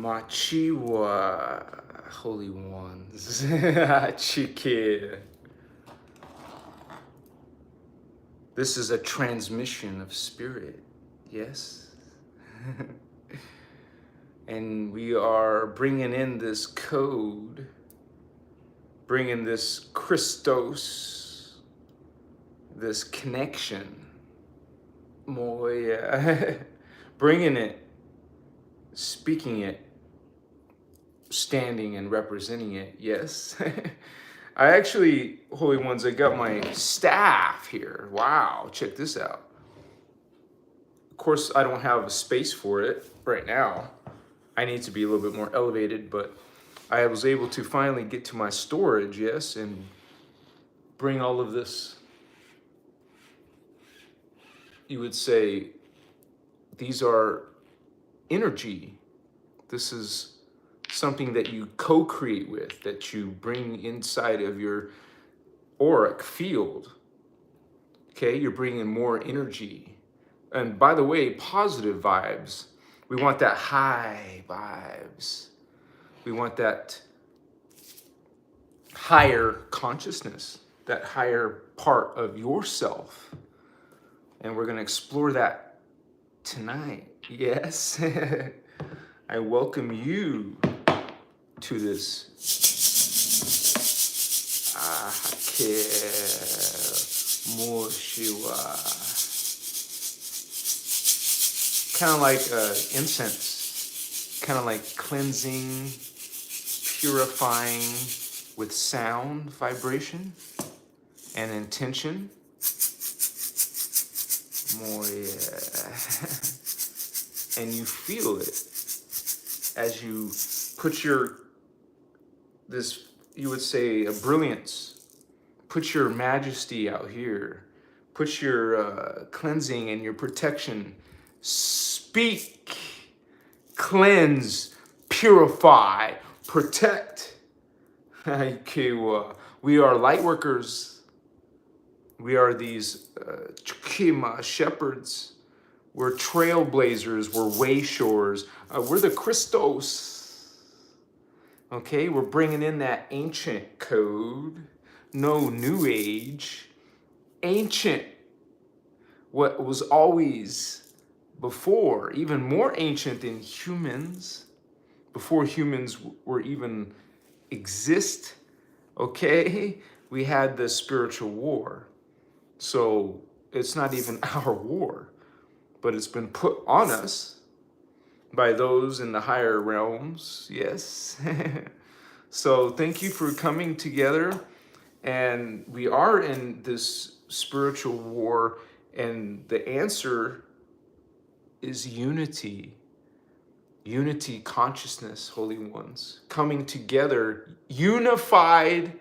Machiwa, Holy Ones, Chike. This is a transmission of spirit, yes? And we are bringing in this code, bringing this Christos, this connection, bringing it, speaking it, standing and representing it, yes? I actually, Holy Ones, I got my staff here. Wow, check this out. Of course, I don't have a space for it right now. I need to be a little bit more elevated, but I was able to finally get to my storage, yes, and bring all of this. You would say, these are energy. This is something that you co-create with, that you bring inside of your auric field. Okay, you're bringing more energy. And by the way, positive vibes. We want that high vibes. We want that higher consciousness, that higher part of yourself. And we're going to explore that tonight. Yes. I welcome you to this kind of like incense, kind of like cleansing, purifying with sound vibration and intention. And you feel it as you put you would say a brilliance, put your majesty out here, put your cleansing and your protection, speak, cleanse, purify, protect. We are light workers. We are these shepherds. We're trailblazers. We're wayshores. We're the Christos. Okay, we're bringing in that ancient code. No new age. Ancient. What was always before, even more ancient than humans. Before humans were even exist. Okay, we had the spiritual war. So it's not even our war, but it's been put on us by those in the higher realms, yes. So thank you for coming together. And we are in this spiritual war, and the answer is unity. Unity consciousness, Holy Ones, coming together, unified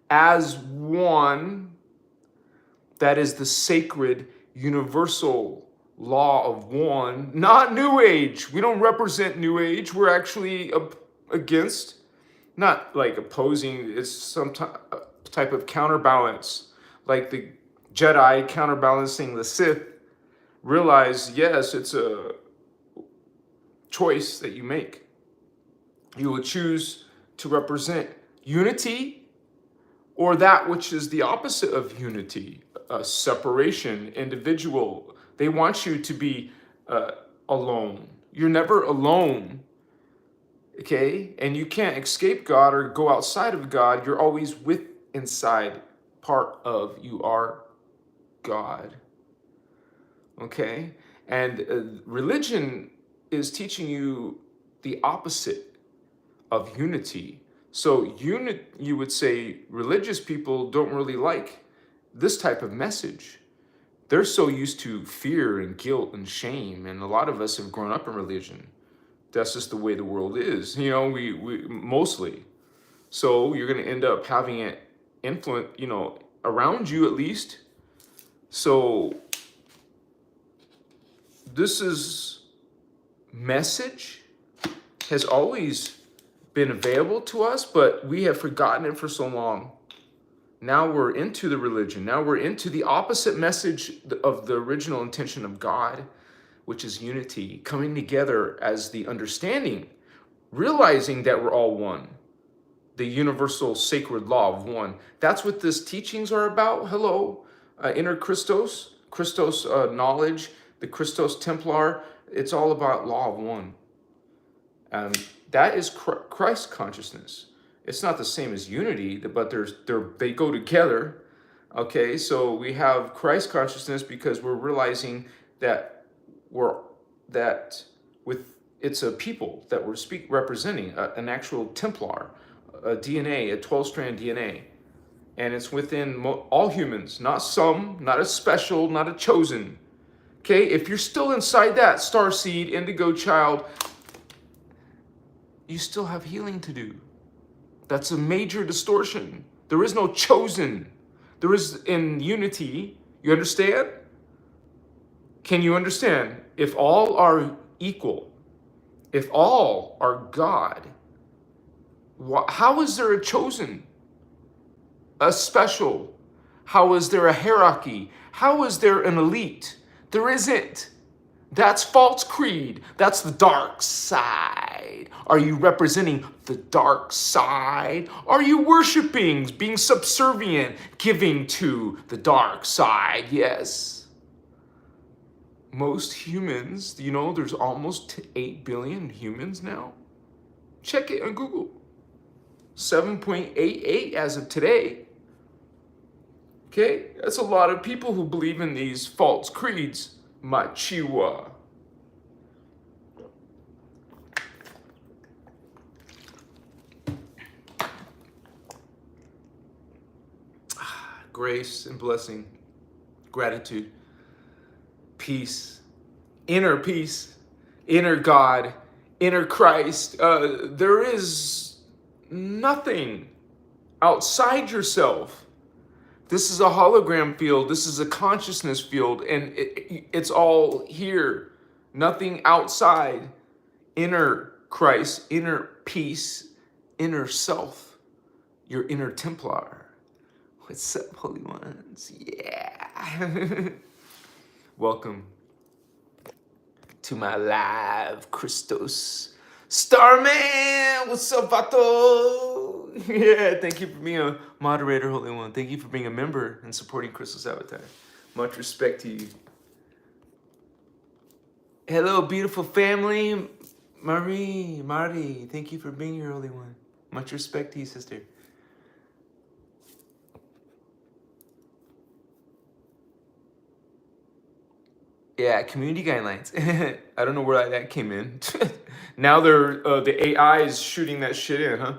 as one. That is the sacred, universal law of one, not New Age. We don't represent New Age. We're actually against, not like opposing, it's some type of counterbalance, like the Jedi counterbalancing the Sith. Realize, yes, it's a choice that you make. You will choose to represent unity or that which is the opposite of unity, separation, individual. They want you to be alone. You're never alone, okay? And you can't escape God or go outside of God. You're always inside part of, you are God, okay? And religion is teaching you the opposite of unity. So you would say religious people don't really like this type of message. They're so used to fear and guilt and shame, and a lot of us have grown up in religion. That's just the way the world is, you know, we mostly. So you're going to end up having it influence, you know, around you at least. So this is message has always been available to us, but we have forgotten it for so long. Now we're into the religion. Now we're into the opposite message of the original intention of God, which is unity, coming together as the understanding realizing that we're all one. The universal sacred law of one. That's what this teachings are about. Hello, inner Christos, Christos knowledge, the Christos Templar. It's all about law of one. That is Christ consciousness. It's not the same as unity, but they go together. Okay, so we have Christ consciousness because we're realizing that it's a people that we're representing, an actual Templar, a DNA, a 12-strand DNA. And it's within all humans, not some, not a special, not a chosen. Okay, if you're still inside that starseed, indigo child, you still have healing to do. That's a major distortion. There is no chosen. There is in unity. You understand? Can you understand? If all are equal, if all are God, how is there a chosen, a special? How is there a hierarchy? How is there an elite? There isn't. That's false creed. That's the dark side. Are you representing the dark side? Are you worshiping, being subservient, giving to the dark side? Yes. Most humans, you know, there's almost 8 billion humans now. Check it on Google. 7.88 as of today. Okay, that's a lot of people who believe in these false creeds. Machiwa. Grace and blessing, gratitude, peace, inner God, inner Christ. There is nothing outside yourself. This is a hologram field. This is a consciousness field, and it's all here. Nothing outside. Inner Christ, inner peace, inner self, your inner Templar. What's up, Holy Ones? Yeah. Welcome to my live Christos Starman. What's up, Vato? Yeah, thank you for being a moderator, Holy One. Thank you for being a member and supporting Christos Avatar. Much respect to you. Hello, beautiful family. Mari, thank you for being here, Holy One. Much respect to you, sister. Yeah, community guidelines. I don't know where that came in. Now the AI is shooting that shit in, huh?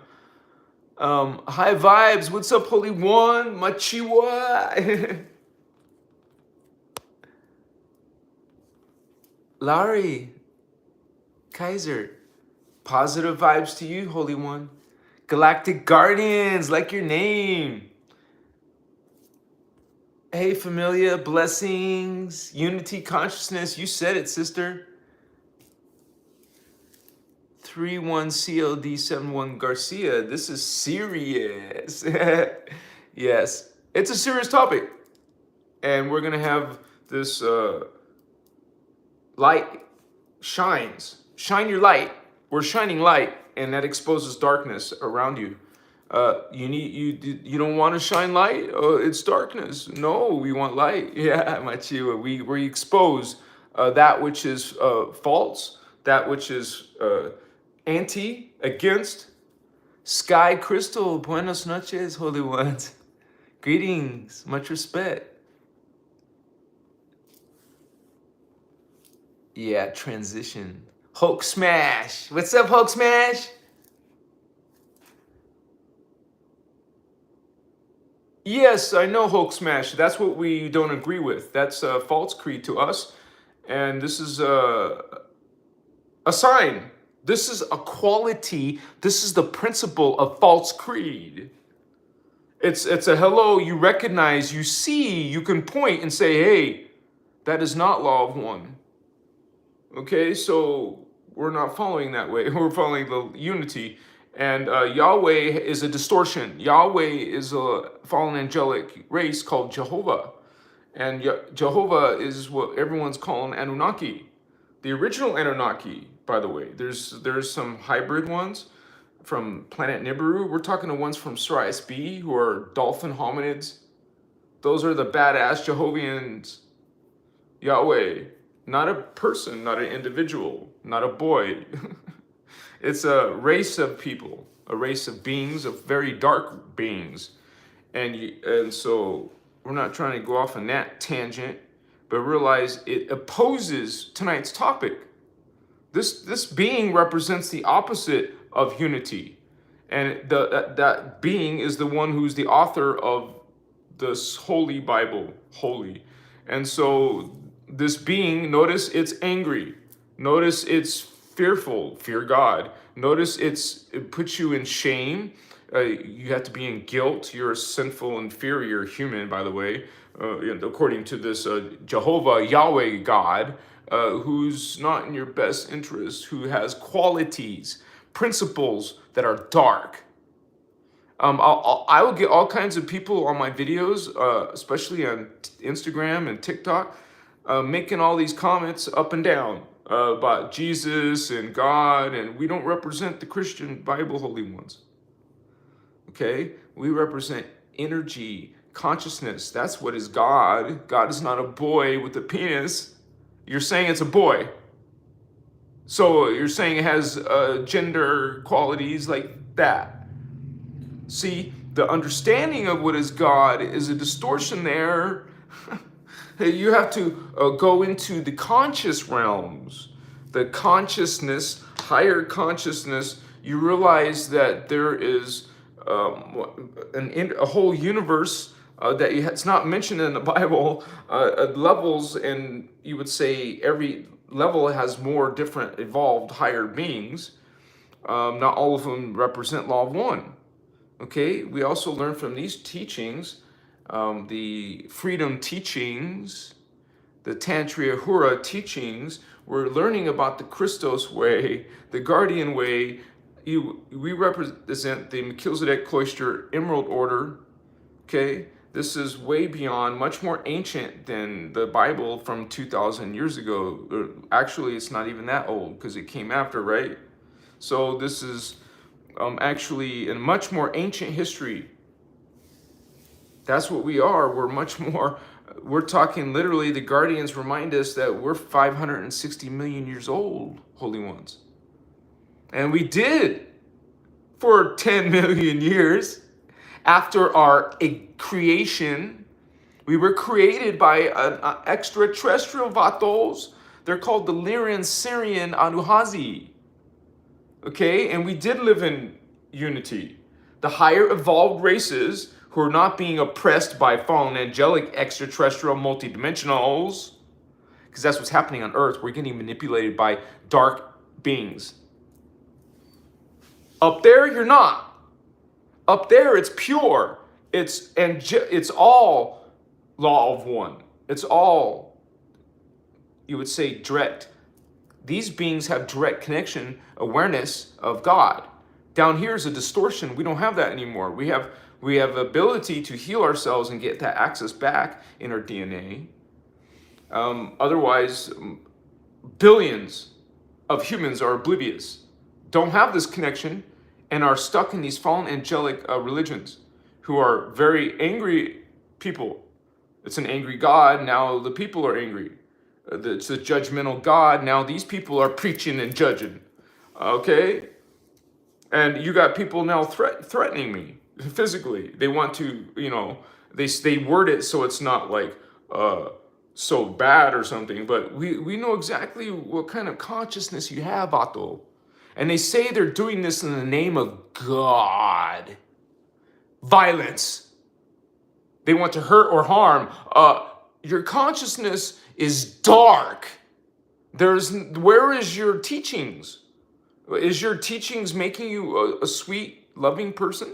High vibes. What's up, Holy One? Machiwa. Larry. Kaiser. Positive vibes to you, Holy One. Galactic Guardians, like your name. Hey, Familia, blessings, unity, consciousness. You said it, sister. 31CLD71 Garcia. This is serious. Yes, it's a serious topic. And we're going to have this light shines. Shine your light. We're shining light, and that exposes darkness around you. You don't want to shine light? It's darkness. No, we want light. Yeah, Machiwa. We expose that which is false, that which is against. Sky Crystal, buenas noches, Holy Ones. Greetings, much respect. Yeah, transition. Hulk Smash. What's up, Hulk Smash? Yes, I know Hulk Smash. That's what we don't agree with. That's a false creed to us. And this is a sign. This is a quality. This is the principle of false creed. It's a hello, you recognize, you see, you can point and say, hey, that is not law of one. Okay, so we're not following that way. We're following the unity. And Yahweh is a distortion. Yahweh is a fallen angelic race called Jehovah. And Jehovah is what everyone's calling Anunnaki. The original Anunnaki, by the way. There's some hybrid ones from planet Nibiru. We're talking to ones from Sirius B who are dolphin hominids. Those are the badass Jehovians. Yahweh, not a person, not an individual, not a boy. It's a race of people, a race of beings, of very dark beings. And so we're not trying to go off on that tangent, but realize it opposes tonight's topic. This being represents the opposite of unity. And that being is the one who's the author of this holy Bible, holy. And so this being, notice it's angry. Notice it's fearful, fear God. Notice it puts you in shame. You have to be in guilt. You're a sinful, inferior human, by the way, according to this Jehovah, Yahweh God, who's not in your best interest, who has qualities, principles that are dark. I will get all kinds of people on my videos, especially on Instagram and TikTok, making all these comments up and down about Jesus and God, and we don't represent the Christian Bible holy ones. Okay? We represent energy, consciousness. That's what is God. God is not a boy with a penis. You're saying it's a boy. So you're saying it has gender qualities like that. See, the understanding of what is God is a distortion there. You have to go into the conscious realms, the consciousness, higher consciousness. You realize that there is a whole universe that it's not mentioned in the Bible, levels, and you would say every level has more different evolved higher beings. Not all of them represent law of one. Okay, we also learn from these teachings, the freedom teachings, the Tantriahura teachings. We're learning about the Christos way, the guardian way. We represent the Melchizedek Cloister Emerald Order. Okay, this is way beyond, much more ancient than the Bible from 2,000 years ago. Actually, it's not even that old because it came after, right? So this is actually in much more ancient history. That's what we are. We're much more, we're talking literally, the guardians remind us that we're 560 million years old, holy ones. And we did for 10 million years after our creation. We were created by an extraterrestrial vatos. They're called the Lyrian Syrian Anuhazi. Okay, and we did live in unity. The higher evolved races who are not being oppressed by fallen angelic extraterrestrial multidimensionals, because that's what's happening on Earth. We're getting manipulated by dark beings. Up there, you're not. Up there, it's pure. It's all law of one. It's all, you would say, direct. These beings have direct connection, awareness of God. Down here is a distortion. We don't have that anymore. We have ability to heal ourselves and get that access back in our DNA. Otherwise, billions of humans are oblivious, don't have this connection, and are stuck in these fallen angelic religions who are very angry people. It's an angry God. Now the people are angry. It's a judgmental God. Now these people are preaching and judging. Okay? And you got people now threatening me physically. They want to, they word it so it's not like so bad or something, but we know exactly what kind of consciousness you have, Vato. And they say they're doing this in the name of God. Violence. They want to hurt or harm. Your consciousness is dark. Where is your teachings? Is your teachings making you a sweet, loving person?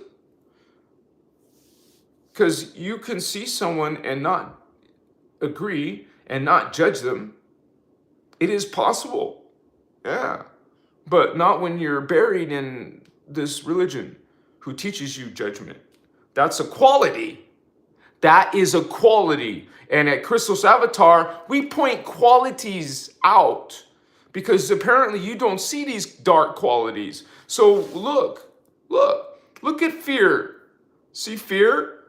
Because you can see someone and not agree and not judge them. It is possible. Yeah. But not when you're buried in this religion who teaches you judgment. That's a quality. That is a quality. And at Christos Avatar, we point qualities out because apparently you don't see these dark qualities. So look at fear. See fear?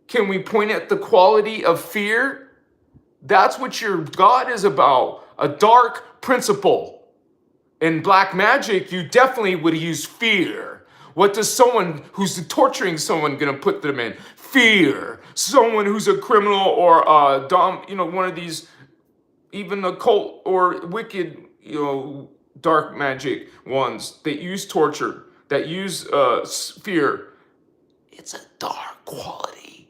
Can we point at the quality of fear? That's what your God is about, a dark principle. In black magic, you definitely would use fear. What does someone who's torturing someone gonna put them in? Fear. Someone who's a criminal or one of these, even occult or wicked, dark magic ones that use torture, that use fear. It's a dark quality.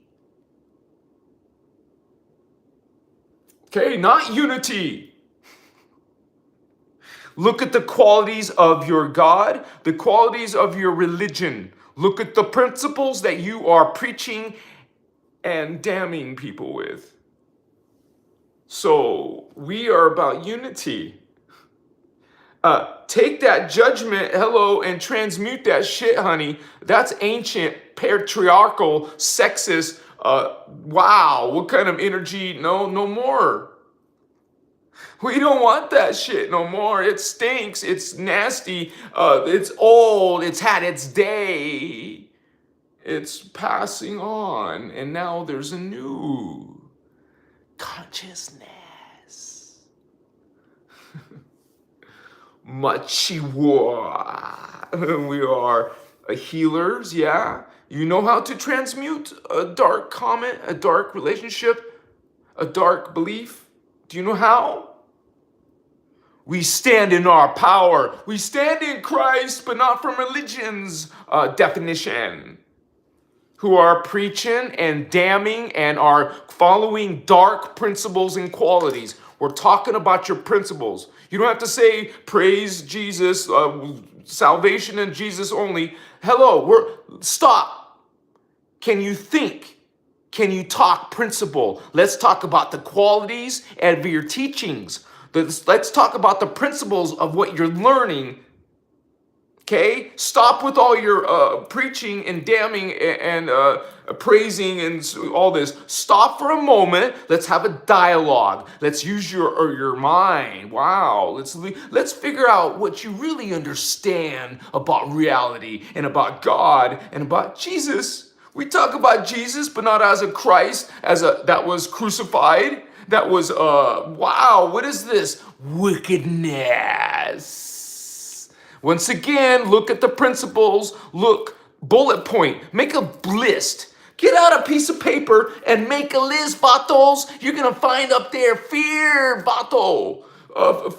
Okay, not unity. Look at the qualities of your God, the qualities of your religion. Look at the principles that you are preaching and damning people with. So we are about unity. Take that judgment, and transmute that shit, honey. That's ancient, patriarchal, sexist. Wow, what kind of energy? No more. We don't want that shit no more. It stinks. It's nasty. It's old. It's had its day. It's passing on. And now there's a new consciousness. Machiwa. We are healers, yeah. You know how to transmute a dark comment, a dark relationship, a dark belief. Do you know how? We stand in our power. We stand in Christ, but not from religion's definition. Who are preaching and damning and are following dark principles and qualities. We're talking about your principles. You don't have to say praise Jesus, salvation in Jesus only. Stop. Can you think? Can you talk principle? Let's talk about the qualities of your teachings. Let's talk about the principles of what you're learning. Okay? Stop with all your preaching and damning and praising and all this. Stop for a moment. Let's have a dialogue. Let's use your mind. Wow. Let's figure out what you really understand about reality and about God and about Jesus. We talk about Jesus, but not as a Christ, that was crucified. That was, wow, what is this? Wickedness. Once again, look at the principles. Look, bullet point. Make a list. Get out a piece of paper and make a list, vatos. You're going to find up there fear, vato.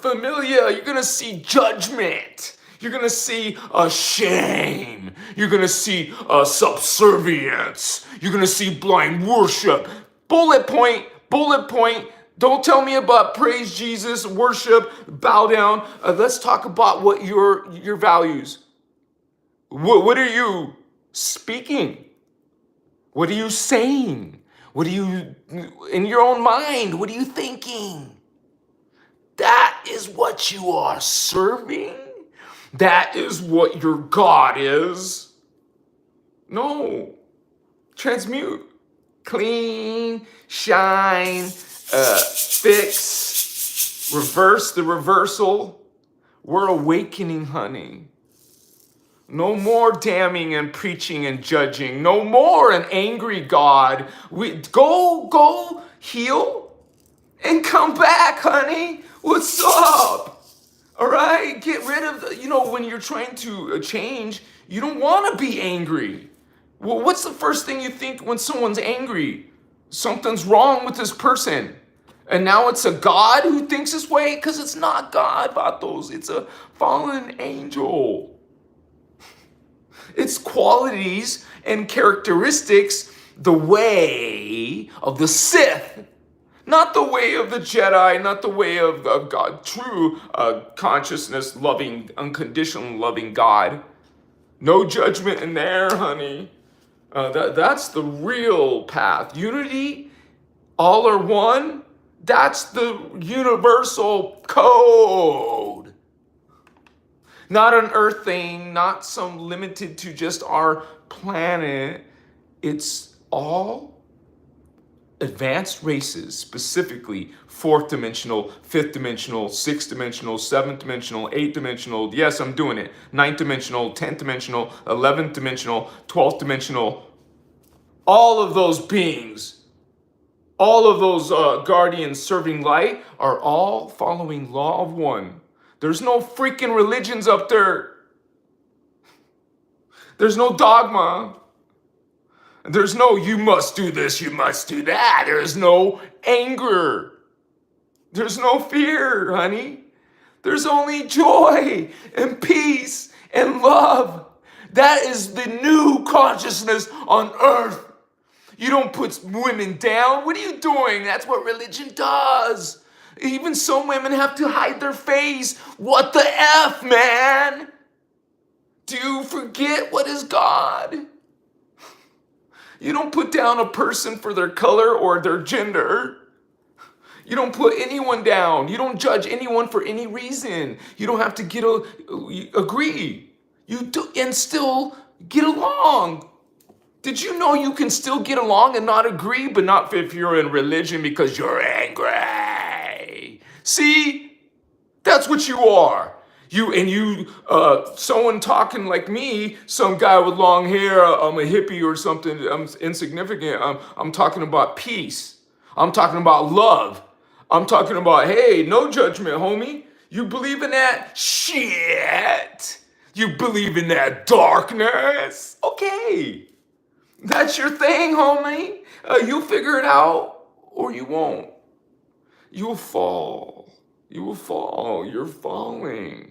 Familia, you're going to see judgment. You're going to see shame. You're going to see subservience. You're going to see blind worship. Bullet point. Don't tell me about praise Jesus, worship, bow down. Let's talk about what your values. What are you speaking? What are you saying? What are you, in your own mind, what are you thinking? That is what you are serving. That is what your God is. No. Transmute. Clean, shine, fix, reverse the reversal. We're awakening, honey. No more damning and preaching and judging. No more an angry God. We go heal and come back, honey. What's up? All right, get rid of when you're trying to change, you don't want to be angry. Well, what's the first thing you think when someone's angry? Something's wrong with this person. And now it's a God who thinks this way? Because it's not God, vatos. It's a fallen angel. Its qualities and characteristics, the way of the Sith. Not the way of the Jedi, not the way of God. True consciousness, loving, unconditional loving God. No judgment in there, honey. That's the real path. Unity, all are one. That's the universal code. Not an earth thing, not some limited to just our planet. It's all advanced races, specifically fourth dimensional, fifth dimensional, sixth dimensional, seventh dimensional, eighth dimensional, yes, I'm doing it, ninth dimensional, 10th dimensional, 11th dimensional, 12th dimensional, all of those beings, all of those guardians serving light are all following law of one. There's no freaking religions up there. There's no dogma. There's no, you must do this, you must do that. There's no anger. There's no fear, honey. There's only joy and peace and love. That is the new consciousness on earth. You don't put women down. What are you doing? That's what religion does. Even some women have to hide their face. What the F, man? Do you forget what is God? You don't put down a person for their color or their gender. You don't put anyone down. You don't judge anyone for any reason. You don't have to agree. You do and still get along. Did you know you can still get along and not agree, but not if you're in religion because you're angry? See? That's what you are. Someone talking like me, some guy with long hair, I'm a hippie or something, I'm insignificant. I'm talking about peace. I'm talking about love. I'm talking about, hey, no judgment, homie. You believe in that shit? You believe in that darkness? Okay. That's your thing, homie. You'll figure it out or you won't. You'll fall. You will fall. You're falling.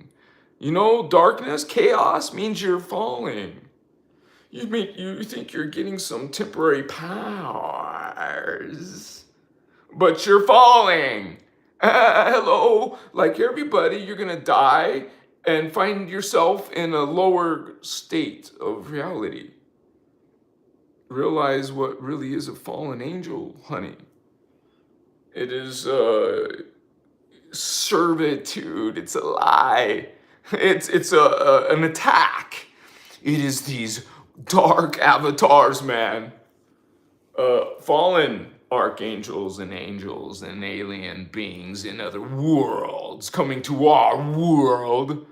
You know, darkness, chaos means you're falling. You think you're getting some temporary powers, but you're falling. Hello, like everybody, you're gonna die and find yourself in a lower state of reality. Realize what really is a fallen angel, honey. It is servitude. It's a lie. It's an attack. It is these dark avatars, man. Fallen archangels and angels and alien beings in other worlds coming to our world.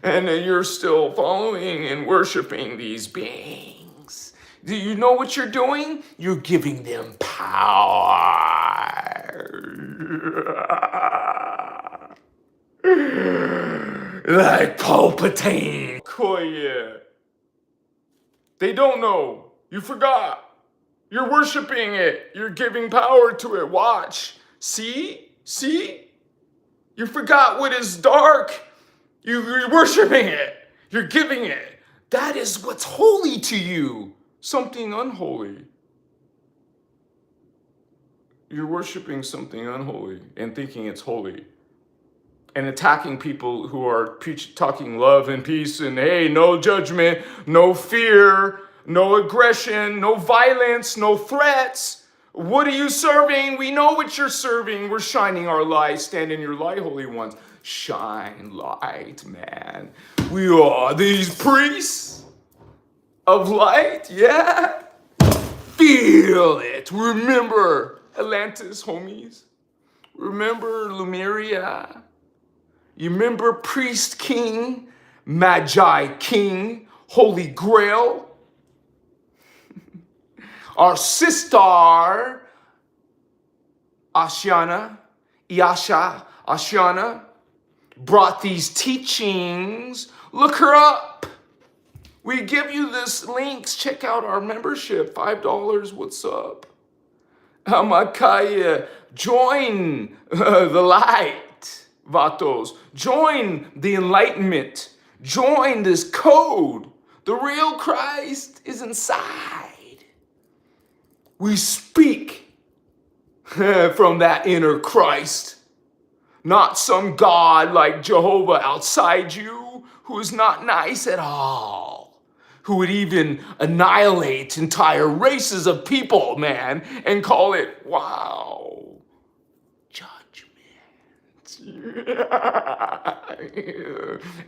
And you're still following and worshiping these beings. Do you know what you're doing? You're giving them power. Like Palpatine. Koye. They don't know. You forgot. You're worshiping it. You're giving power to it. Watch. See? See? You forgot what is dark. You're worshiping it. You're giving it. That is what's holy to you. Something unholy. You're worshiping something unholy and thinking it's holy. And attacking people who are talking love and peace and, hey, no judgment, no fear, no aggression, no violence, no threats. What are you serving? We know what you're serving. We're shining our light. Stand in your light, holy ones. Shine light, man. We are these priests of light, yeah? Feel it. Remember Atlantis, homies. Remember Lemuria. You remember Priest King, Magi King, Holy Grail? Our sister, Ashana, brought these teachings. Look her up. We give you this links. Check out our membership. $5. What's up? Hamakaya. Join the light. Vatos, join the enlightenment. Join this code. The real Christ is inside. We speak from that inner Christ, not some God like Jehovah outside you who is not nice at all, who would even annihilate entire races of people, man, and call it, wow,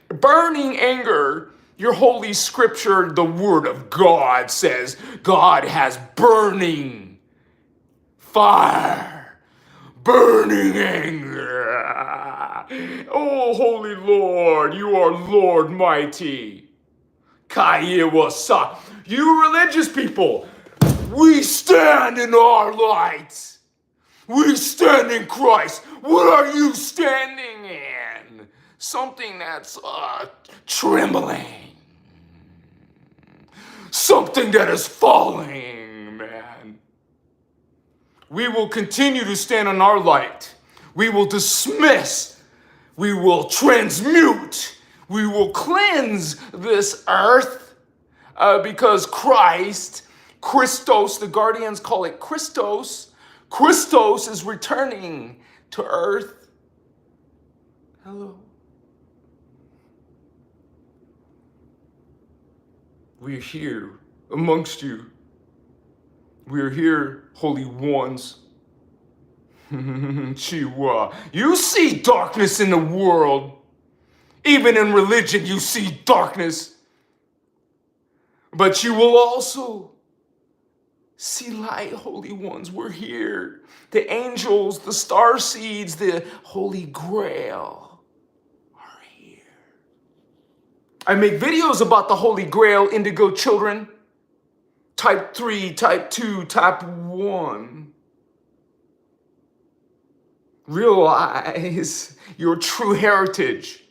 burning anger. Your holy scripture, the word of God, says God has burning fire, burning anger. Oh, Holy Lord, you are Lord mighty. Kaiwasa. You religious people, we stand in our light. We stand in Christ. What are you standing in? Something that's trembling. Something that is falling, man. We will continue to stand on our light. We will dismiss. We will transmute. We will cleanse this earth because Christ, Christos, the Guardians call it Christos. Christos is returning to earth. Hello. We're here amongst you. We're here, holy ones. Chiwa. You see darkness in the world. Even in religion, you see darkness. But you will also see light, holy ones. We're here. The angels, the starseeds, the Holy Grail are here. I make videos about the Holy Grail, Indigo children. Type 3, Type 2, Type 1. Realize your true heritage.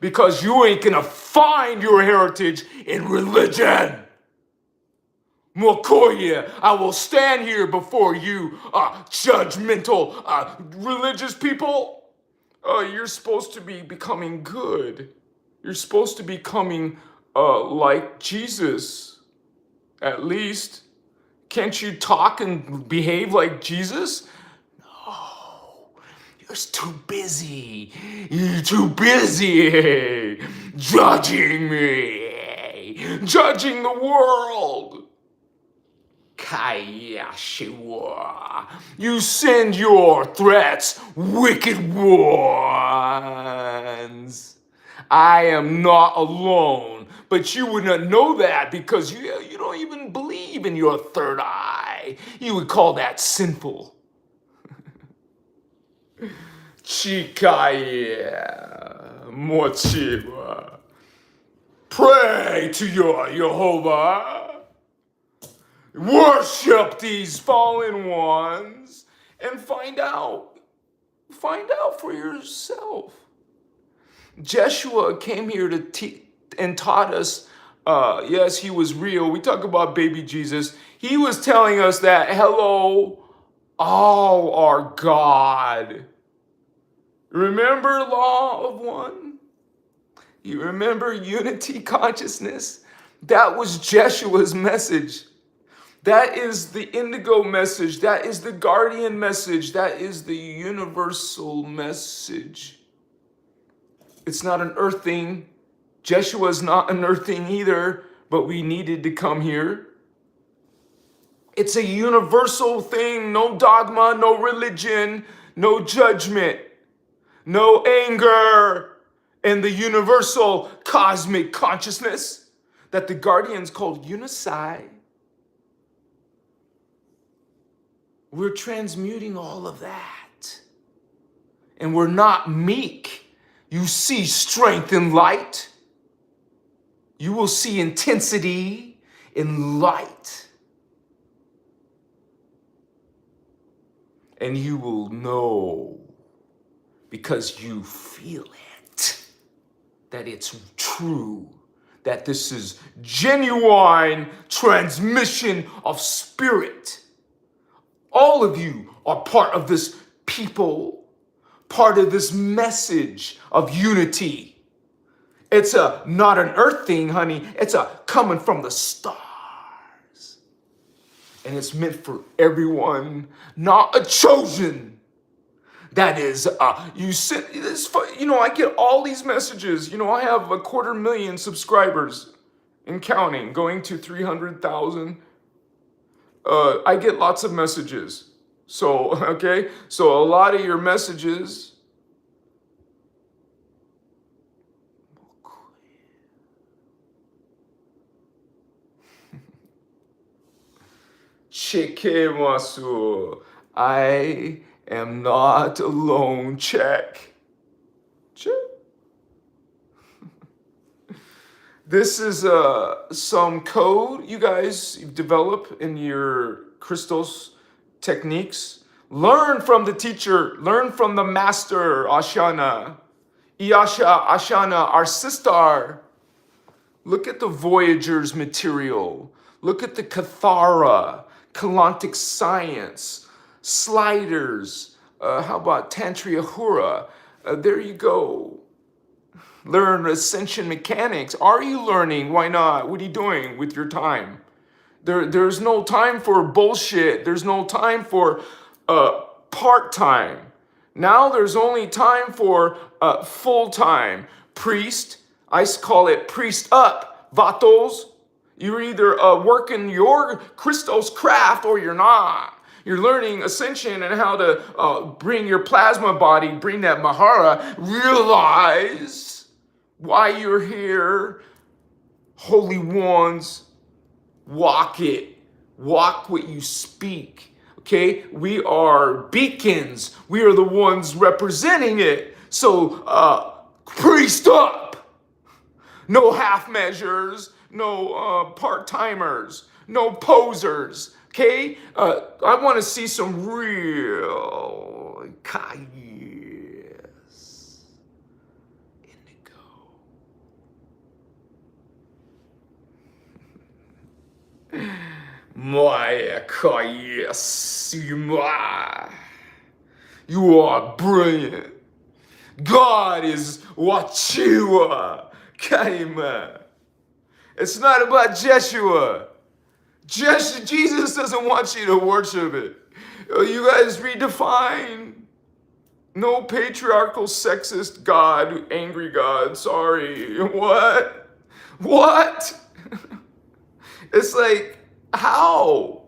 Because you ain't gonna find your heritage in religion. Mokoye, I will stand here before you, judgmental, religious people. You're supposed to be becoming good. You're supposed to be becoming like Jesus, at least. Can't you talk and behave like Jesus? No, you're too busy. You're too busy judging me, judging the world. Kayashiwa. You send your threats, wicked ones. I am not alone, but you would not know that because you don't even believe in your third eye. You would call that sinful. Chikaya Mochiwa. Pray to your Jehovah. Worship these fallen ones and find out. Find out for yourself. Jeshua came here to and taught us, yes, he was real. We talk about baby Jesus. He was telling us that, hello, all are God. Remember law of one? You remember unity consciousness? That was Jeshua's message. That is the indigo message. That is the guardian message. That is the universal message. It's not an earth thing. Jeshua's not an earth thing either, but we needed to come here. It's a universal thing. No dogma, no religion, no judgment, no anger, and the universal cosmic consciousness that the guardians called Unisai. We're transmuting all of that. And we're not meek. You see strength in light. You will see intensity in light. And you will know, because you feel it, that it's true, that this is genuine transmission of spirit. All of you are part of this people, part of this message of unity. It's not an earth thing, honey. It's a coming from the stars. And it's meant for everyone, not a chosen. That is, you send this. I get all these messages. I have 250,000 subscribers and counting, going to 300,000. I get lots of messages. So, okay? So a lot of your messages Chekemasu. I am not alone. Check. Check. This is some code you guys develop in your Christos techniques. Learn from the teacher. Learn from the master, Ashana. Iyasha, Ashana, our sister. Look at the Voyager's material. Look at the Kathara, Kalantic Science, Sliders. How about Tantria Hura? There you go. Learn Ascension mechanics. Are you learning? Why not? What are you doing with your time? There's no time for bullshit. There's no time for part-time. Now there's only time for full-time. Priest, I call it priest up, vatos. You're either working your Christos craft or you're not. You're learning Ascension and how to bring your plasma body, bring that Mahara, realize why you're here. Holy ones, walk it. Walk what you speak. Okay? We are beacons. We are the ones representing it. So, priest up. No half measures. No part-timers. No posers. Okay? I want to see some real Indigo. You are brilliant. God is what you are. Kaima. It's not about Jeshua. Jesus doesn't want you to worship it. You guys redefine. No patriarchal, sexist God, angry God. Sorry. What? What? It's like, how?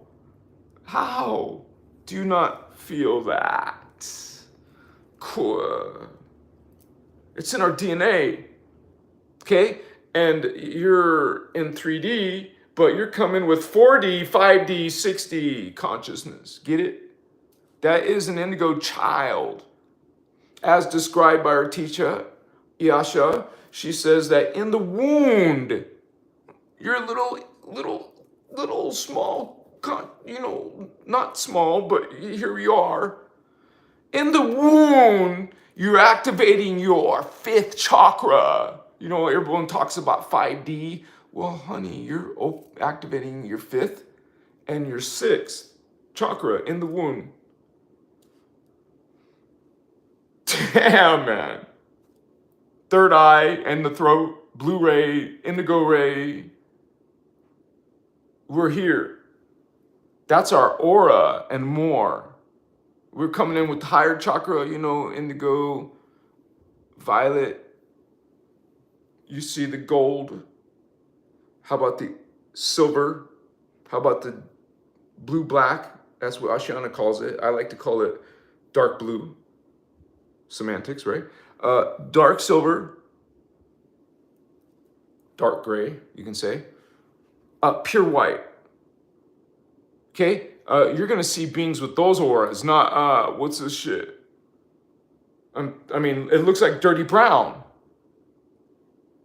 How do you not feel that? Cool. It's in our DNA. Okay? And you're in 3D, but you're coming with 4D, 5D, 6D consciousness. Get it? That is an indigo child. As described by our teacher, Iyasha, she says that in the wound, you're little small, not small, but here we are. In the wound, you're activating your 5th chakra. You know, everyone talks about 5D. Well, honey, you're activating your 5th and your 6th chakra in the womb. Damn, man. 3rd eye and the throat, blue ray, indigo ray. We're here. That's our aura and more. We're coming in with higher chakra, indigo, violet. You see the gold. How about the silver? How about the blue-black? That's what Ashana calls it. I like to call it dark blue. Semantics, right? Dark silver, dark gray, you can say. Pure white. Okay? You're going to see beings with those auras, not, what's this shit? I mean, it looks like dirty brown.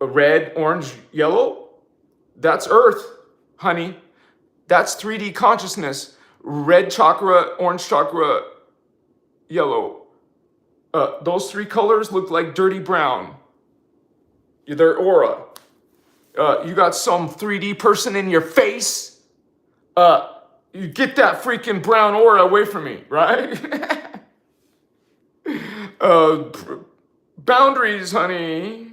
A red, orange, yellow. That's Earth, honey. That's 3D consciousness. Red chakra, orange chakra, yellow. Those 3 colors look like dirty brown. Their aura. You got some 3D person in your face. You get that freaking brown aura away from me, right? Boundaries, honey.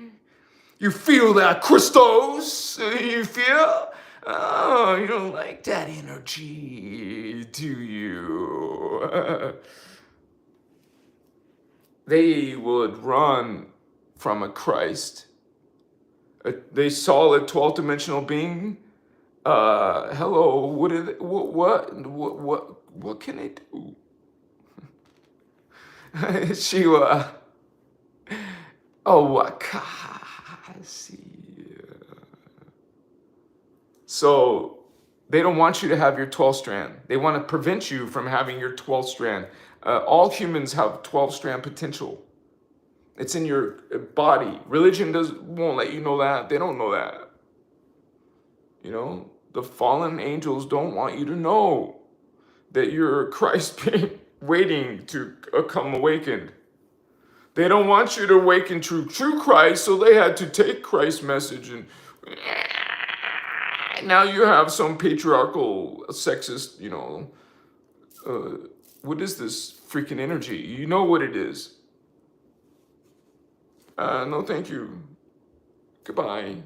You feel that, Christos? You feel? Oh, you don't like that energy, do you? They would run from a Christ. They saw a 12th dimensional being. Hello, what can they do? Shiva. Oh, I see. So They don't want you to have your 12th strand. They want to prevent you from having your 12th strand. All humans have 12 strand potential. It's in your body. Religion won't let you know that. They don't know that. You know, the fallen angels don't want you to know that you're a Christ being waiting to come awakened. They don't want you to awaken true Christ, so they had to take Christ's message and now you have some patriarchal, sexist, you know, what is this freaking energy? You know what it is. No, thank you. Goodbye.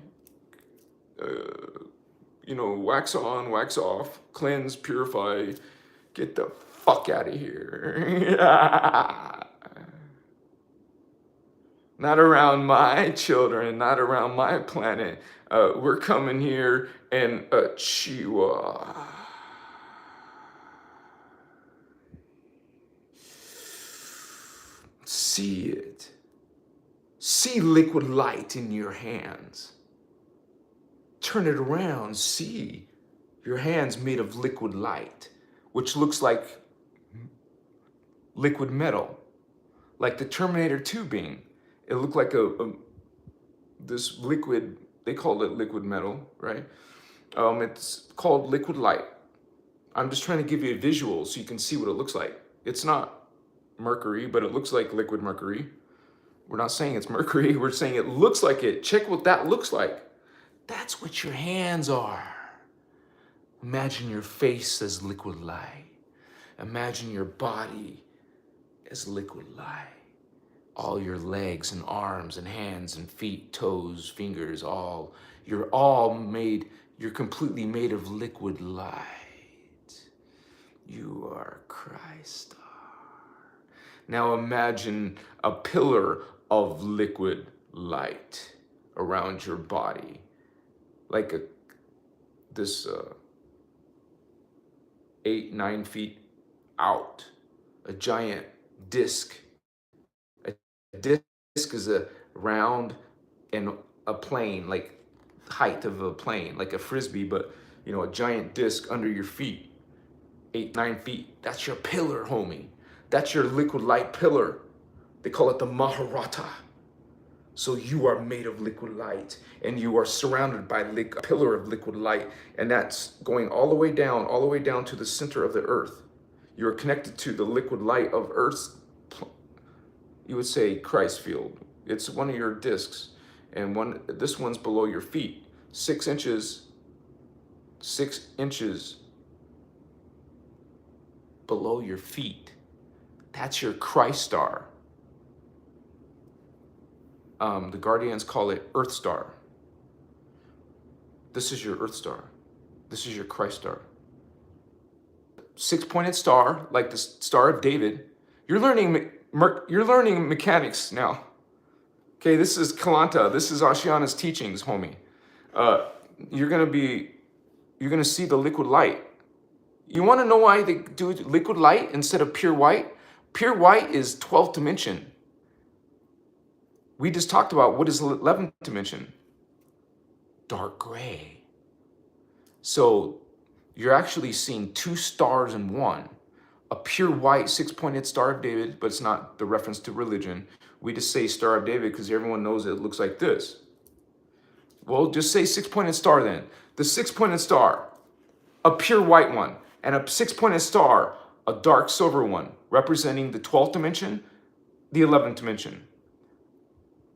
You know, wax on, wax off, cleanse, purify, get the fuck out of here. Not around my children, not around my planet. We're coming here and Chihuahua. See it. See liquid light in your hands. Turn it around, see your hands made of liquid light, which looks like liquid metal, like the Terminator 2 being. It looked like this liquid, they called it liquid metal, right? It's called liquid light. I'm just trying to give you a visual so you can see what it looks like. It's not mercury, but it looks like liquid mercury. We're not saying it's mercury, we're saying it looks like it. Check what that looks like. That's what your hands are. Imagine your face as liquid light. Imagine your body as liquid light. All your legs and arms and hands and feet, toes, fingers, you're completely made of liquid light. You are Christ. Now imagine a pillar of liquid light around your body, like this 8-9 feet out, a giant disc. A disc is a round and a plane, like height of a plane, like a frisbee, but you know, a giant disc under your feet, 8-9 feet. That's your pillar, homie. That's your liquid light pillar. They call it the Maharata. So you are made of liquid light, and you are surrounded by a pillar of liquid light, and that's going all the way down to the center of the earth. You are connected to the liquid light of Earth's, you would say, Christ field. It's one of your discs, and this one's below your feet, 6 inches below your feet. That's your Christ star. The Guardians call it Earth Star. This is your Earth Star. This is your Christ star. 6-pointed star, like the Star of David. You're learning mechanics now. Okay, this is Kalanta. This is Ashiana's teachings, homie. You're gonna see the liquid light. You want to know why they do liquid light instead of pure white? Pure white is 12th dimension. We just talked about what is 11th dimension. Dark gray. So you're actually seeing 2 stars in one. A pure white 6-pointed Star of David, but it's not the reference to religion. We just say Star of David because everyone knows it looks like this. Well, just say 6-pointed star then. The 6-pointed star, a pure white one, and a 6-pointed star, a dark silver one, representing the 12th dimension, the 11th dimension.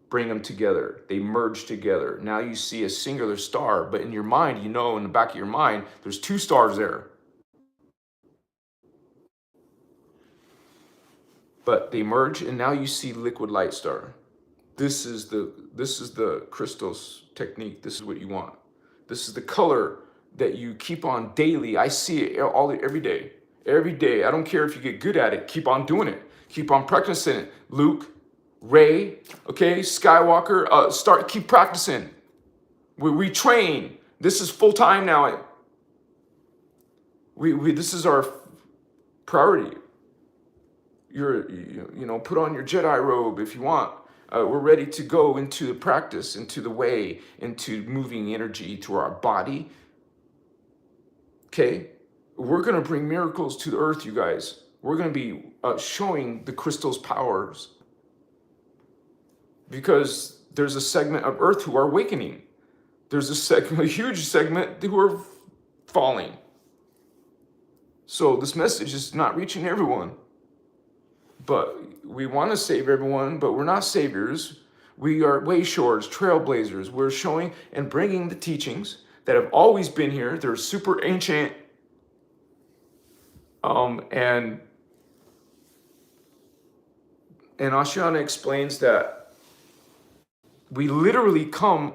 Bring them together. They merge together. Now you see a singular star, but in your mind, you know in the back of your mind, there's 2 stars there. But they merge, and now you see liquid light star. This is the Christos technique. This is what you want. This is the color that you keep on daily. I see it every day. Every day. I don't care if you get good at it. Keep on doing it. Keep on practicing it. Luke, Ray, okay, Skywalker, keep practicing. We train. This is full time now. This is our priority. Put on your Jedi robe if you want. We're ready to go into the practice, into the way, into moving energy to our body, Okay? We're going to bring miracles to the earth, you guys. We're going to be showing the crystal's powers, because there's a segment of earth who are awakening. There's a huge segment who are falling. So this message is not reaching everyone. But we want to save everyone, but we're not saviors. We are wayshores, trailblazers. We're showing and bringing the teachings that have always been here. They're super ancient. And Ashiana explains that we literally come,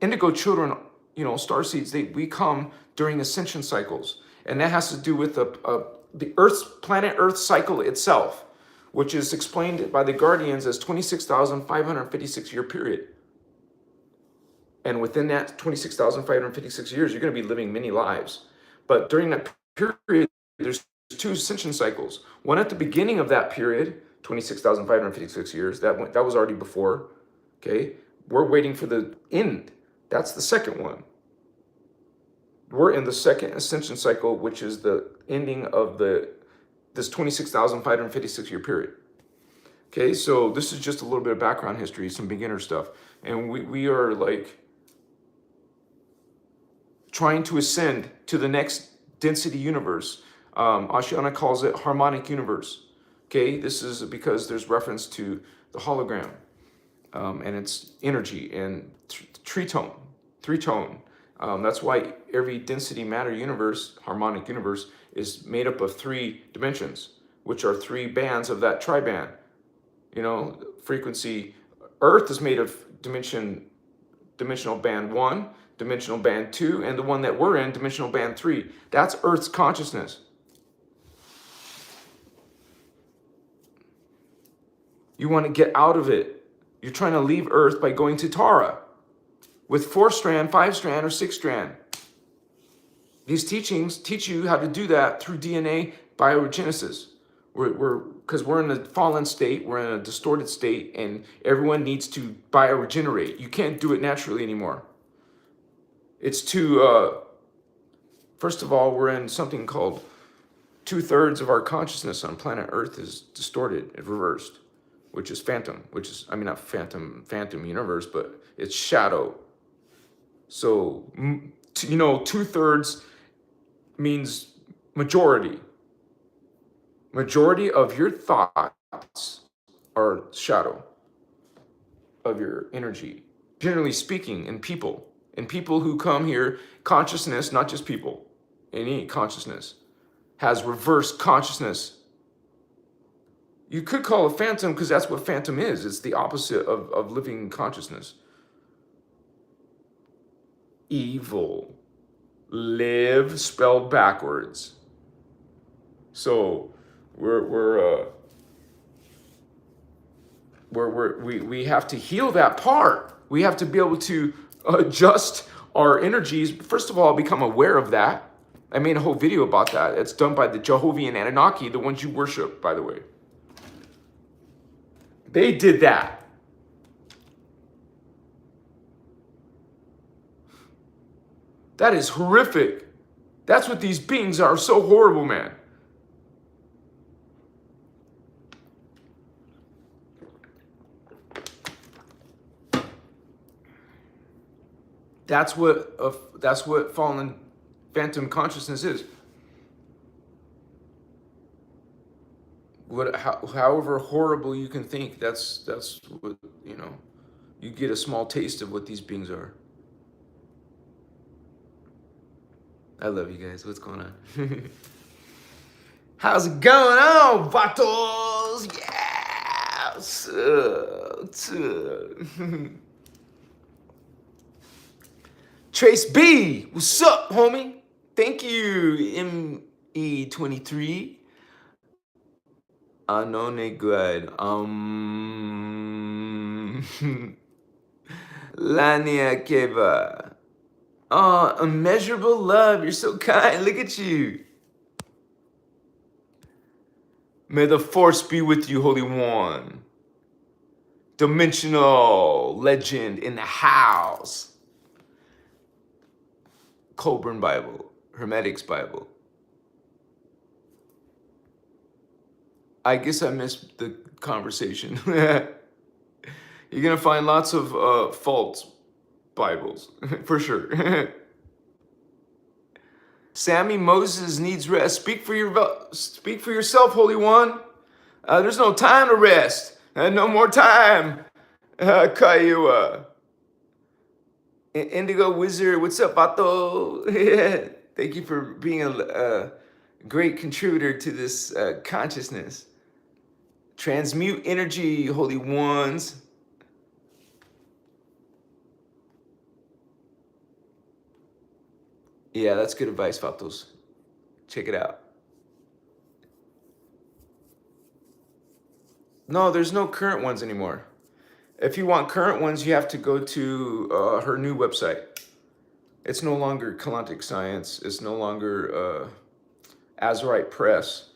indigo children, starseeds, we come during ascension cycles. And that has to do with the planet Earth cycle itself, which is explained by the Guardians as 26,556 year period. And within that 26,556 years, you're going to be living many lives. But during that period, there's two ascension cycles. One at the beginning of that period, 26,556 years, that was already before. Okay, we're waiting for the end. That's the second one. We're in the second ascension cycle, which is the ending of this 26,556 year period. Okay, so this is just a little bit of background history, some beginner stuff. And we are like trying to ascend to the next density universe. Ashiana calls it harmonic universe. Okay, this is because there's reference to the hologram, and it's energy and three-tone. That's why every density matter universe, harmonic universe, is made up of 3 dimensions, which are 3 bands of that tri-band. Frequency. Earth is made of dimensional band 1, dimensional band 2, and the one that we're in, dimensional band 3. That's Earth's consciousness. You want to get out of it. You're trying to leave Earth by going to Tara with 4-strand, 5-strand, or 6-strand. These teachings teach you how to do that through DNA biogenesis. Because we're in a fallen state, we're in a distorted state, and everyone needs to bioregenerate. You can't do it naturally anymore. It's too, first of all, we're in something called 2/3 of our consciousness on planet Earth is distorted and reversed, which is phantom, not phantom universe, but it's shadow. So, 2/3 means majority. Majority of your thoughts are shadow of your energy. Generally speaking, in people who come here, consciousness, not just people, any consciousness, has reversed consciousness. You could call it phantom because that's what phantom is. It's the opposite of living consciousness. Evil. Live spelled backwards. So we have to heal that part. We have to be able to adjust our energies. First of all, become aware of that. I made a whole video about that. It's done by the Jehovah and Anunnaki, the ones you worship, by the way. They did that. That is horrific. That's what these beings are. So horrible, man. That's what fallen phantom consciousness is. However horrible you can think, that's what, you get a small taste of what these beings are. I love you guys. What's going on? How's it going on, Vatos? Yeah. What's up? Trace B, what's up, homie? Thank you, ME23. Anone good. Lania Keva. Oh, immeasurable love. You're so kind. Look at you. May the force be with you, Holy One. Dimensional legend in the house. Colburn Bible, Hermetic's Bible. I guess I missed the conversation. You're gonna find lots of false Bibles, for sure. Sammy Moses needs rest. Speak for yourself, Holy One. There's no time to rest. No more time. Kaiua. Indigo Wizard, what's up, Pato? Thank you for being a great contributor to this consciousness. Transmute energy, Holy Ones. Yeah, that's good advice, Fatos. Check it out. No, there's no current ones anymore. If you want current ones, you have to go to her new website. It's no longer Kalantic Science. It's no longer Azurite Press.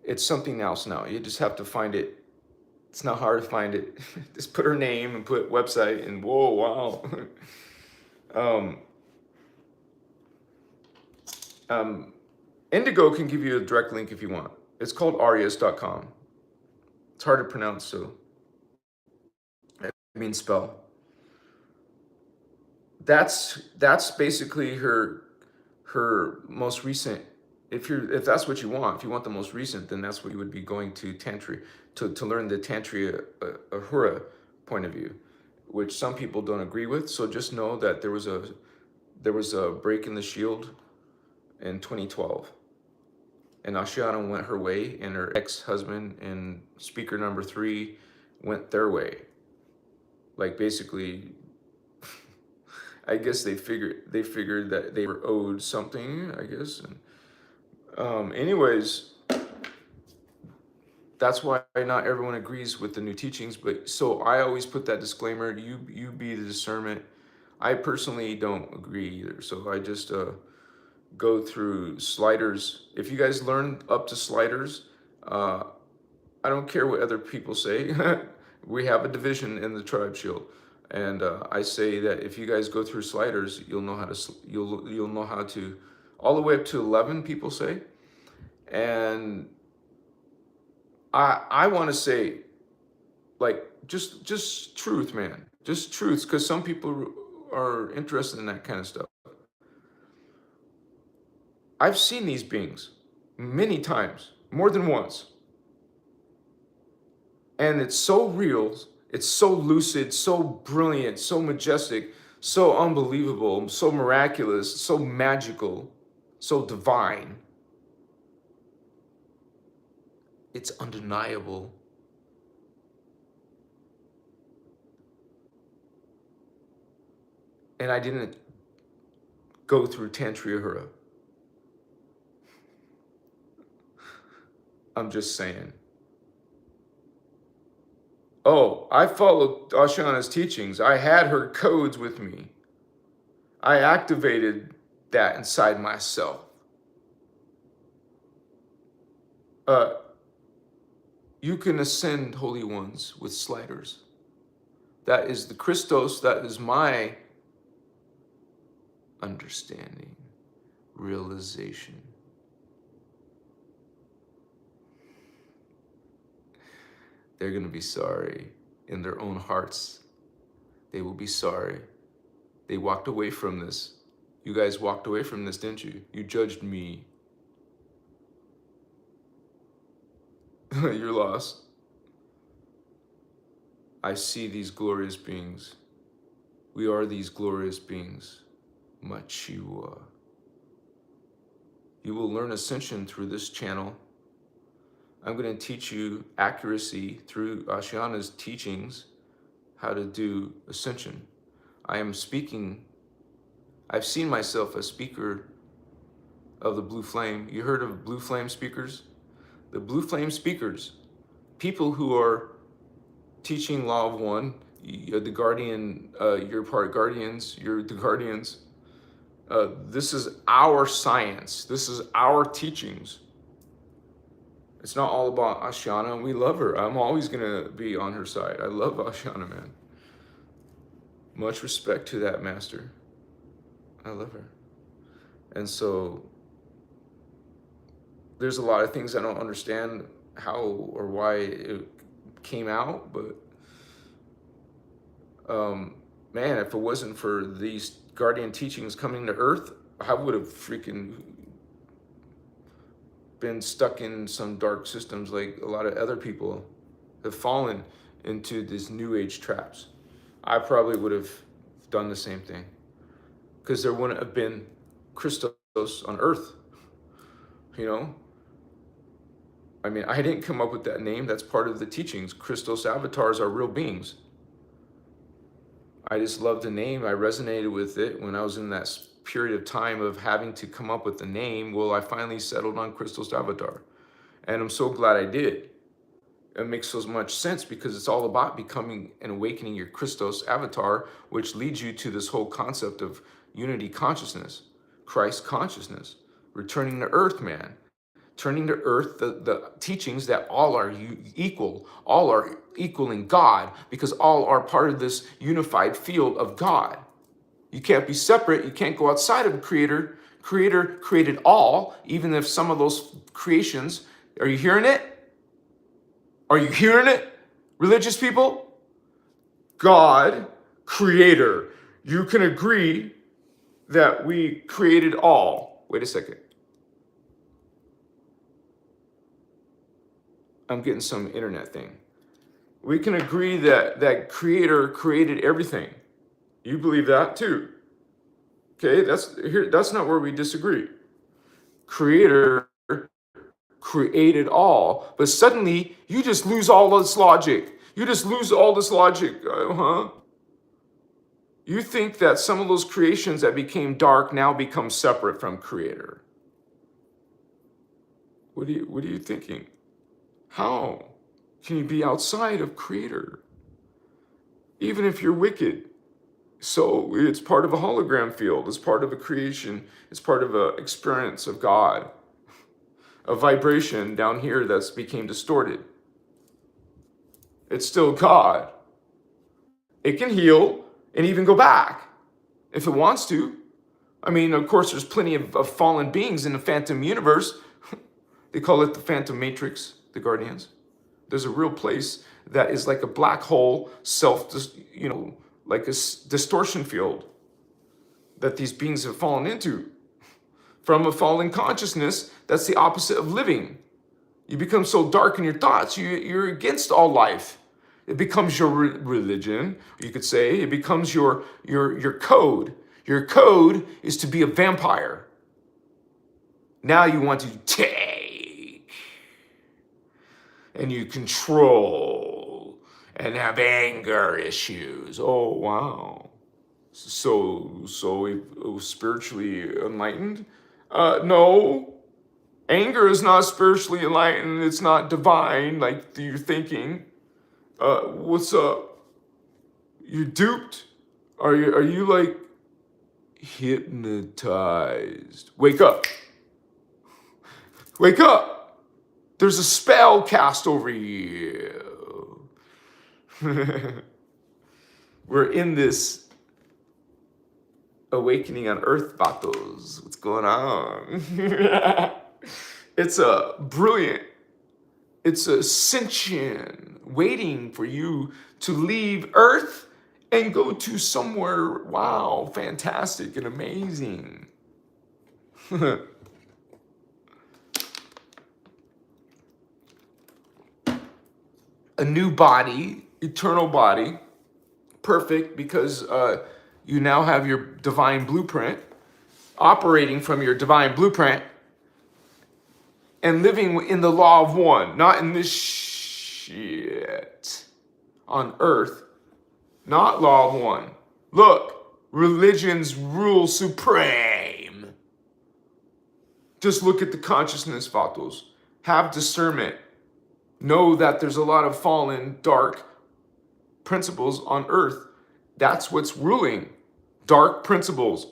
It's something else now. You just have to find it. It's not hard to find it. Just put her name and put website and whoa, wow. Indigo can give you a direct link if you want. It's called arias.com. It's hard to pronounce, so I mean spell. That's basically her most recent. If that's what you want, if you want the most recent, then that's what you would be going to Tantra to learn the Tantra Ahura point of view, which some people don't agree with. So just know that there was a break in the shield in 2012, and Ashiana went her way, and her ex-husband and speaker number 3 went their way. Like basically, I guess they figured that they were owed something, I guess. And anyways, that's why not everyone agrees with the new teachings. But so I always put that disclaimer: you be the discernment. I personally don't agree either, so I just go through sliders. If you guys learn up to sliders, I don't care what other people say. We have a division in the tribe shield, and I say that if you guys go through sliders, you'll know how to you'll know how to, all the way up to 11 people say. And I want to say, like, just truth, man, just truth, because some people are interested in that kind of stuff. I've seen these beings many times, more than once. And it's so real, it's so lucid, so brilliant, so majestic, so unbelievable, so miraculous, so magical, so divine. It's undeniable. And I didn't go through Tantra Ahura. I'm just saying. Oh, I followed Ashana's teachings. I had her codes with me. I activated that inside myself. You can ascend, Holy Ones, with sliders. That is the Christos, that is my understanding, realization. They're going to be sorry in their own hearts. They will be sorry. They walked away from this. You guys walked away from this, didn't you? You judged me. You're lost. I see these glorious beings. We are these glorious beings. Machiwa. You will learn ascension through this channel. I'm going to teach you accuracy through Ashiana's teachings, how to do ascension. I am speaking. I've seen myself as speaker of the Blue Flame. You heard of Blue Flame speakers? The Blue Flame speakers, people who are teaching Law of One, the Guardian, you're part Guardians, you're the Guardians. This is our science. This is our teachings. It's not all about Ashiana. We love her. I'm always going to be on her side. I love Ashiana, man. Much respect to that master. I love her. And so there's a lot of things I don't understand how or why it came out, but man, if it wasn't for these guardian teachings coming to Earth, I would have freaking been stuck in some dark systems like a lot of other people have fallen into these new age traps. I probably would have done the same thing because there wouldn't have been Christos on Earth, you know? I mean, I didn't come up with that name. That's part of the teachings. Christos avatars are real beings. I just loved the name. I resonated with it when I was in that period of time of having to come up with the name. Well, I finally settled on Christos avatar. And I'm so glad I did. It makes so much sense because it's all about becoming and awakening your Christos avatar, which leads you to this whole concept of unity consciousness, Christ consciousness, returning to earth, man. Turning to earth the teachings that all are equal, all are equal in God, because all are part of this unified field of God. You can't be separate. You can't go outside of the Creator. Creator created all, even if some of those creations, are you hearing it? Are you hearing it, religious people? God, Creator. You can agree that we created all. Wait a second. I'm getting some internet thing. We can agree that Creator created everything. You believe that too. Okay, that's not where we disagree. Creator created all, but suddenly you just lose all this logic. You just lose all this logic, You think that some of those creations that became dark now become separate from Creator. What are you thinking? How can you be outside of Creator? Even if you're wicked. So it's part of a hologram field. It's part of a creation. It's part of an experience of God. A vibration down here that's became distorted. It's still God. It can heal and even go back if it wants to. I mean, of course, there's plenty of fallen beings in the phantom universe. They call it the phantom matrix, the guardians. There's a real place that is like a black hole, like a distortion field that these beings have fallen into. From a fallen consciousness, that's the opposite of living. You become so dark in your thoughts, you're against all life. It becomes your religion, you could say. It becomes your code. Your code is to be a vampire. Now you want to take, and you control, and have anger issues. Oh, wow. So spiritually enlightened? No. Anger is not spiritually enlightened. It's not divine like you're thinking. What's up? You're duped? Are you like hypnotized? Wake up. Wake up. There's a spell cast over you. We're in this awakening on earth, vatos. What's going on? It's a brilliant, it's ascension waiting for you to leave earth and go to somewhere, wow, fantastic and amazing. A new body, eternal body, perfect because you now have your divine blueprint, operating from your divine blueprint, and living in the law of one, not in this shit on earth, not law of one. Look, religions rule supreme. Just look at the consciousness, vatos. Have discernment. Know that there's a lot of fallen, dark principles on earth. That's what's ruling. Dark principles.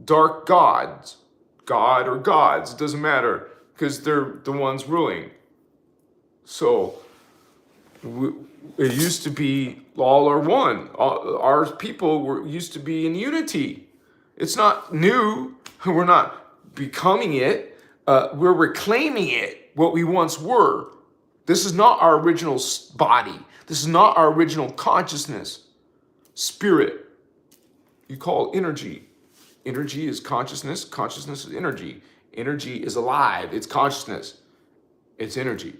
Dark gods. God or gods, it doesn't matter, because they're the ones ruling. So, it used to be all are one. Our people used to be in unity. It's not new. We're not becoming it. We're reclaiming it, what we once were. This is not our original body. This is not our original consciousness. Spirit, you call energy. Energy is consciousness. Consciousness is energy. Energy is alive. It's consciousness. It's energy.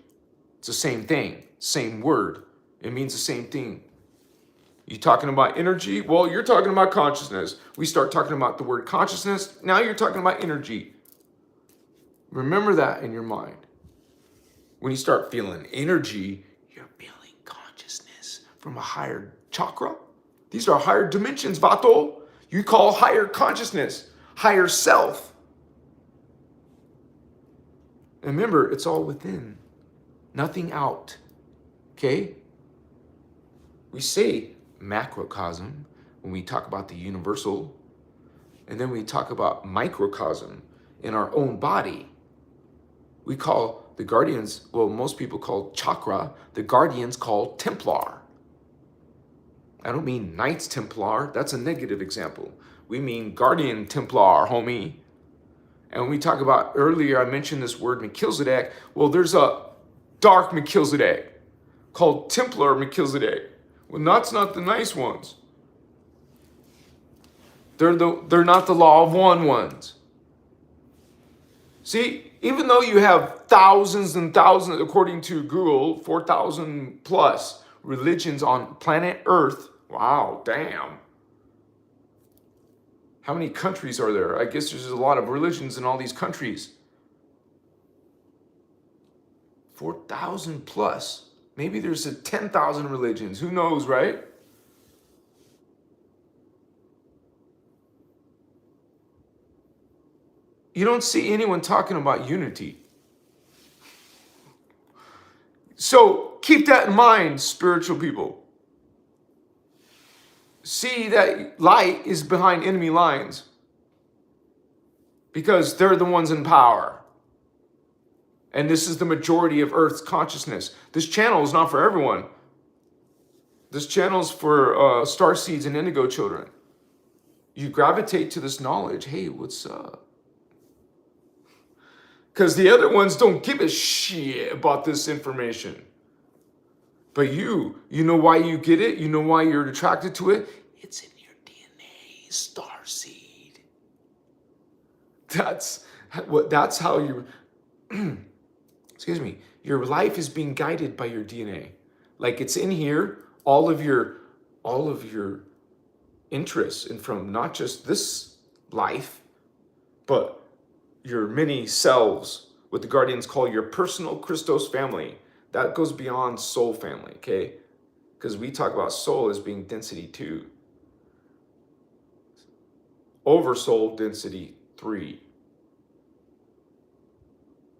It's the same thing, same word. It means the same thing. You talking about energy? Well, you're talking about consciousness. We start talking about the word consciousness. Now you're talking about energy. Remember that in your mind. When you start feeling energy, you're feeling consciousness from a higher chakra. These are higher dimensions, Vato. You call higher consciousness, higher self. And remember, it's all within, nothing out. Okay? We say macrocosm when we talk about the universal, and then we talk about microcosm in our own body. We call the guardians, well, most people call chakra, the guardians call Templar. I don't mean Knights Templar, that's a negative example. We mean Guardian Templar, homie. And when we talk about, earlier I mentioned this word Melchizedek, well, there's a dark Melchizedek called Templar Melchizedek. Well, that's not the nice ones. They're not the law of one ones. See, even though you have thousands and thousands, according to Google, 4,000 plus religions on planet Earth. Wow, damn. How many countries are there? I guess there's a lot of religions in all these countries. 4,000 plus. Maybe there's 10,000 religions. Who knows, right? You don't see anyone talking about unity. So keep that in mind, spiritual people. See that light is behind enemy lines because they're the ones in power. And this is the majority of Earth's consciousness. This channel is not for everyone. This channel is for starseeds and indigo children. You gravitate to this knowledge. Hey, what's up? Because the other ones don't give a shit about this information. But you know why you get it? You know why you're attracted to it? It's in your DNA, starseed. That's how you, excuse me, your life is being guided by your DNA. Like it's in here, all of your interests, and from not just this life, but your many selves, what the guardians call your personal Christos family. That goes beyond soul family, okay? Because we talk about soul as being density 2. Oversoul density 3.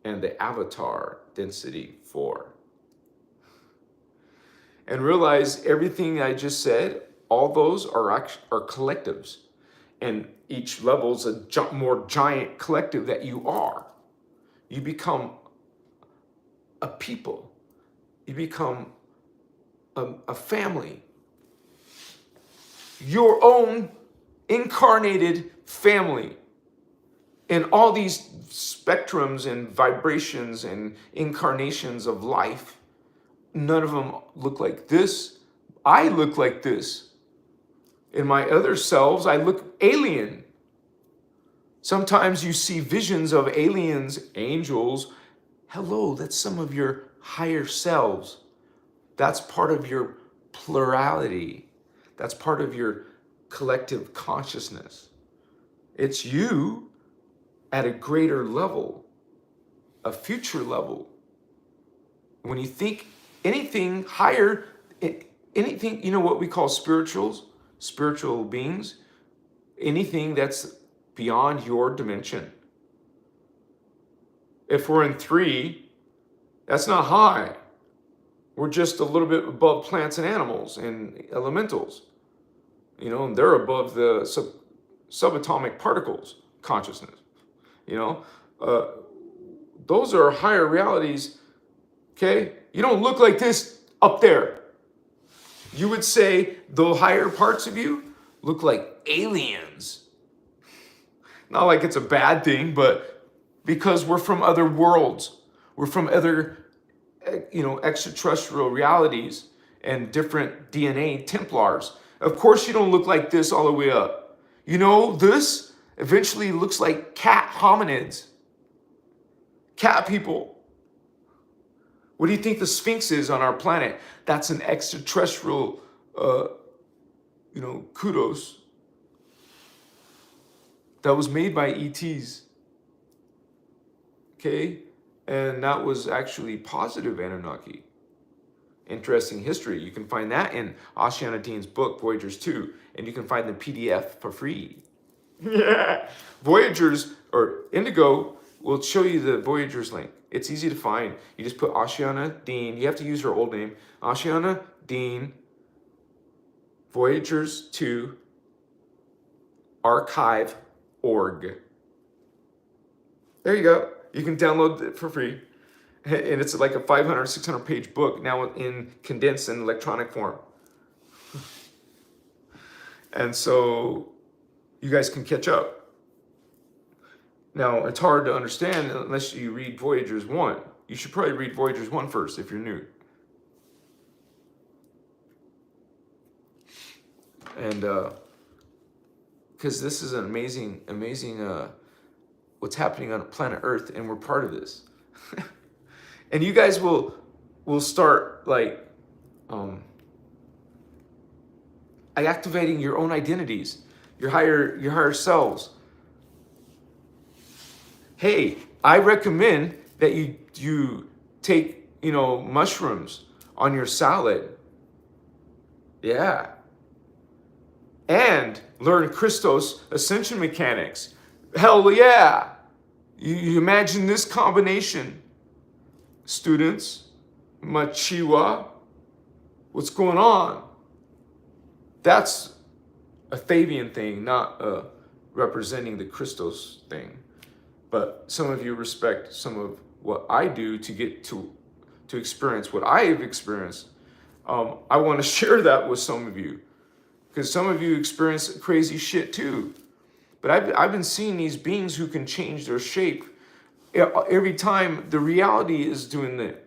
And the avatar density 4. And realize everything I just said, all those are collectives. And each level is a more giant collective that you are. You become a people. You become a family. Your own incarnated family. And all these spectrums and vibrations and incarnations of life, none of them look like this. I look like this. In my other selves, I look alien. Sometimes you see visions of aliens, angels. Hello, that's some of your higher selves. That's part of your plurality. That's part of your collective consciousness. It's you at a greater level, a future level. When you think anything higher, anything, you know what we call spiritual beings, anything that's beyond your dimension. If we're in 3, that's not high. We're just a little bit above plants and animals and elementals. You know, and they're above the subatomic particles consciousness. You know, those are higher realities. Okay, you don't look like this up there. You would say the higher parts of you look like aliens. Not like it's a bad thing, but because we're from other worlds. We're from other, extraterrestrial realities and different DNA Templars. Of course you don't look like this all the way up. This eventually looks like cat hominids. Cat people. What do you think the Sphinx is on our planet? That's an extraterrestrial, kudos. That was made by ETs. Okay? And that was actually positive Anunnaki. Interesting history. You can find that in Oceana Dean's book, Voyagers 2. And you can find the PDF for free. Yeah. Voyagers, or Indigo, will show you the Voyagers link. It's easy to find. You just put Oceana Dean. You have to use her old name. Oceana Dean, Voyagers 2, archive.org. There you go. You can download it for free. And it's like a 500, 600 page book now in condensed and electronic form. And so you guys can catch up. Now, it's hard to understand unless you read Voyagers 1. You should probably read Voyagers 1 first if you're new. And because this is an amazing what's happening on planet Earth, and we're part of this. And you guys will start activating your own identities, your higher selves. Hey, I recommend that you take, mushrooms on your salad. Yeah. And learn Christos Ascension mechanics. Hell yeah. You imagine this combination. Students, Machiwa, what's going on? That's a Thavian thing, not representing the Christos thing. But some of you respect some of what I do to get to experience what I have experienced. I want to share that with some of you, because some of you experience crazy shit too. But I've been seeing these beings who can change their shape. Every time the reality is doing that.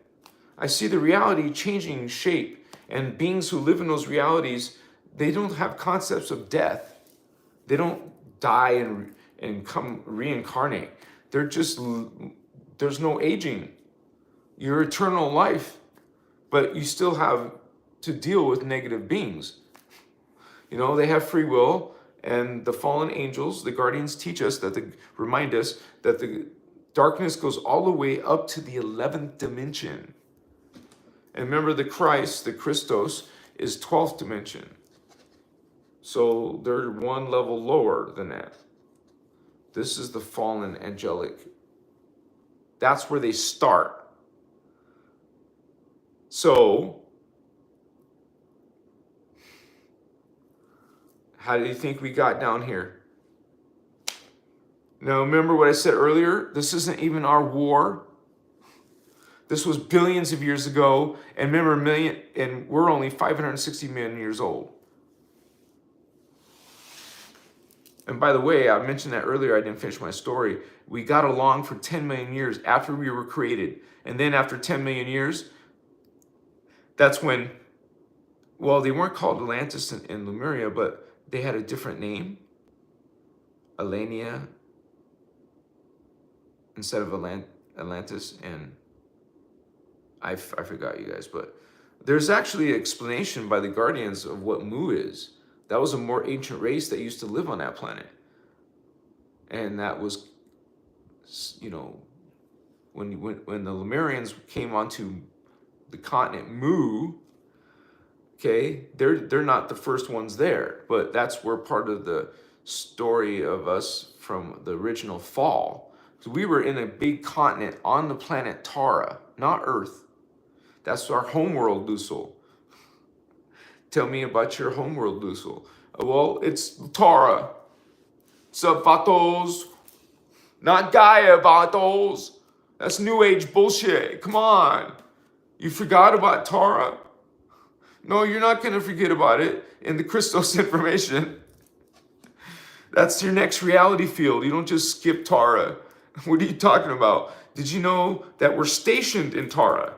I see the reality changing shape, and beings who live in those realities, they don't have concepts of death. They don't die and come reincarnate. They're just, there's no aging. You're eternal life, but you still have to deal with negative beings. They have free will, and the fallen angels, the guardians, teach us remind us that the darkness goes all the way up to the 11th dimension. And remember, the Christ, the Christos, is 12th dimension. So they're one level lower than that. This is the fallen angelic. That's where they start. So, how do you think we got down here? Now, remember what I said earlier? This isn't even our war. This was billions of years ago. And remember, and we're only 560 million years old. And by the way, I mentioned that earlier, I didn't finish my story. We got along for 10 million years after we were created. And then after 10 million years, that's when, well, they weren't called Atlantis and Lemuria, but they had a different name. Alania instead of Atlantis, and I forgot, you guys, but there's actually an explanation by the guardians of what Mu is. That was a more ancient race that used to live on that planet. And that was, when the Lemurians came onto the continent Mu, okay, they're not the first ones there, but that's where part of the story of us from the original fall. So we were in a big continent on the planet Tara, not Earth. That's our homeworld, Lusul. Tell me about your homeworld, Lusul. Well, it's Tara. Sup, vatos? Not Gaia, vatos. That's New Age bullshit. Come on. You forgot about Tara? No, you're not going to forget about it in the Christos information. That's your next reality field. You don't just skip Tara. What are you talking about? Did you know that we're stationed in Tara?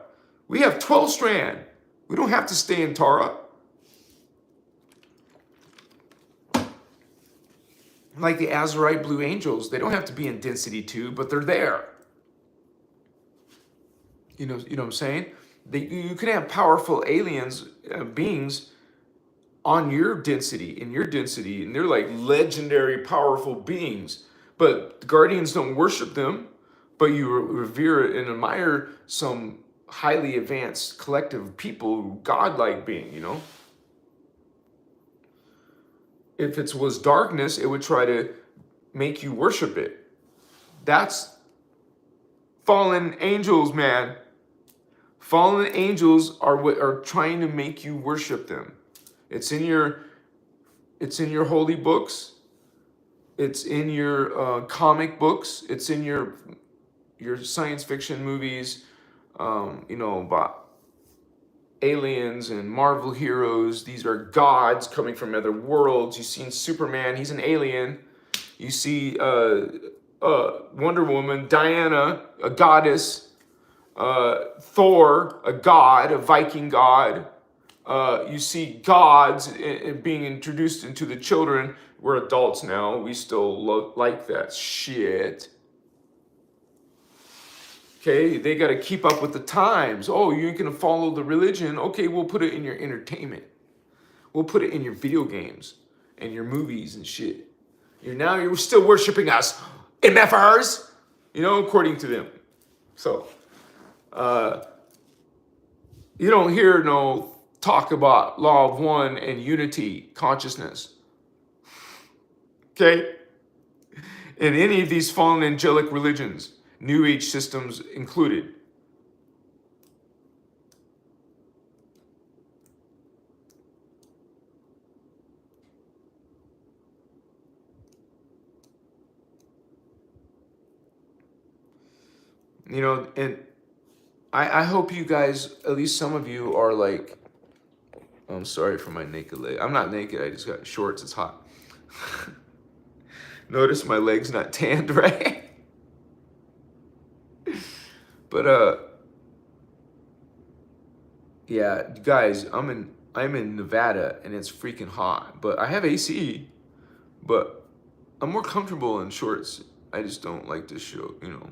We have 12 strand. We don't have to stay in Tara. Like the Azurite Blue Angels, they don't have to be in density 2, but they're there. You know what I'm saying? You can have powerful aliens, beings on your density, and they're like legendary, powerful beings. But the Guardians don't worship them, but you revere and admire some highly advanced collective people, godlike being, you know? If it was darkness, it would try to make you worship it. That's fallen angels, man. Fallen angels are what are trying to make you worship them. It's in your holy books. It's in your comic books. It's in your science fiction movies. You know, about aliens and Marvel heroes. These are gods coming from other worlds. You've seen Superman. He's an alien. You see Wonder Woman, Diana, a goddess. Thor, a god, a Viking god. You see gods being introduced into the children. We're adults now. We still like that shit. Okay, they got to keep up with the times. Oh, you ain't going to follow the religion. Okay, we'll put it in your entertainment. We'll put it in your video games and your movies and shit. You're still worshiping us, MFers, you know, according to them. So, you don't hear no talk about law of one and unity consciousness. Okay? In any of these fallen angelic religions, New Age systems included. You know, and I hope you guys, at least some of you, are like, I'm sorry for my naked leg. I'm not naked, I just got shorts, it's hot. Notice my leg's not tanned, right? But yeah, guys, I'm in Nevada and it's freaking hot. But I have AC, but I'm more comfortable in shorts. I just don't like to show, you know,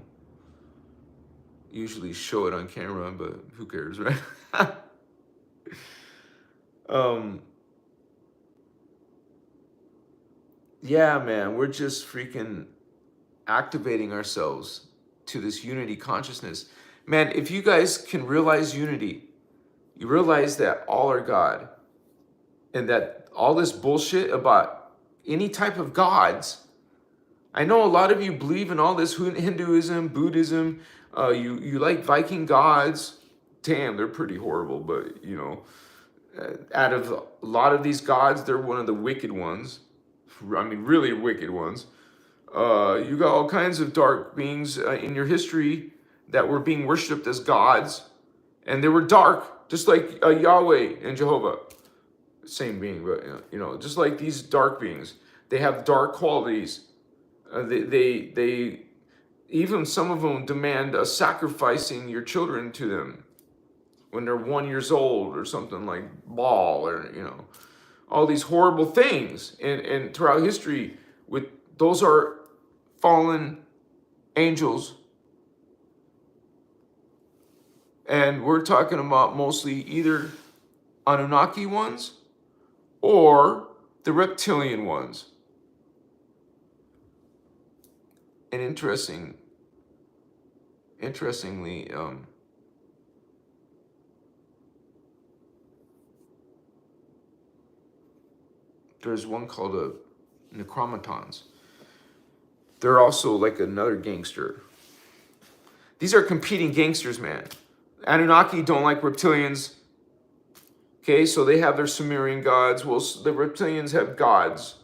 usually show it on camera, but who cares, right? Yeah, man, we're just freaking activating ourselves to this unity consciousness. Man, if you guys can realize unity, you realize that all are God, and that all this bullshit about any type of gods. I know a lot of you believe in all this Hinduism, Buddhism. You like Viking gods. Damn, they're pretty horrible, but you know, out of a lot of these gods, they're one of the wicked ones. I mean, really wicked ones. You got all kinds of dark beings in your history that were being worshipped as gods, and they were dark, just like Yahweh and Jehovah. Same being, but you know, just like these dark beings, they have dark qualities. They even some of them demand sacrificing your children to them when they're 1 year old or something like Baal, or you know, all these horrible things. And throughout history, with those are fallen angels. And we're talking about mostly either Anunnaki ones or the reptilian ones. And interestingly, there's one called a Necromatons. They're also like another gangster. These are competing gangsters, man. Anunnaki don't like reptilians. Okay, so they have their Sumerian gods. Well, the reptilians have gods.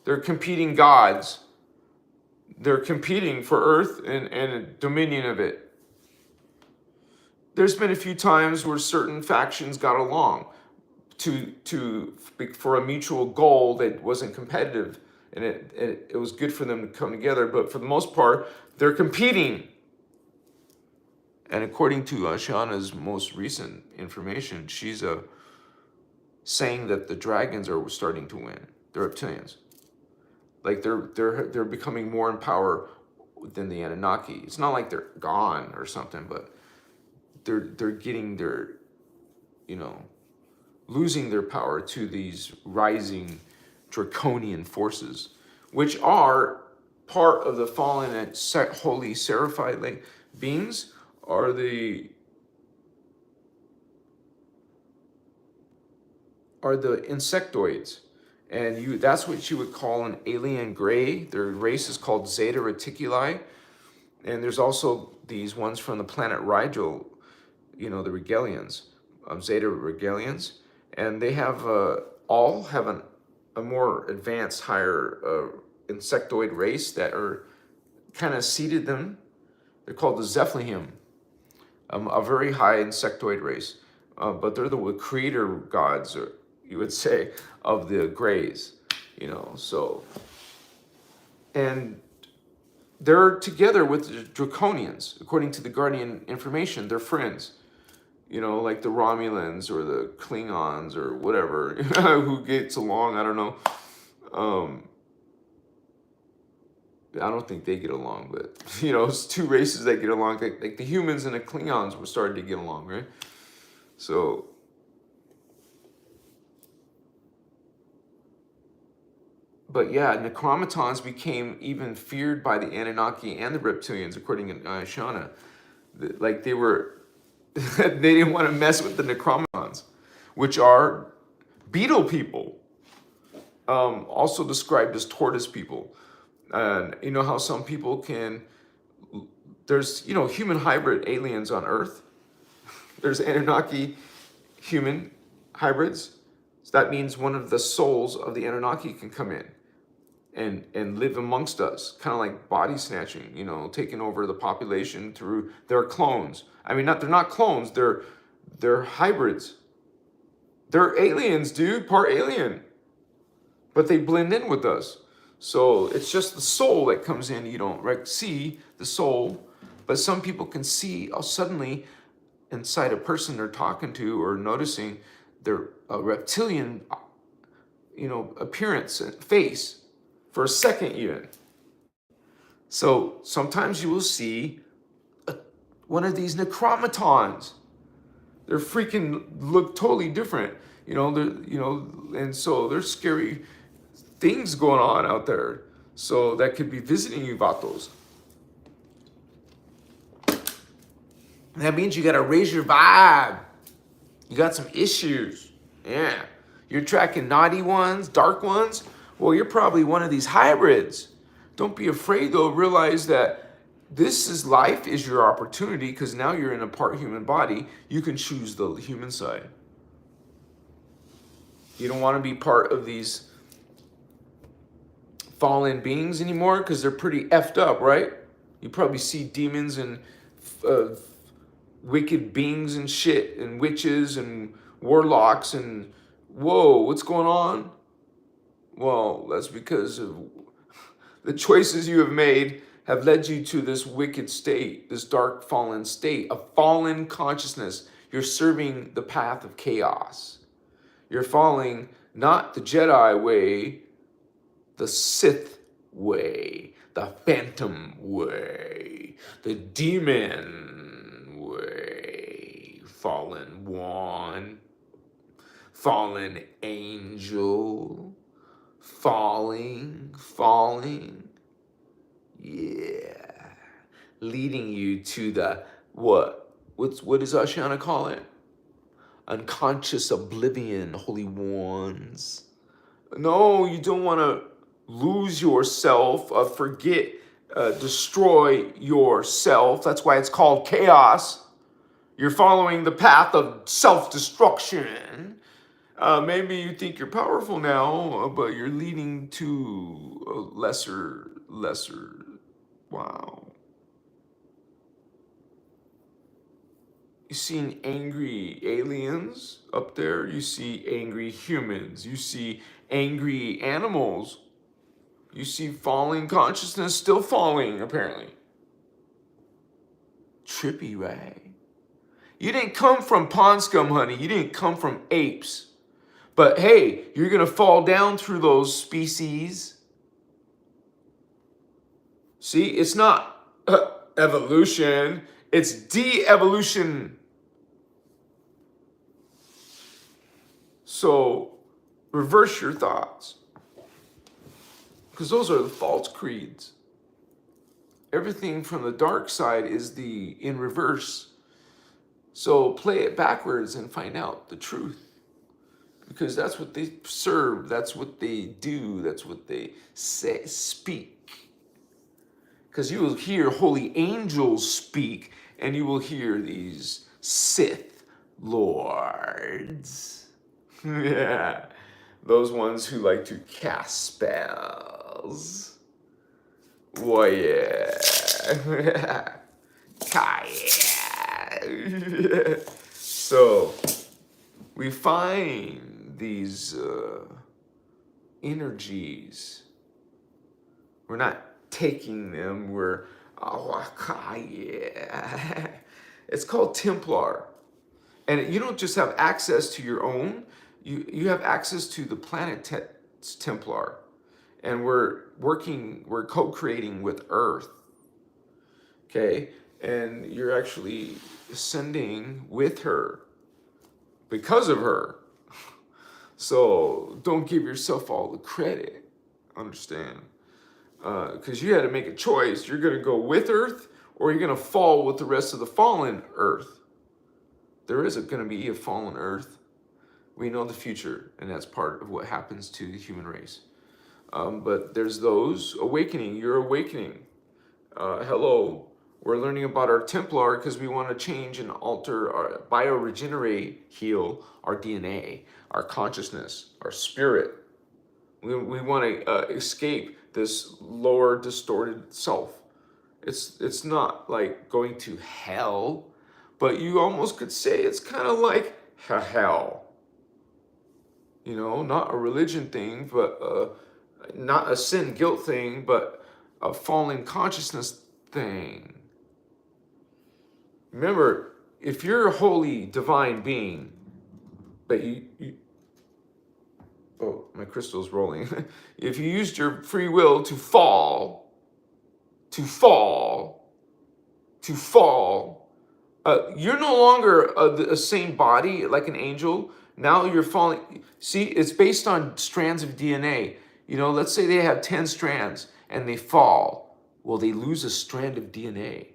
They're competing gods. They're competing for Earth and dominion of it. There's been a few times where certain factions got along for a mutual goal that wasn't competitive and it was good for them to come together. But for the most part, they're competing. And according to Ashana's most recent information, she's saying that the dragons are starting to win. The reptilians, like they're becoming more in power than the Anunnaki. It's not like they're gone or something, but they're getting their, you know, losing their power to these rising draconian forces, which are part of the fallen and holy seraphied beings, are the insectoids. And that's what you would call an alien gray. Their race is called Zeta Reticuli. And there's also these ones from the planet Rigel, you know, the Regalians, Zeta Regalians. And they have all have a more advanced, higher insectoid race that are kind of seeded them. They're called the Zephlehim, a very high insectoid race. But they're the creator gods, or you would say, of the grays, you know. So, and they're together with the Draconians, according to the Guardian information. They're friends, you know, like the Romulans or the Klingons or whatever, who gets along. I don't know. I don't think they get along, but, you know, it's two races that get along. Like the humans and the Klingons were starting to get along, right? So, but yeah, Necromatons became even feared by the Anunnaki and the Reptilians, according to Shana. Like they were, they didn't want to mess with the Necromatons, which are beetle people, also described as tortoise people. And you know how some people can, there's, you know, human hybrid aliens on Earth. There's Anunnaki human hybrids. So that means one of the souls of the Anunnaki can come in and live amongst us, kind of like body snatching, you know, taking over the population through their clones. I mean, they're not clones, they're hybrids. They're aliens, dude, part alien. But they blend in with us. So it's just the soul that comes in. You don't see the soul, but some people can see suddenly inside a person they're talking to or noticing their reptilian, you know, appearance and face for a second even. So sometimes you will see one of these necromatons. They're freaking look totally different, you know. And so there's scary things going on out there. So that could be visiting you, vatos. That means you gotta raise your vibe. You got some issues. Yeah. You're tracking naughty ones, dark ones. Well, you're probably one of these hybrids. Don't be afraid, though. Realize that life is your opportunity, because now you're in a part human body. You can choose the human side. You don't want to be part of these fallen beings anymore, because they're pretty effed up, right? You probably see demons and wicked beings and shit, and witches and warlocks, and whoa, what's going on? Well, that's because of the choices you have made have led you to this wicked state, this dark fallen state, a fallen consciousness. You're serving the path of chaos. You're following not the Jedi way, the Sith way, the Phantom way, the demon way, fallen one, fallen angel. Falling, yeah, leading you to the what does Ashana call it? Unconscious oblivion, holy ones. No, you don't want to lose yourself, forget, destroy yourself. That's why it's called chaos. You're following the path of self-destruction. Maybe you think you're powerful now, but you're leading to a lesser, wow. You see angry aliens up there. You see angry humans. You see angry animals. You see falling consciousness still falling, apparently. Trippy, right? You didn't come from pond scum, honey. You didn't come from apes. But hey, you're going to fall down through those species. See, it's not evolution. It's de-evolution. So reverse your thoughts. Because those are the false creeds. Everything from the dark side is in reverse. So play it backwards and find out the truth. Because that's what they serve. That's what they do. That's what they say, speak. Because you will hear holy angels speak, and you will hear these Sith lords. Yeah. Those ones who like to cast spells. Well, yeah. So, we find these energies. We're not taking them, we're, yeah. It's called Templar. And you don't just have access to your own, you have access to the planet's Templar. And we're co-creating with Earth. Okay? And you're actually ascending with her because of her. So don't give yourself all the credit. Understand? Because you had to make a choice. You're going to go with Earth, or you're going to fall with the rest of the fallen Earth. There is going to be a fallen Earth. We know the future, and that's part of what happens to the human race. But there's those awakening. You're awakening. Hello. We're learning about our Templar because we want to change and alter, our bioregenerate, heal our DNA, our consciousness, our spirit. We want to escape this lower distorted self. It's not like going to hell, but you almost could say it's kind of like hell. You know, not a religion thing, but not a sin guilt thing, but a fallen consciousness thing. Remember, if you're a holy divine being, but oh, my crystal's rolling. If you used your free will to fall, you're no longer the same body like an angel. Now you're falling. See, it's based on strands of DNA. You know, let's say they have 10 strands and they fall. Well, they lose a strand of DNA.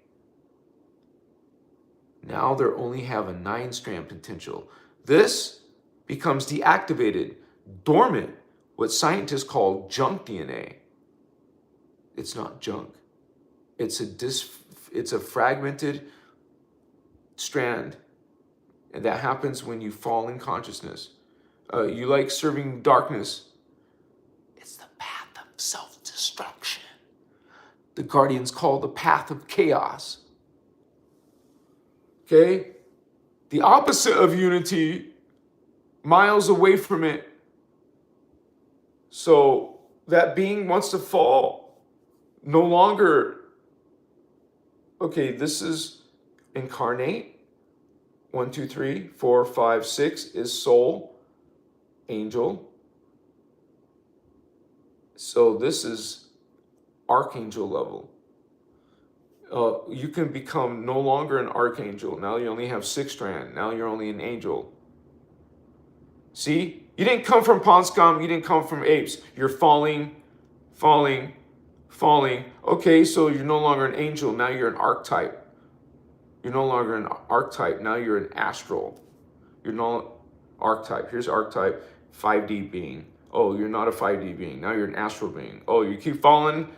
Now they only have a 9-strand potential. This becomes deactivated, dormant, what scientists call junk DNA. It's not junk. It's a fragmented strand, and that happens when you fall in consciousness. You like serving darkness. It's the path of self-destruction. The Guardians call the path of chaos. Okay? The opposite of unity, miles away from it. So that being wants to fall. No longer, okay, this is incarnate. 1, 2, 3, 4, 5, 6 is soul, angel. So this is archangel level. You can become no longer an archangel. Now you only have 6 strand. Now you're only an angel. See? You didn't come from pond scum. You didn't come from apes. You're falling. Okay, so you're no longer an angel. Now you're an archetype. You're no longer an archetype. Now you're an astral. You're not archetype. Here's archetype, 5D being. Oh, you're not a 5D being. Now you're an astral being. Oh, you keep falling.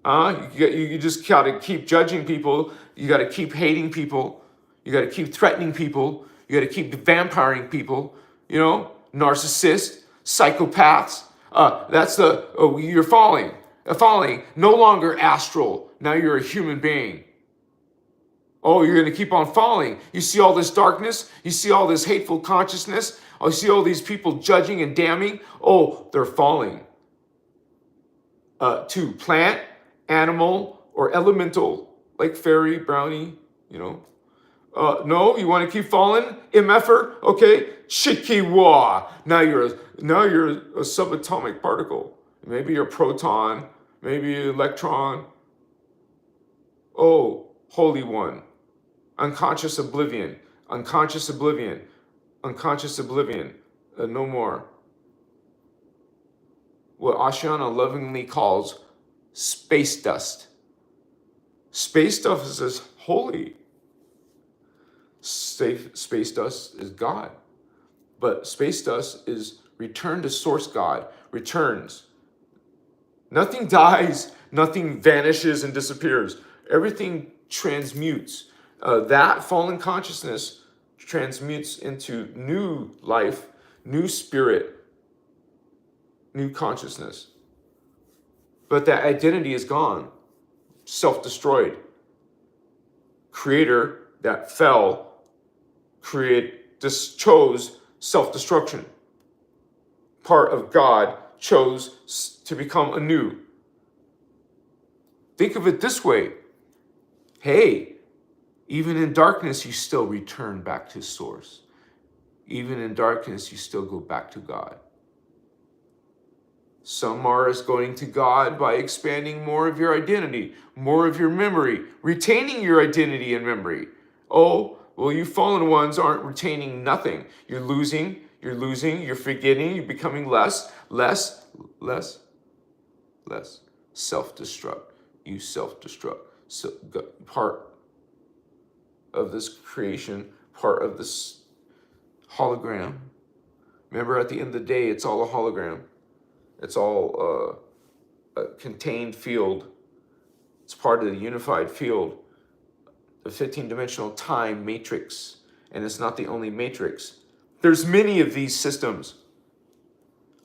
You just gotta keep judging people. You gotta keep hating people. You gotta keep threatening people. You gotta keep vampiring people. You know, narcissists, psychopaths. You're falling. No longer astral. Now you're a human being. Oh, you're gonna keep on falling. You see all this darkness. You see all this hateful consciousness. Oh, you see all these people judging and damning. Oh, they're falling. to plant, animal, or elemental, like fairy, brownie, you know. No, you want to keep falling? MFer? Okay. Shikiwa. Now you're a subatomic particle. Maybe you're a proton, maybe an electron. Oh, Holy One. Unconscious oblivion. Unconscious oblivion. Unconscious oblivion. No more. What Ashiana lovingly calls space dust. Space dust is holy. Space dust is God. But space dust is return to source God. Returns. Nothing dies. Nothing vanishes and disappears. Everything transmutes. That fallen consciousness transmutes into new life, new spirit, new consciousness. But that identity is gone. Self-destroyed. Creator that fell chose self-destruction. Part of God chose to become anew. Think of it this way. Hey, even in darkness, you still return back to source. Even in darkness, you still go back to God. Some are going to God by expanding more of your identity, more of your memory, retaining your identity and memory. Oh, well, you fallen ones aren't retaining nothing. You're losing, you're forgetting, you're becoming less. Self-destruct. You self-destruct. So, part of this creation, part of this hologram. Remember, at the end of the day, it's all a hologram. It's all a contained field. It's part of the unified field, the 15-dimensional time matrix. And it's not the only matrix. There's many of these systems,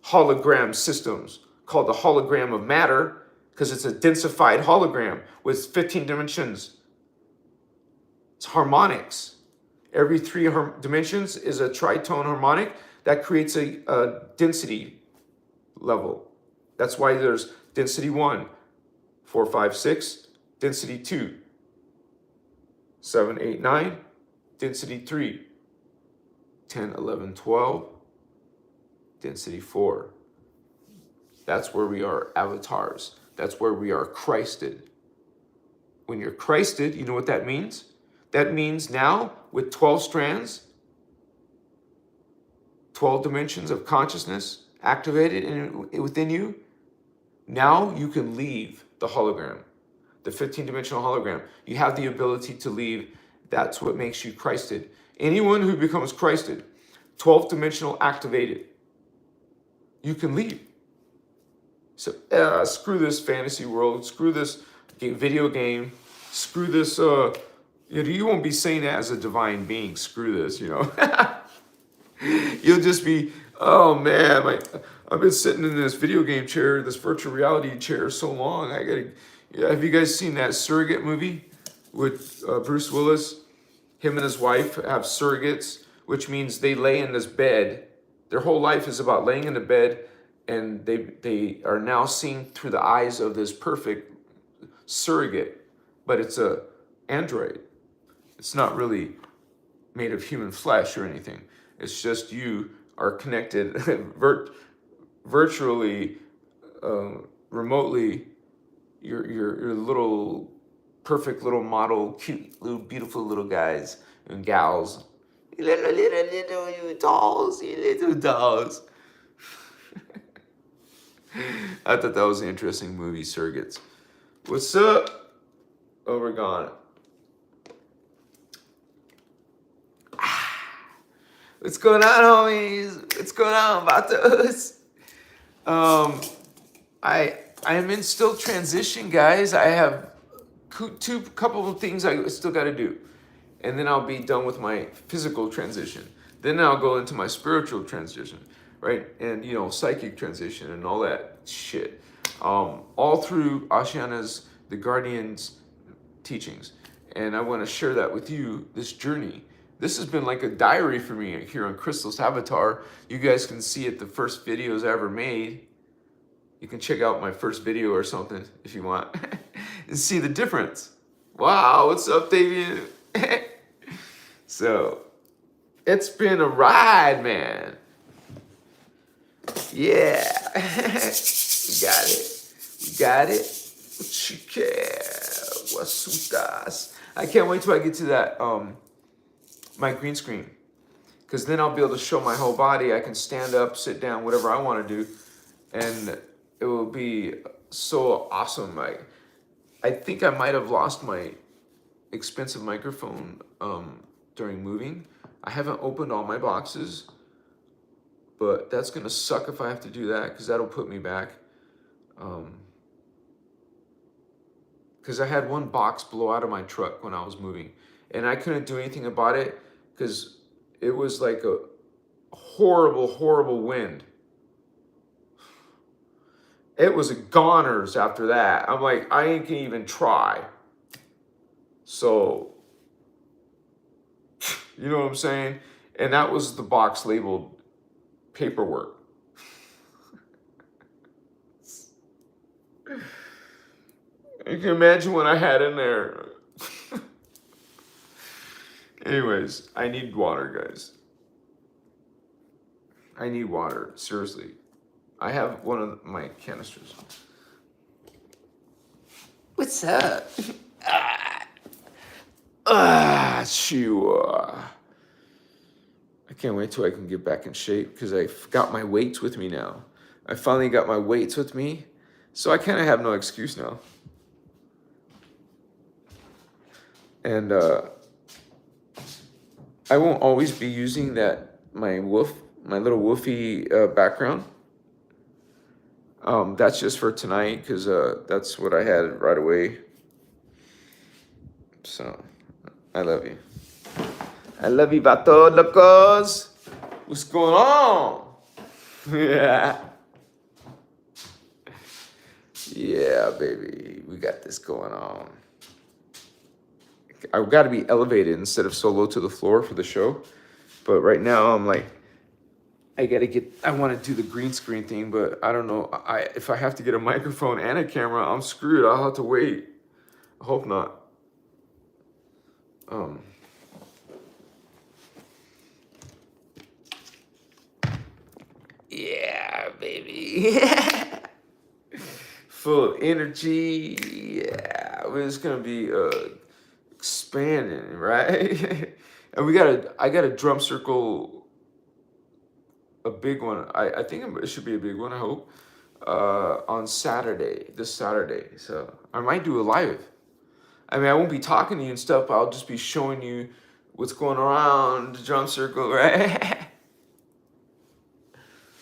hologram systems, called the hologram of matter, because it's a densified hologram with 15 dimensions. It's harmonics. Every 3 dimensions is a tritone harmonic that creates a density level. That's why there's density 1, 4, 5, 6, density 2, 7, 8, 9, density 3, 10, 11, 12, density 4. That's where we are avatars. That's where we are Christed. When you're Christed, you know what that means? That means now with 12 strands, 12 dimensions of consciousness activated within you, now you can leave the hologram, the 15-dimensional hologram. You have the ability to leave. That's what makes you Christed. Anyone who becomes Christed, 12-dimensional activated, you can leave. So screw this fantasy world, screw this video game, screw this, you won't be saying that as a divine being, screw this, You'll just be, oh man, I've been sitting in this video game chair, this virtual reality chair so long, have you guys seen that Surrogate movie with Bruce Willis? Him and his wife have surrogates, which means they lay in this bed. Their whole life is about laying in the bed, and they are now seeing through the eyes of this perfect surrogate, but it's a android. It's not really made of human flesh or anything. It's just you are connected virtually, remotely. Your little perfect little model, cute little beautiful little guys and gals. You little dolls, you little dolls. I thought that was an interesting movie, Surrogates. What's up? Oh, we're gone. What's going on, homies? What's going on about us? I am in still transition, guys. I have couple of things I still got to do, and then I'll be done with my physical transition. Then I'll go into my spiritual transition, right? And psychic transition and all that shit. All through Ashiana's, the Guardian's teachings, and I want to share that with you. This journey. This has been like a diary for me here on Christos Avatar. You guys can see it, the first videos I ever made. You can check out my first video or something if you want and see the difference. Wow, what's up, Davian? So, it's been a ride, man. Yeah. We got it. We got it. Wasutas. I can't wait till I get to that, my green screen. Because then I'll be able to show my whole body. I can stand up, sit down, whatever I want to do. And it will be so awesome. I think I might have lost my expensive microphone during moving. I haven't opened all my boxes, but that's gonna suck if I have to do that, because that'll put me back. Because I had one box blow out of my truck when I was moving, and I couldn't do anything about it because it was like a horrible, horrible wind. It was a goners after that. I'm like, I ain't gonna even try. So, you know what I'm saying? And that was the box labeled paperwork. You can imagine what I had in there. Anyways, I need water, guys. I need water, seriously. I have one of my canisters. What's up? Sure. I can't wait till I can get back in shape because I've got my weights with me now. I finally got my weights with me, so I kind of have no excuse now. And I won't always be using that my little woofy background. That's just for tonight because that's what I had right away. So, I love you. I love you, vato locos. What's going on? Yeah. Yeah, baby. We got this going on. I've got to be elevated instead of so low to the floor for the show. But right now, I'm like, I want to do the green screen thing, but I don't know. If I have to get a microphone and a camera, I'm screwed. I'll have to wait. I hope not. Yeah, baby. Full of energy. Yeah, it's gonna be expanding, right? And I got a drum circle, a big one. I think it should be a big one, I hope. On this Saturday. So I might do a live. I mean, I won't be talking to you and stuff, but I'll just be showing you what's going around the drum circle, right?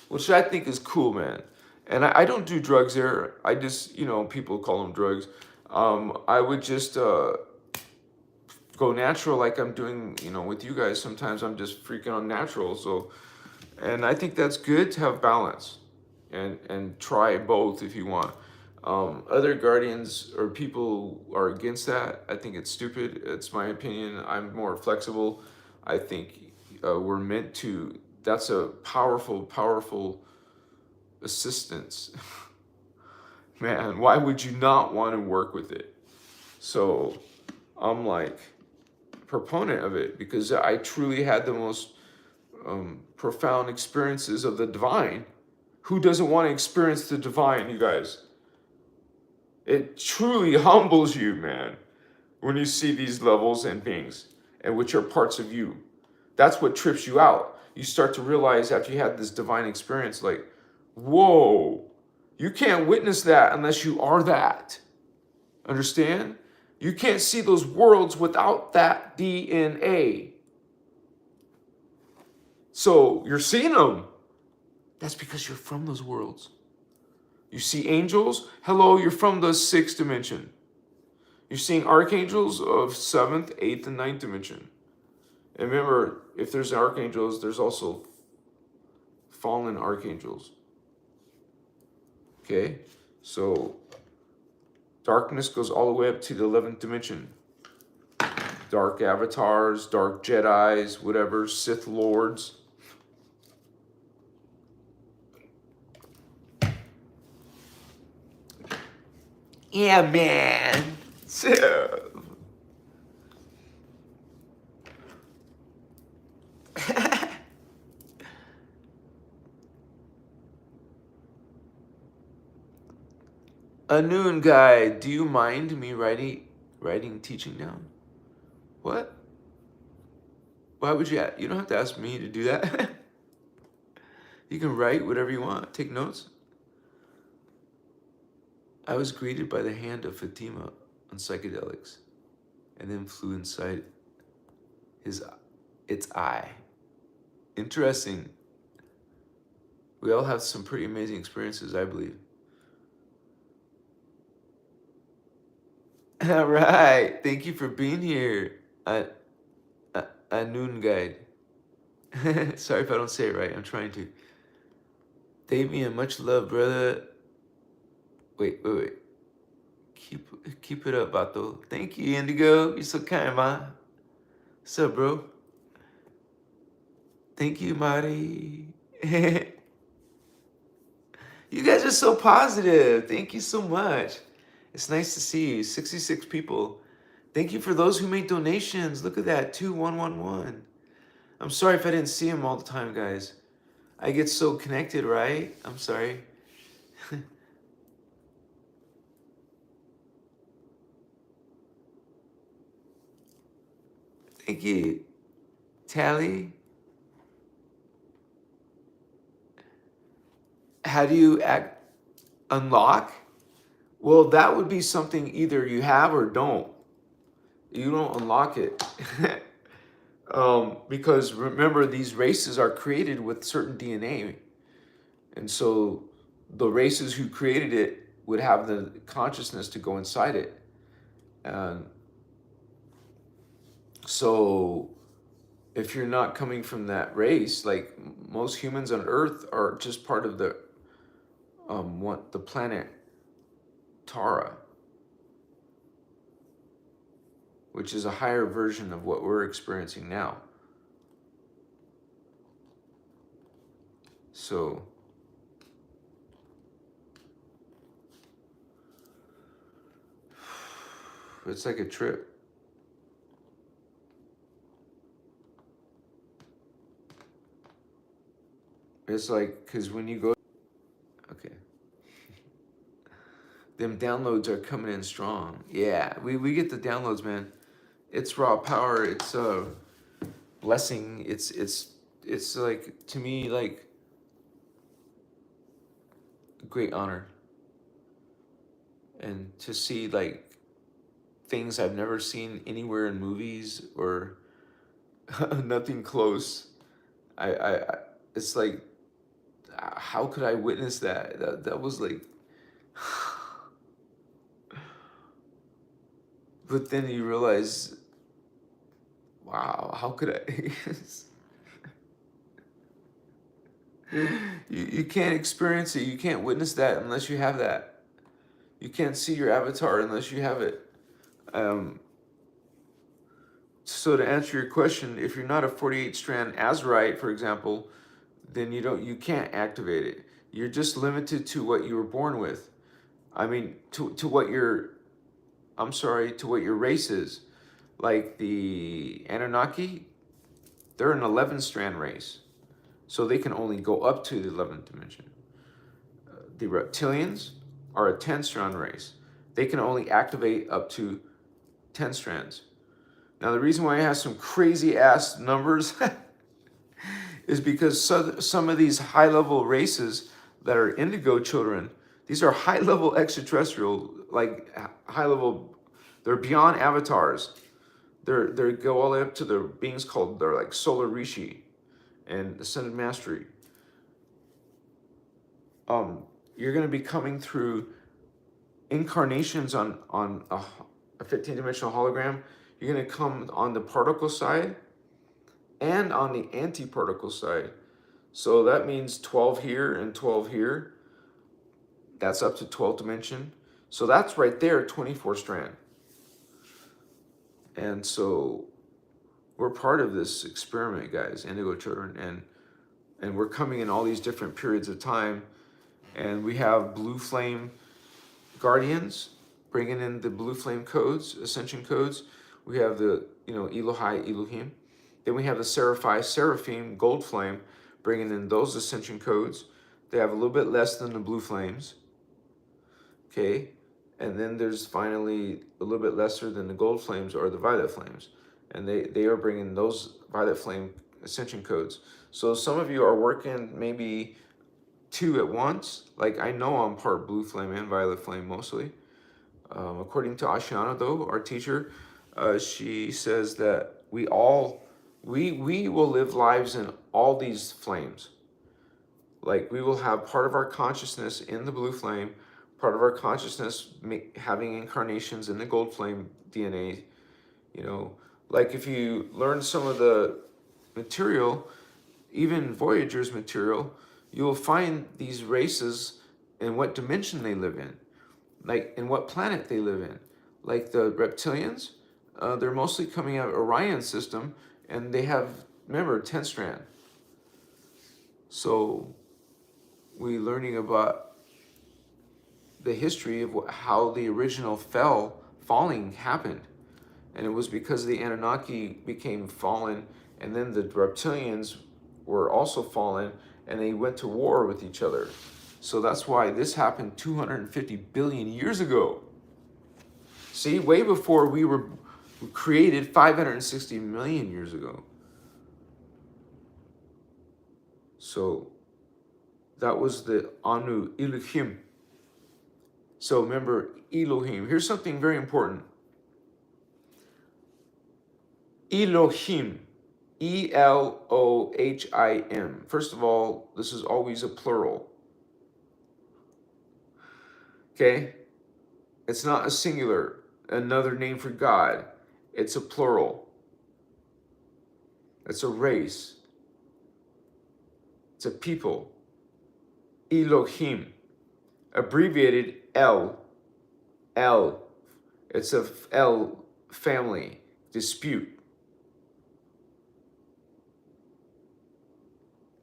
Which I think is cool, man. And I don't do drugs there. I just, people call them drugs. I would just go natural like I'm doing, with you guys. Sometimes I'm just freaking on natural. So, and I think that's good to have balance and try both if you want. Other guardians or people are against that. I think it's stupid. It's my opinion. I'm more flexible. I think we're meant to. That's a powerful, powerful assistance. Man, why would you not want to work with it? So I'm like proponent of it because I truly had the most profound experiences of the divine. Who doesn't want to experience the divine, you guys? It truly humbles you, man, when you see these levels and beings, and which are parts of you. That's what trips you out. You start to realize after you had this divine experience, like, whoa, you can't witness that unless you are that. Understand? You can't see those worlds without that DNA. So you're seeing them. That's because you're from those worlds. You see angels? Hello, you're from the 6th dimension. You're seeing archangels of 7th, 8th, and 9th dimension. And remember, if there's archangels, there's also fallen archangels. Okay? So, darkness goes all the way up to the 11th dimension. Dark avatars, dark Jedis, whatever, Sith lords. Yeah, man. So... A noon guy, do you mind me writing teaching down? What? Why would you? You don't have to ask me to do that. You can write whatever you want. Take notes. I was greeted by the hand of Fatima on psychedelics, and then flew inside its eye. Interesting. We all have some pretty amazing experiences, I believe. All right. Thank you for being here. A noon guide. Sorry if I don't say it right. I'm trying to. Damien, much love, brother. Wait. Keep it up, Bato. Thank you, Indigo. You're so kind, ma. What's up, bro? Thank you, Mari. You guys are so positive. Thank you so much. It's nice to see you. 66 people. Thank you for those who made donations. Look at that, 2111. I'm sorry if I didn't see them all the time, guys. I get so connected, right? I'm sorry. Thank you, Tally. How do you unlock? Well, that would be something either you have or don't. You don't unlock it. Because remember, these races are created with certain DNA. And so the races who created it would have the consciousness to go inside it. And so if you're not coming from that race, like most humans on Earth are just part of the planet Tara, which is a higher version of what we're experiencing now. So it's like a trip. It's like, because when you go, okay, them downloads are coming in strong. Yeah, we get the downloads, man. It's raw power. It's a blessing. It's like, to me, like a great honor. And to see like things I've never seen anywhere in movies or nothing close. I it's like, how could I witness that? That was like, but then you realize, wow, how could I? You can't experience it. You can't witness that unless you have that. You can't see your avatar unless you have it. So to answer your question, if you're not a 48-strand azurite, for example, then you can't activate it. You're just limited to what you were born with. I mean, to what your race is. Like the Anunnaki, they're an 11-strand race. So they can only go up to the 11th dimension. The reptilians are a 10-strand race. They can only activate up to 10 strands. Now, the reason why I have some crazy ass numbers is because some of these high-level races that are indigo children, these are high-level extraterrestrial, like high-level, they're beyond avatars. They go all the way up to the beings they're like Solar Rishi and Ascended Mastery. You're going to be coming through incarnations on a 15-dimensional hologram. You're going to come on the particle side and on the anti-particle side. So that means 12 here and 12 here. That's up to 12th dimension. So that's right there, 24 strand. And so we're part of this experiment, guys, indigo children, and we're coming in all these different periods of time. And we have blue flame guardians, bringing in the blue flame codes, ascension codes. We have the, Elohai, Elohim. Then we have the Seraphim, gold flame, bringing in those ascension codes. They have a little bit less than the blue flames. Okay. And then there's finally a little bit lesser than the gold flames or the violet flames. And they are bringing those violet flame ascension codes. So some of you are working maybe 2 at once. Like I know I'm part blue flame and violet flame mostly. According to Ashiana though, our teacher, she says that we will live lives in all these flames. Like we will have part of our consciousness in the blue flame, part of our consciousness having incarnations in the gold flame DNA. Like if you learn some of the material, even Voyager's material, you will find these races and what dimension they live in, like in what planet they live in. Like the reptilians, they're mostly coming out of Orion system, and they have, remember, 10 strand. So we learning about the history of how the original falling happened. And it was because the Anunnaki became fallen, and then the reptilians were also fallen, and they went to war with each other. So that's why this happened 250 billion years ago. See, way before we were created 560 million years ago. So that was the Anu, Elohim. So remember, Elohim. Here's something very important. Elohim, Elohim. First of all, this is always a plural. Okay? It's not a singular, another name for God. It's a plural. It's a race. It's a people. Elohim, abbreviated El. El. It's a El family dispute.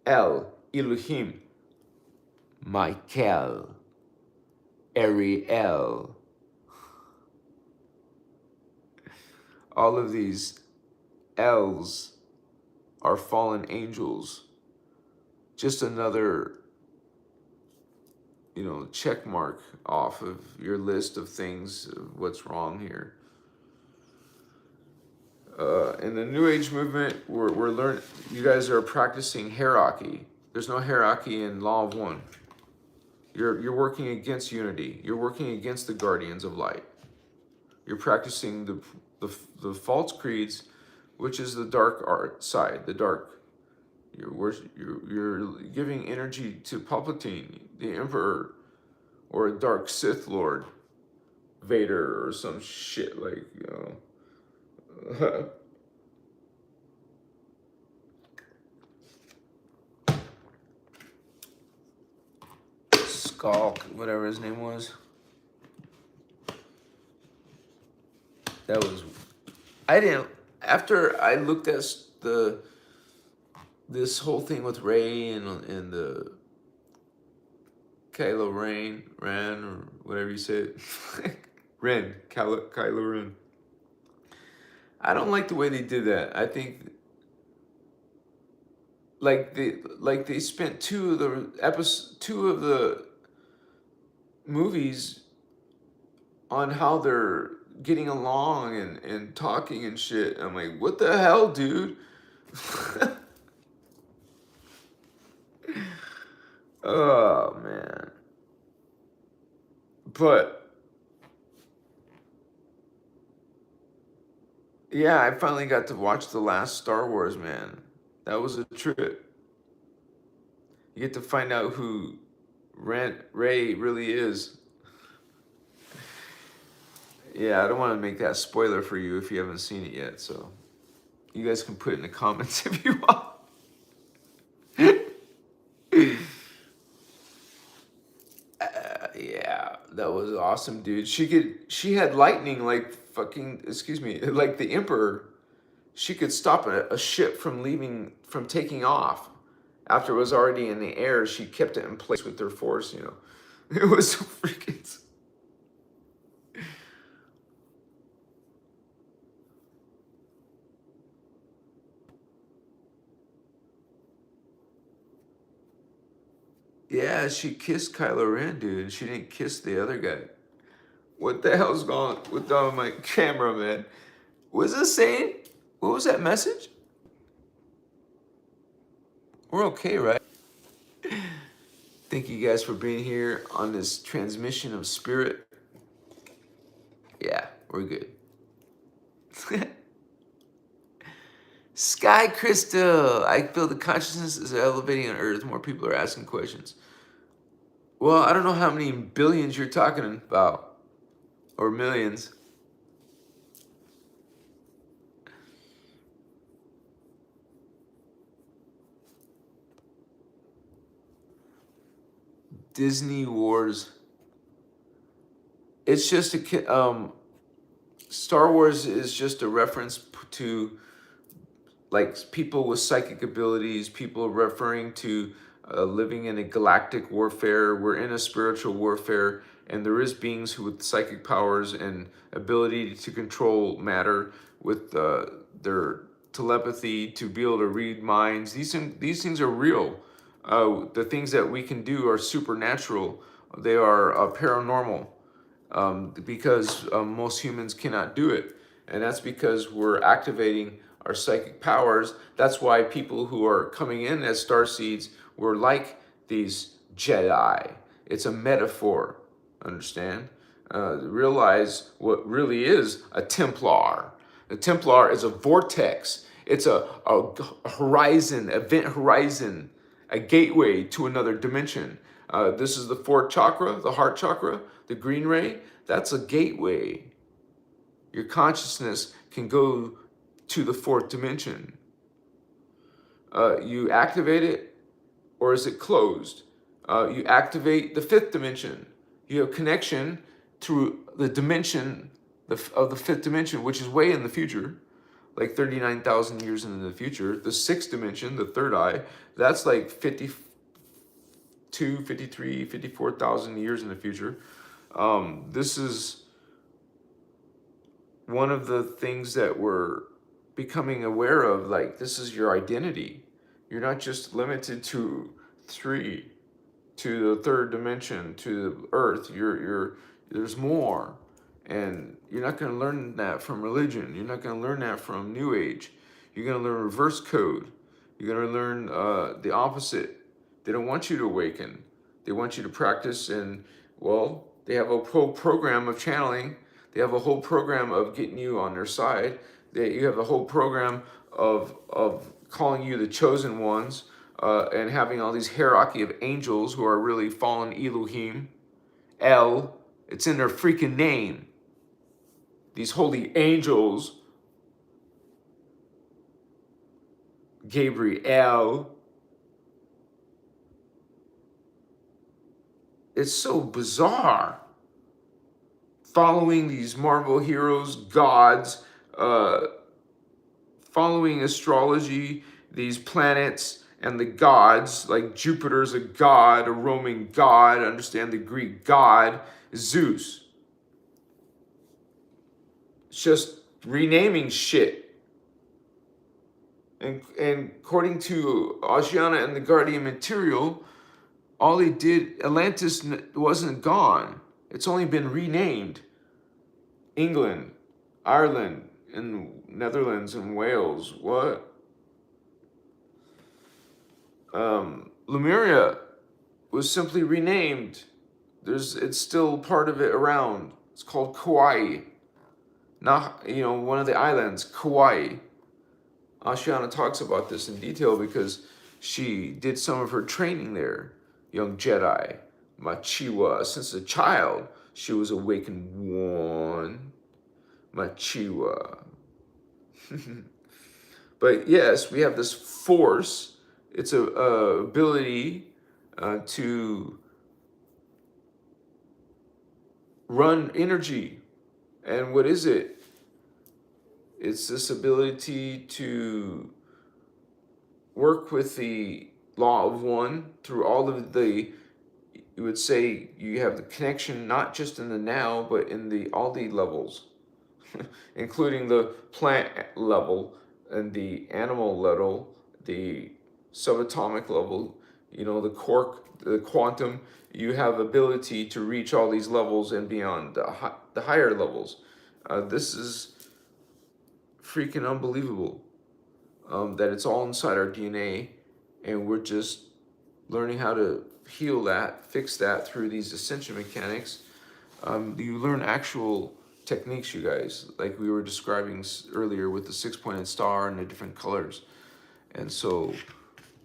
El, Elohim, Michael, Ariel. All of these L's are fallen angels. Just another, check mark off of your list of things, of what's wrong here. In the New Age movement, we're learning. You guys are practicing hierarchy. There's no hierarchy in Law of One. You're working against unity. You're working against the guardians of light. You're practicing the false creeds, which is the dark art side, the dark. You're giving energy to Palpatine, the Emperor, or a dark Sith Lord, Vader, or some shit like, Skulk, whatever his name was. That was, after I looked at this whole thing with Ray and the Kylo Ren, or whatever you said, Kylo Ren. I don't like the way they did that. I think they spent two of the movies on how they're getting along and talking and shit. I'm like, what the hell, dude? Oh man. But yeah, I finally got to watch the last Star Wars, man. That was a trip. You get to find out who Ray really is. Yeah, I don't want to make that spoiler for you if you haven't seen it yet, so you guys can put it in the comments if you want. Yeah, that was awesome, dude. She had lightning like like the Emperor. She could stop a ship from taking off. After it was already in the air, she kept it in place with her force, It was so freaking... Yeah, she kissed Kylo Ren, dude. She didn't kiss the other guy. What the hell's going on my camera, man? What was it saying? What was that message? We're okay, right? Thank you guys for being here on this transmission of spirit. Yeah, we're good. Sky Crystal, I feel the consciousness is elevating on Earth. More people are asking questions. Well, I don't know how many billions you're talking about, or millions. Disney Wars. It's just Star Wars is just a reference to like people with psychic abilities, people referring to living in a galactic warfare. We're in a spiritual warfare, and there is beings who with psychic powers and ability to control matter with their telepathy to be able to read minds. These things are real. The things that we can do are supernatural. They are paranormal. Because most humans cannot do it. And that's because we're activating our psychic powers. That's why people who are coming in as starseeds were like these Jedi. It's a metaphor, understand? Realize what really is a Templar. A Templar is a vortex. It's a horizon, event horizon, a gateway to another dimension. This is the fourth chakra, the heart chakra, the green ray. That's a gateway. Your consciousness can go to the fourth dimension. You activate it, or is it closed? You activate the fifth dimension. You have connection to the dimension of the fifth dimension, which is way in the future, like 39,000 years into the future. The sixth dimension, the third eye, that's like 52, 53, 54,000 years in the future. This is one of the things that we're becoming aware of. Like, this is your identity. You're not just limited to the third dimension, to the earth. There's more. And you're not going to learn that from religion. You're not going to learn that from New Age. You're going to learn reverse code. You're going to learn the opposite. They don't want you to awaken. They want you to practice, and, well, they have a whole program of channeling. They have a whole program of getting you on their side. You have a whole program of calling you the chosen ones, and having all these hierarchy of angels who are really fallen Elohim. El, it's in their freaking name. These holy angels. Gabriel. It's so bizarre. Following these Marvel heroes, gods, following astrology, these planets and the gods, like Jupiter's a god, a Roman god, understand the Greek god, Zeus. It's just renaming shit. And according to Oceana and the Guardian Material, all they did, Atlantis wasn't gone. It's only been renamed. England, Ireland, and Netherlands and Wales. What? Lemuria was simply renamed. It's still part of it around. It's called Kauai. Not, one of the islands, Kauai. Ashiana talks about this in detail because she did some of her training there. Young Jedi, Machiwa. Since a child, she was awakened one. Machiwa. But yes, we have this force. It's a ability to run energy. And what is it? It's this ability to work with the law of one through all of the, you would say you have the connection not just in the now, but in all the levels, including the plant level and the animal level, the subatomic level. you know, the quark, the quantum, you have ability to reach all these levels and beyond, the higher levels. This is freaking unbelievable, that it's all inside our DNA, and we're just learning how to heal that, fix that through these ascension mechanics. You learn actual techniques, you guys, like we were describing earlier with the 6-pointed star and the different colors. And so,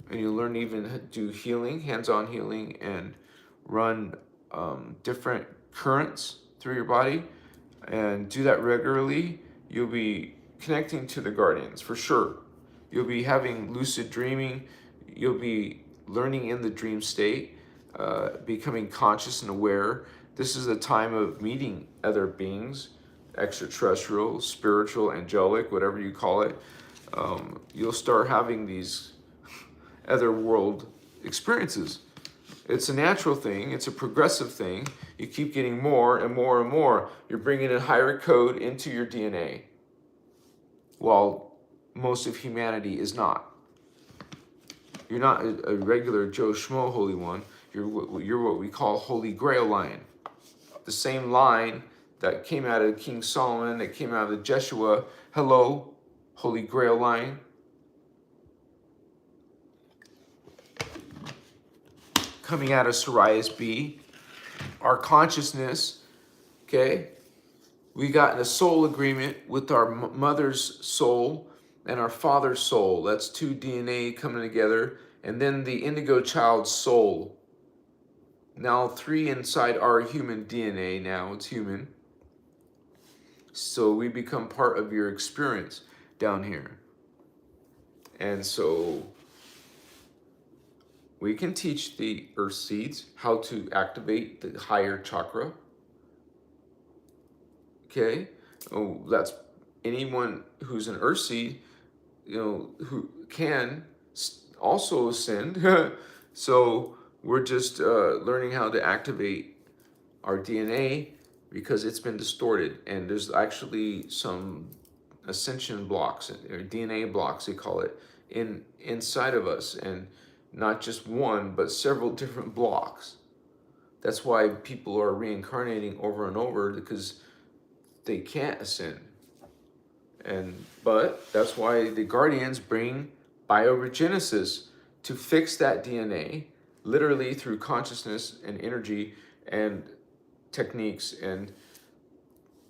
and you learn even to do healing, hands-on healing, and run different currents through your body, and do that regularly. You'll be connecting to the guardians for sure. You'll be having lucid dreaming. You'll be learning in the dream state, becoming conscious and aware. This is a time of meeting other beings, extraterrestrial, spiritual, angelic, whatever you call it. You'll start having these other world experiences. It's a natural thing. It's a progressive thing. You keep getting more and more and more. You're bringing a higher code into your DNA, while most of humanity is not. You're not a regular Joe Schmo Holy One. You're what we call Holy Grail line. The same line that came out of King Solomon, that came out of Jeshua. Hello, Holy Grail line. Coming out of Sirius B. Our consciousness, okay? We got in a soul agreement with our mother's soul and our father's soul. That's 2 DNA coming together. And then the indigo child's soul. Now 3 inside our human DNA now. It's human. So we become part of your experience down here. And so we can teach the earth seeds how to activate the higher chakra. Okay? Oh, that's anyone who's an earth seed, you know, who can also ascend. So we're just learning how to activate our DNA, because it's been distorted, and there's actually some ascension blocks, or DNA blocks they call it, inside of us, and not just one but several different blocks. That's why people are reincarnating over and over, because they can't ascend. But that's why the guardians bring bioregenesis to fix that DNA, literally through consciousness and energy and techniques, and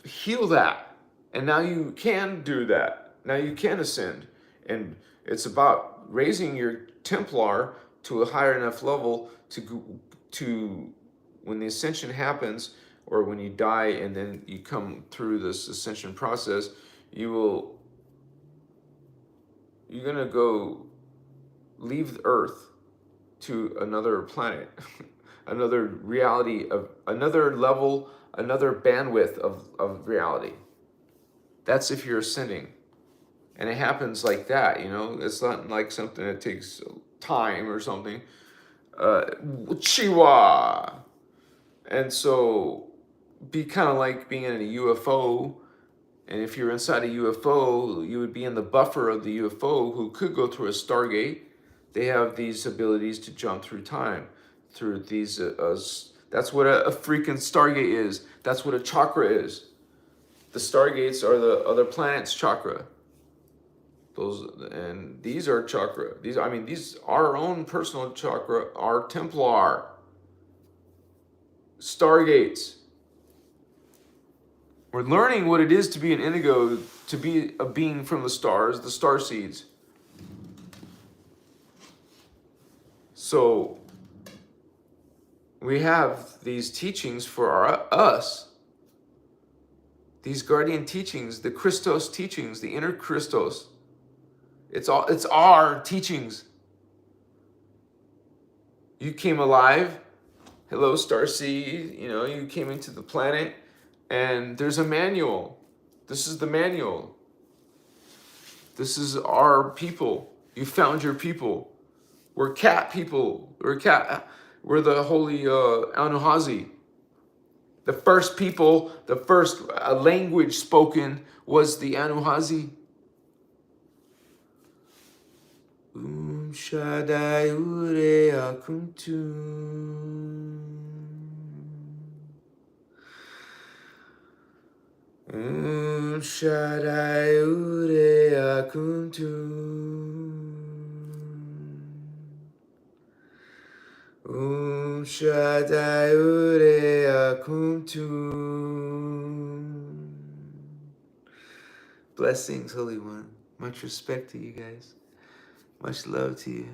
heal that. And now you can do that. Now you can ascend. And it's about raising your Templar to a higher enough level to when the ascension happens, or when you die and then you come through this ascension process, you're gonna go leave the earth to another planet, another reality, of another level, another bandwidth of reality. That's if you're ascending. And it happens like that, you know. It's not like something that takes time or something. Chiwa. And so be kind of like being in a UFO. And if you're inside a UFO, you would be in the buffer of the UFO, who could go through a Stargate. They have these abilities to jump through time, through these. That's what a freaking Stargate is. That's what a chakra is. The Stargates are the other planet's chakra. And these are chakra. These are our own personal chakra, our Templar. Stargates. We're learning what it is to be an indigo, to be a being from the stars, the star seeds. So we have these teachings for us. These guardian teachings, the Christos teachings, the inner Christos. It's our teachings. You came alive. Hello, starseed. You know, you came into the planet, and there's a manual. This is the manual. This is our people. You found your people. We're cat people. We're the holy Anuhazi. The first people, the first language spoken was the Anuhazi. Shaddai Ure Akuntum. Shaddai Ure Akuntum. Shaddai Ure Akuntum. Blessings, Holy One. Much respect to you guys. Much love to you.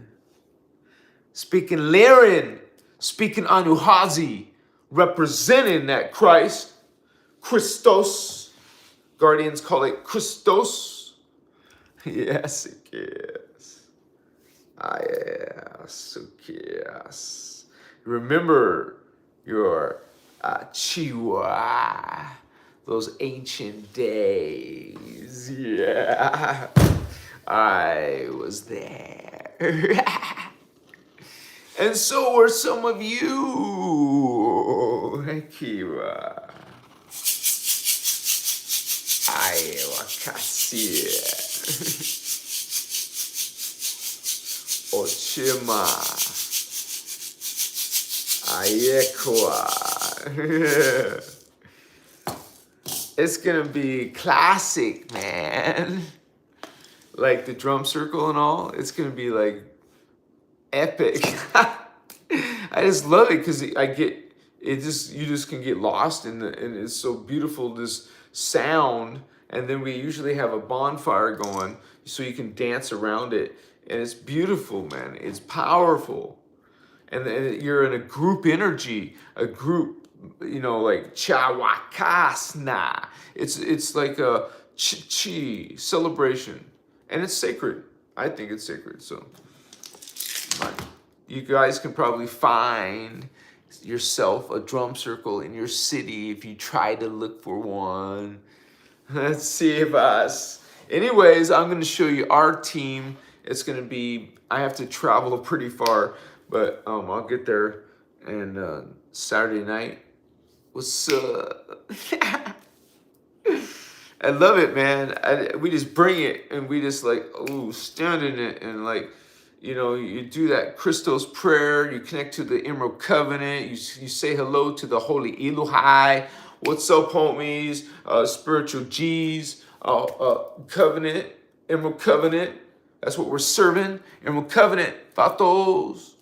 Speaking Lyran, speaking Anuhazi, representing that Christ, Christos. Guardians call it Christos. Yes, it is. Yes, yes. Remember your Chiwa, those ancient days. Yeah, I was there. And so were some of you. Kiwa. Wakasi. Ochima. Ayekwa. It's gonna be classic, man. Like the drum circle and all. It's gonna be like epic. I just love it because you just can get lost in and it's so beautiful, this sound. And then we usually have a bonfire going so you can dance around it, and it's beautiful, man. It's powerful. And then you're in a group energy, a group, like chawakasna. It's like a chi celebration, and it's sacred. I think it's sacred. So you guys can probably find yourself a drum circle in your city if you try to look for one. Let's see if us. Anyways, I'm going to show you our team. It's going to be, I have to travel pretty far, but I'll get there. And Saturday night, what's up? I love it, man. We just bring it, and we just stand in it, and you do that Christos prayer. You connect to the Emerald Covenant. You say hello to the Holy Elohai. What's up, homies? Spiritual G's. Covenant. Emerald Covenant. That's what we're serving. Emerald Covenant. Fatos.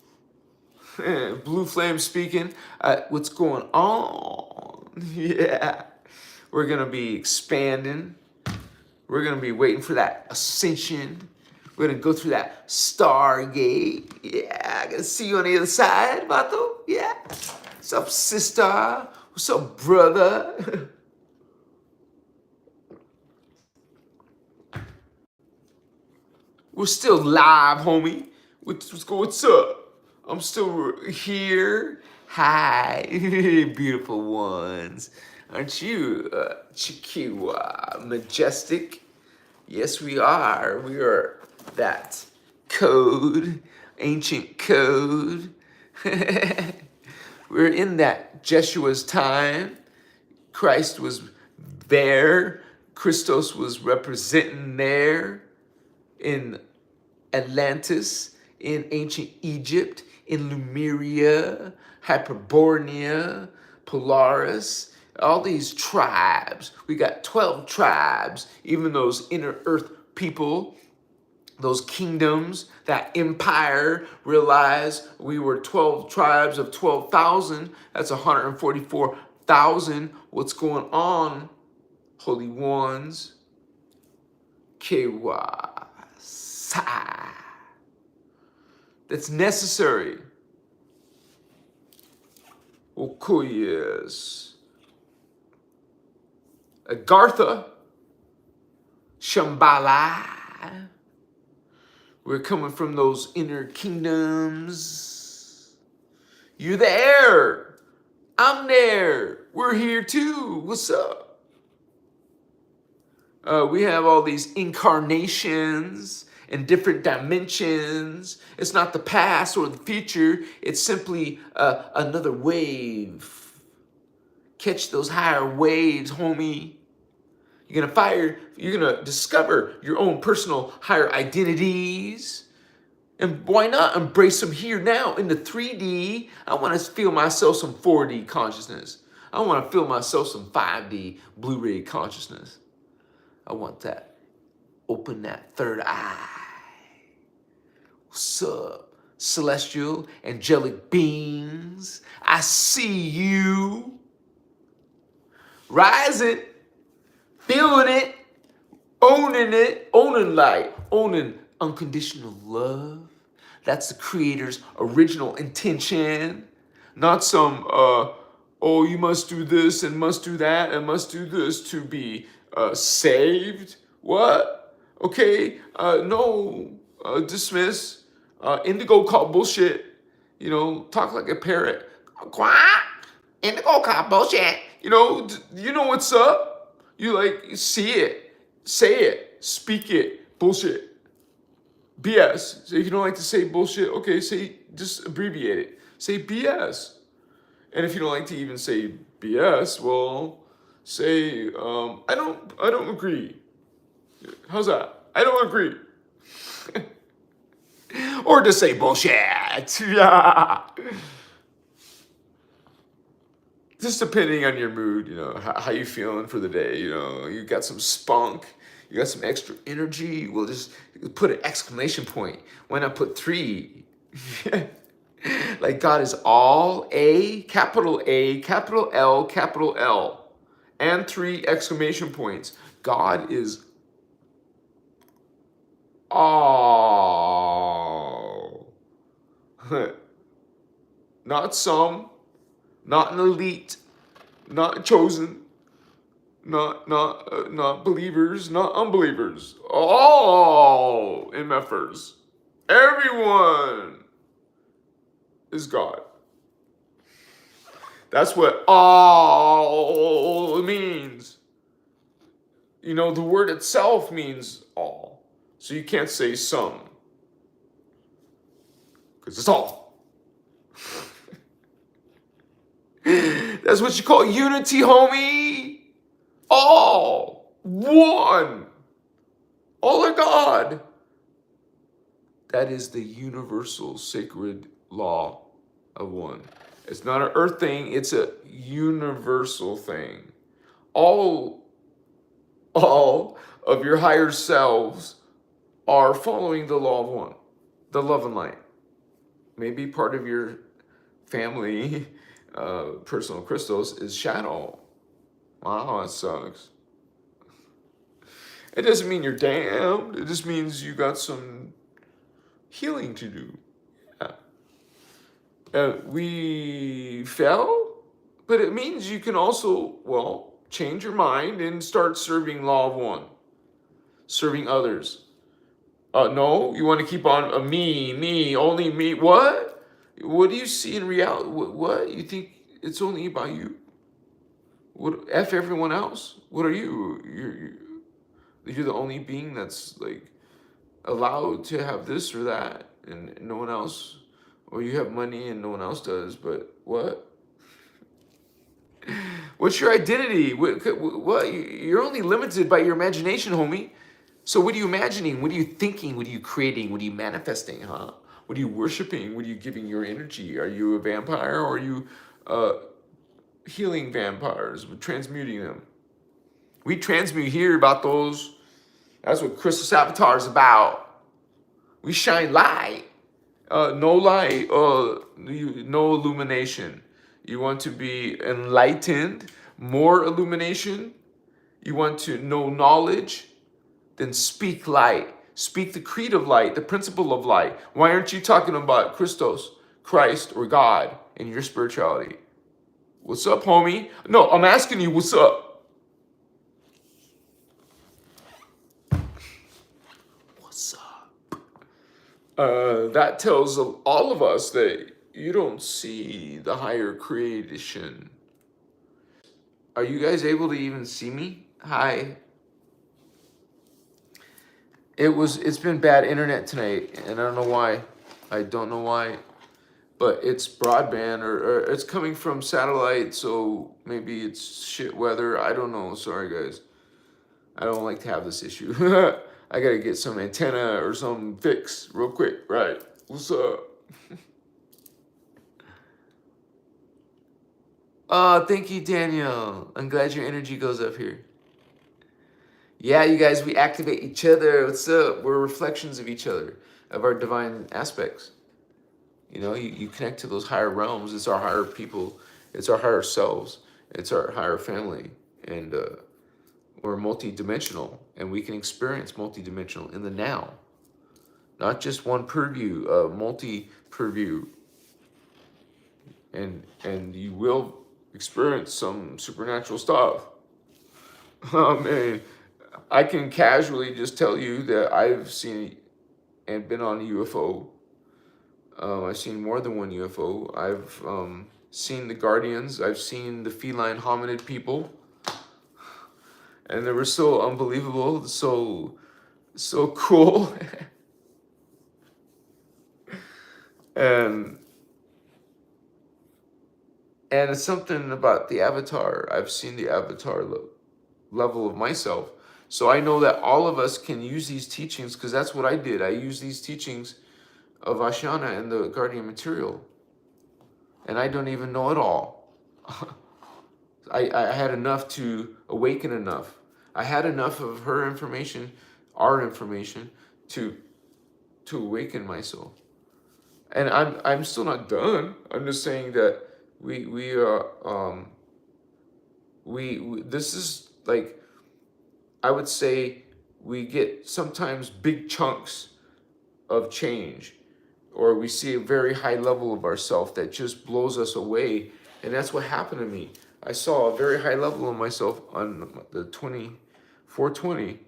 Blue Flame speaking. What's going on? Yeah. We're going to be expanding. We're going to be waiting for that ascension. We're going to go through that Stargate. Yeah, I'm going to see you on the other side, Vato. Yeah. What's up, sister? What's up, brother? We're still live, homie. What's up? I'm still here. Hi, beautiful ones. Aren't you Chikiwa majestic? Yes, we are. We are that code, ancient code. We're in that Jeshua's time. Christ was there. Christos was representing there in Atlantis, in ancient Egypt, in Lemuria, Hyperborea, Polaris, all these tribes. We got 12 tribes, even those inner earth people, those kingdoms, that empire. Realize we were 12 tribes of 12,000. That's 144,000. What's going on, holy ones? Kewasa. That's necessary. Okuyas. Agartha. Shambhala. We're coming from those inner kingdoms. You're there. I'm there. We're here too. What's up? We have all these incarnations in different dimensions. It's not the past or the future. It's simply another wave. Catch those higher waves, homie. You're gonna discover your own personal higher identities. And why not embrace them here now in the 3D? I want to feel myself some 4D consciousness. I want to feel myself some 5D Blu-ray consciousness. I want that. Open that third eye. What's up, celestial, angelic beings? I see you. Rising, feeling it, owning light, owning unconditional love. That's the creator's original intention. Not some, oh, you must do this and must do that and must do this to be saved. What? Okay, no, dismiss. Indigo called bullshit. You know, talk like a parrot. Quack. Indigo called bullshit. You know what's up. You like see it, say it, speak it. Bullshit. BS. So if you don't like to say bullshit, okay, just abbreviate it. Say BS. And if you don't like to even say BS, well, say I don't agree. How's that? I don't agree. Or just say bullshit. Yeah. Just depending on your mood, how you feeling for the day, you got some spunk, you got some extra energy, we'll just put an exclamation point. Why not put 3? Like God is all capital L, capital L, and 3 exclamation points. God is all. Not some, not an elite, not chosen, not believers, not unbelievers. All MFers. Everyone is God. That's what all means. The word itself means all. So you can't say some. Because it's all. That's what you call unity, homie. All. One. All are God. That is the universal sacred law of one. It's not an earth thing, it's a universal thing. All of your higher selves are following the law of one, the love and light. Maybe part of your family, personal Christos, is shadow. Wow, that sucks. It doesn't mean you're damned. It just means you got some healing to do. Yeah. We fell, but it means you can also, change your mind and start serving law of one. Serving others. No, you want to keep on me, only me. What? What do you see in reality? What? You think it's only about you? What? F everyone else? What are you? You're the only being that's like allowed to have this or that, and no one else. Or you have money and no one else does. But what? What's your identity? What? You're only limited by your imagination, homie. So what are you imagining? What are you thinking? What are you creating? What are you manifesting, huh? What are you worshiping? What are you giving your energy? Are you a vampire or are you healing vampires, transmuting them? We transmute here about those. That's what Christos Avatar is about. We shine light. No light, no illumination. You want to be enlightened, more illumination. You want to know knowledge. Then speak light. Speak the creed of light, the principle of light. Why aren't you talking about Christos, Christ, or God in your spirituality? What's up, homie? No, I'm asking you, what's up? What's up? That tells all of us that you don't see the higher creation. Are you guys able to even see me? Hi. It's been bad internet tonight, and I don't know why. But it's broadband, or it's coming from satellite, so maybe it's shit weather. I don't know. Sorry, guys. I don't like to have this issue. I gotta get some antenna or some fix real quick, right? What's up? Oh, thank you, Daniel. I'm glad your energy goes up here. Yeah, you guys, we activate each other. What's up? We're reflections of each other, of our divine aspects. You know, you connect to those higher realms. It's our higher people. It's our higher selves. It's our higher family. And we're multi-dimensional. And we can experience multi-dimensional in the now. Not just one purview, multi-purview. And you will experience some supernatural stuff. I mean, I can casually just tell you that I've seen and been on a UFO. I've seen more than one UFO. I've seen the Guardians. I've seen the feline hominid people. And they were so unbelievable, so cool. and it's something about the avatar. I've seen the avatar level of myself. So I know that all of us can use these teachings, because that's what I did. I used these teachings of Ashana and the Guardian material. And I don't even know it all. I had enough to awaken enough. I had enough of her information, our information, to awaken myself. And I'm still not done. I'm just saying that we this is like, I would say we get sometimes big chunks of change, or we see a very high level of ourself that just blows us away. And that's what happened to me. I saw a very high level of myself on the 420.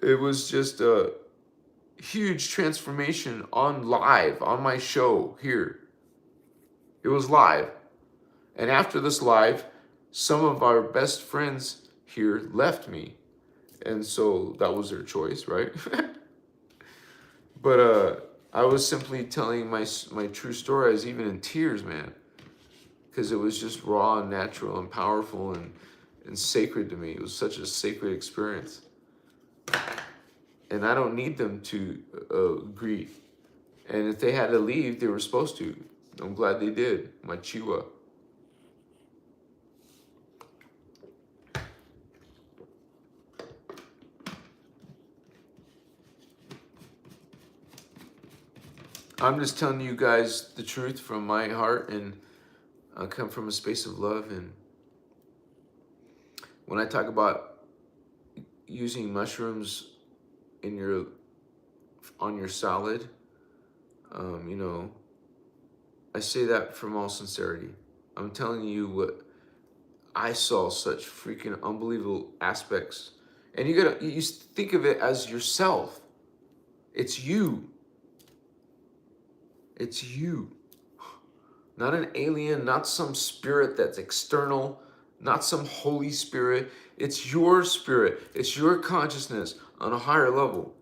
It was just a huge transformation on my show here. It was live. And after this live, some of our best friends here left me. And so that was their choice, right? But I was simply telling my true story. I was even in tears, man. Because it was just raw and natural and powerful and sacred to me. It was such a sacred experience. And I don't need them to agree. And if they had to leave, they were supposed to. I'm glad they did. My Chiwa. I'm just telling you guys the truth from my heart, and I come from a space of love. And when I talk about using mushrooms on your salad, you know, I say that from all sincerity. I'm telling you what I saw, such freaking unbelievable aspects. And you think of it as yourself. It's you. It's you. Not an alien, not some spirit that's external, not some Holy Spirit. It's your spirit. It's your consciousness on a higher level.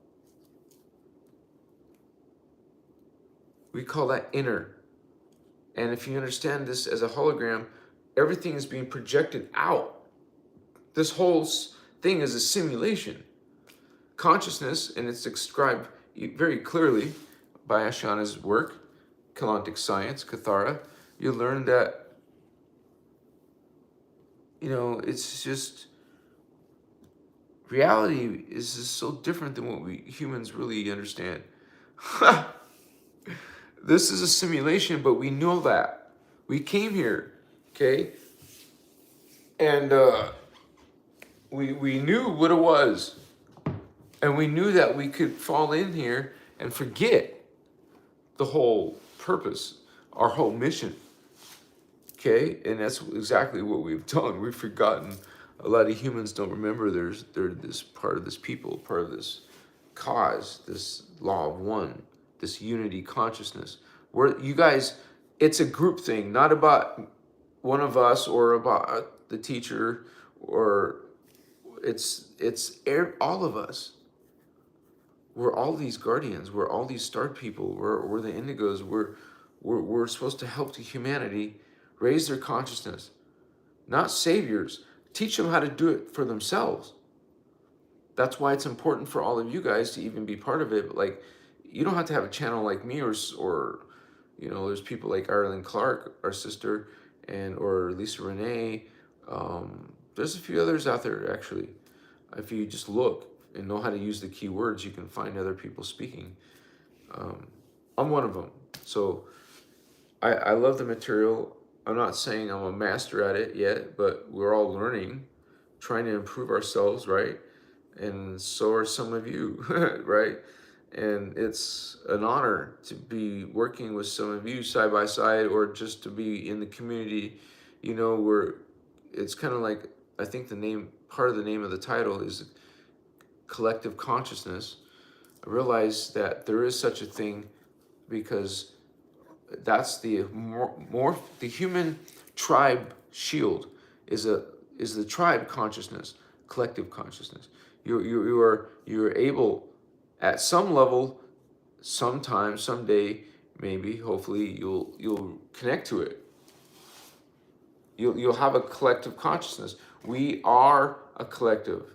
We call that inner. And if you understand this as a hologram, everything is being projected out. This whole thing is a simulation. Consciousness, and it's described very clearly by Ashana's work, Kalantic Science, Kathara, you learn that, you know, it's just, reality is just so different than what we humans really understand. This is a simulation, but we know that. We came here, okay? And we knew what it was. And we knew that we could fall in here and forget the whole purpose, our whole mission. Okay? And that's exactly what we've done. We've forgotten. A lot of humans don't remember they're this part of this people, part of this cause, this law of one, this unity consciousness. Where you guys, it's a group thing, not about one of us or about the teacher, or it's all of us. We're all these guardians. We're all these star people. We're the indigos. We're supposed to help the humanity raise their consciousness, not saviors. Teach them how to do it for themselves. That's why it's important for all of you guys to even be part of it. But like, you don't have to have a channel like me, or you know, there's people like Ireland Clark, our sister, and or Lisa Renee. There's a few others out there actually. If you just look and know how to use the keywords, you can find other people speaking. I'm one of them. So I love the material. I'm not saying I'm a master at it yet, but we're all learning, trying to improve ourselves, right? And so are some of you, right? And it's an honor to be working with some of you side by side, or just to be in the community, you know, where it's kind of like, I think part of the name of the title is collective consciousness. I realize that there is such a thing, because that's the the human tribe shield is the tribe consciousness, collective consciousness. You're able at some level, sometime, someday, maybe, hopefully, you'll connect to it. You'll have a collective consciousness. We are a collective,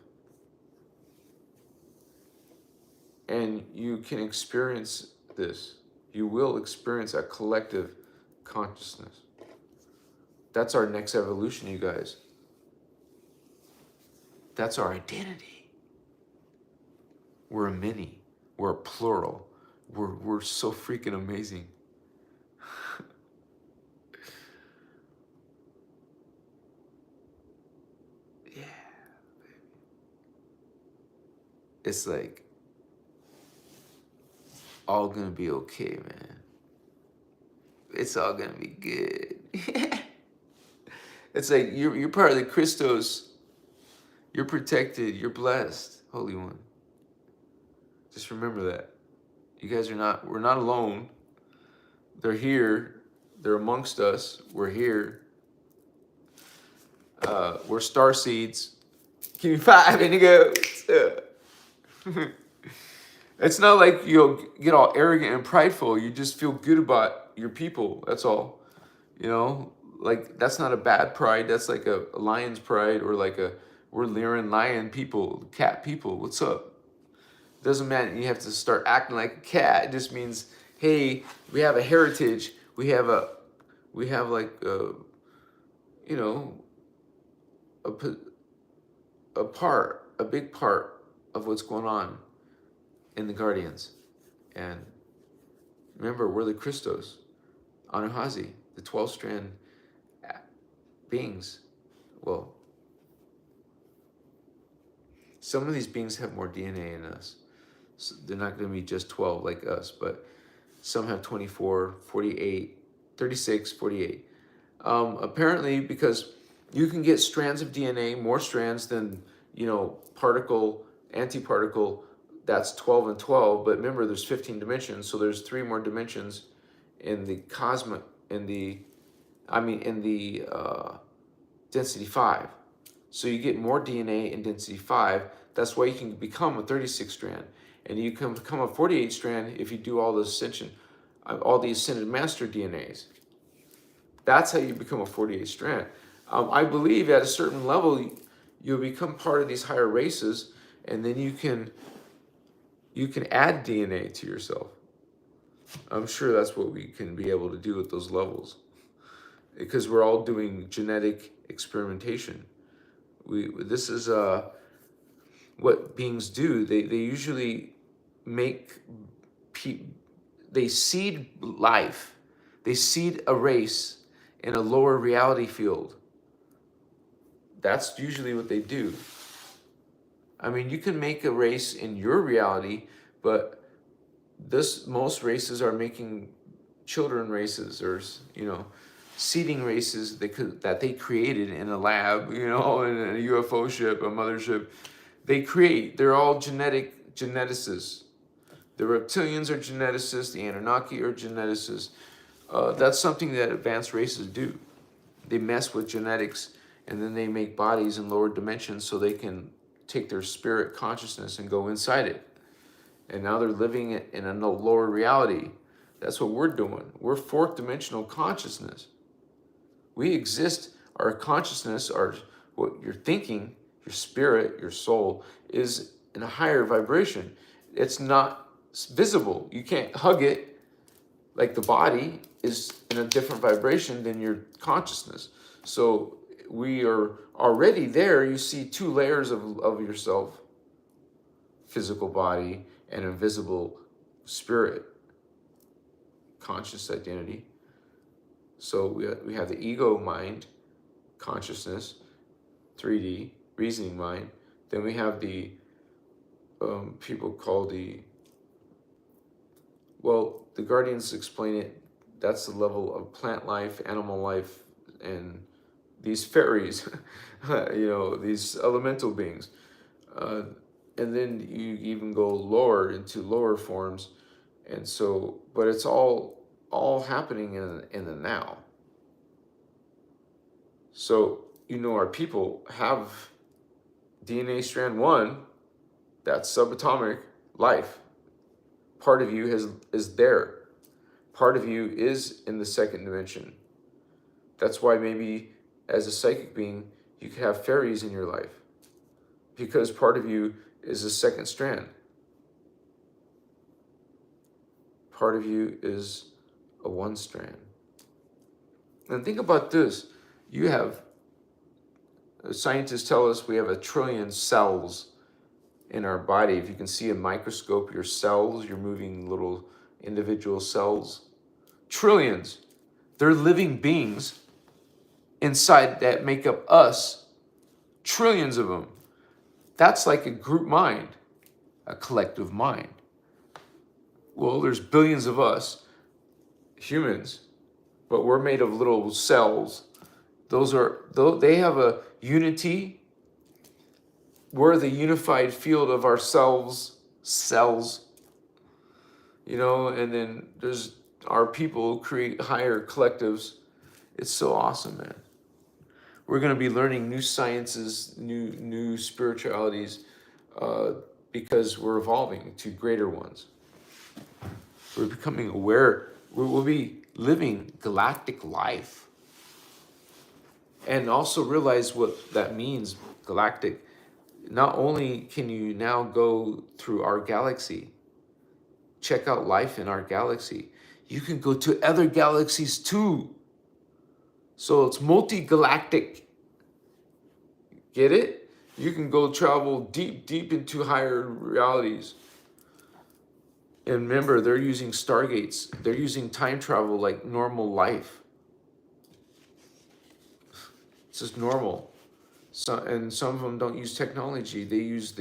and you can experience this. You will experience a collective consciousness. That's our next evolution, you guys. That's our identity. We're a many. We're a plural. We're so freaking amazing. Yeah. It's like all gonna be okay, man. It's all gonna be good. It's like you're part of the Christos. You're protected. You're blessed, Holy One. Just remember that. You guys we're not alone. They're here. They're amongst us. We're here. We're starseeds. Give me 5, Indigo. It's not like you'll get all arrogant and prideful. You just feel good about your people. That's all. You know, like, that's not a bad pride. That's like a lion's pride, or like we're Lyran lion people, cat people. What's up? Doesn't mean you have to start acting like a cat. It just means, hey, we have a heritage. We have like you know, a big part of what's going on in the Guardians. And remember, we're the Christos, Anuhazi, the 12-strand beings. Well, some of these beings have more DNA in us. So they're not going to be just 12 like us, but some have 24, 48, 36, 48. Apparently, because you can get strands of DNA, more strands than, you know, particle, antiparticle, that's 12 and 12. But remember, there's 15 dimensions, so there's 3 more dimensions in the cosmic, in the density 5. So you get more DNA in density 5. That's why you can become a 36 strand. And you can become a 48 strand if you do all the ascension, all the ascended master DNAs. That's how you become a 48 strand. I believe at a certain level, you'll become part of these higher races, and then you can add DNA to yourself. I'm sure that's what we can be able to do at those levels, because we're all doing genetic experimentation. This is what beings do. They usually they seed life. They seed a race in a lower reality field. That's usually what they do. I mean, you can make a race in your reality, but most races are making children races, or, you know, seeding races that they created in a lab, you know, in a UFO ship, a mothership. They're all geneticists. The reptilians are geneticists, the Anunnaki are geneticists. That's something that advanced races do. They mess with genetics, and then they make bodies in lower dimensions so they can take their spirit consciousness and go inside it. And now they're living in a lower reality. That's what we're doing. We're 4th dimensional consciousness. We exist, our consciousness, what you're thinking, your spirit, your soul, is in a higher vibration. It's not visible. You can't hug it. Like the body is in a different vibration than your consciousness. So we are already there. You see two layers of yourself, physical body and invisible spirit, conscious identity. So we have the ego mind, consciousness, 3D, reasoning mind. Then we have the people call the guardians explain it. That's the level of plant life, animal life, and these fairies, these elemental beings. And then you even go lower into lower forms. And so, but it's all happening in the now. So, our people have DNA strand 1, that's subatomic life. Part of you is there. Part of you is in the second dimension. That's why maybe as a psychic being, you could have fairies in your life. Because part of you is a second strand. Part of you is a one strand. And think about this. Scientists tell us we have 1 trillion cells in our body. If you can see a microscope, your cells, you're moving little individual cells. Trillions. They're living beings inside that make up us. Trillions of them. That's like a group mind, a collective mind. Well, there's billions of us, humans, but we're made of little cells. They have a unity. We're the unified field of ourselves, cells, and then there's our people create higher collectives. It's so awesome, man. We're going to be learning new sciences, new spiritualities, because we're evolving to greater ones. We're becoming aware. We'll be living galactic life. And also realize what that means, galactic. Not only can you now go through our galaxy, check out life in our galaxy, you can go to other galaxies too. So it's multi-galactic. Get it? You can go travel deep into higher realities. And remember, they're using stargates. They're using time travel like normal life. It's just normal. And some of them don't use technology. They use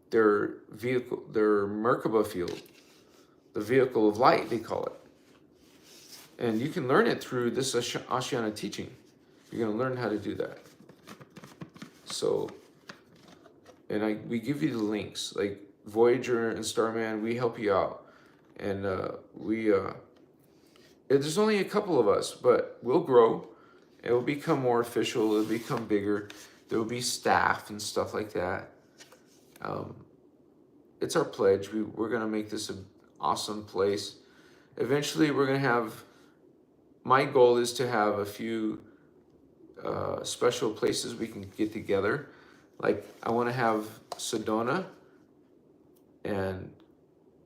their vehicle, their Merkaba field, the vehicle of light, they call it. And you can learn it through this Ashiana teaching. You're going to learn how to do that. So, and we give you the links, like Voyager and Starman, we help you out. And there's only a couple of us, but we'll grow. It will become more official. It'll become bigger. There will be staff and stuff like that. It's our pledge. We're going to make this an awesome place. Eventually, we're going to have, my goal is to have a few special places we can get together. Like, I want to have Sedona and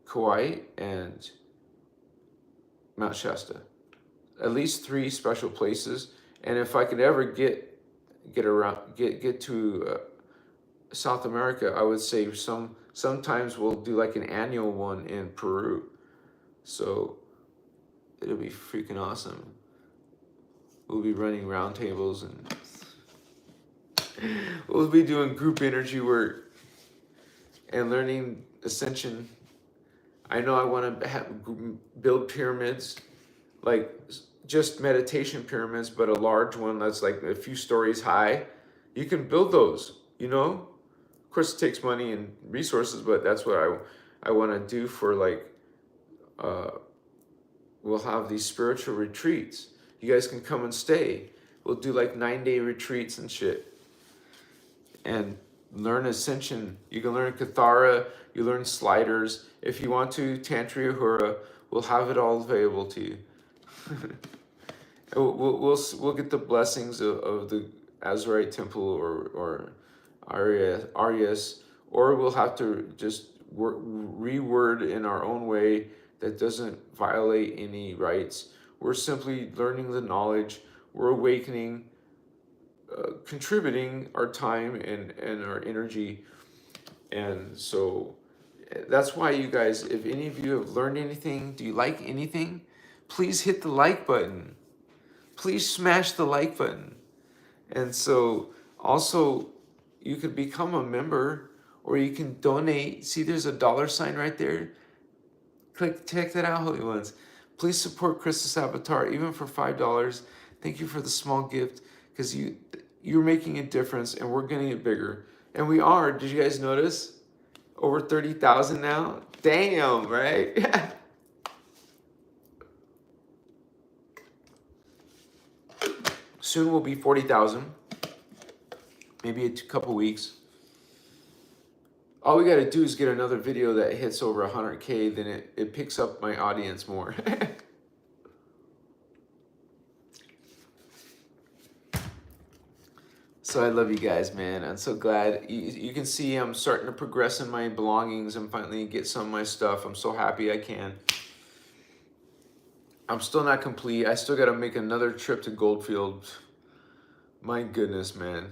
Kauai and Mount Shasta. At least 3 special places. And if I could ever get to South America, I would say sometimes we'll do like an annual one in Peru. So it'll be freaking awesome. We'll be running roundtables and we'll be doing group energy work and learning Ascension. I know I want to build pyramids, like just meditation pyramids, but a large one that's like a few stories high. You can build those, Of course, it takes money and resources, but that's what I want to do for we'll have these spiritual retreats. You guys can come and stay. We'll do like 9-day retreats and shit. And learn Ascension. You can learn Kathara, you learn sliders. If you want to, Tantra Ahura, we'll have it all available to you. We'll get the blessings of the Azurite Temple or Arias, or we'll have to just reword in our own way that doesn't violate any rights. We're simply learning the knowledge, we're awakening, contributing our time and our energy. And so that's why, you guys, if any of you have learned anything, do you like anything, please hit the like button. Please smash the like button. And so also, you could become a member, or you can donate. See, there's a $sign right there. Check that out, Holy Ones. Please support Christos Avatar, even for $5. Thank you for the small gift, because you're making a difference, and we're getting it bigger. And we are. Did you guys notice? Over 30,000 now? Damn, right? Soon will be 40,000. Maybe a couple weeks. All we got to do is get another video that hits over 100K, then it picks up my audience more. So I love you guys, man. I'm so glad. You can see I'm starting to progress in my belongings. I'm finally get some of my stuff. I'm so happy I can. I'm still not complete. I still got to make another trip to Goldfield. My goodness, man.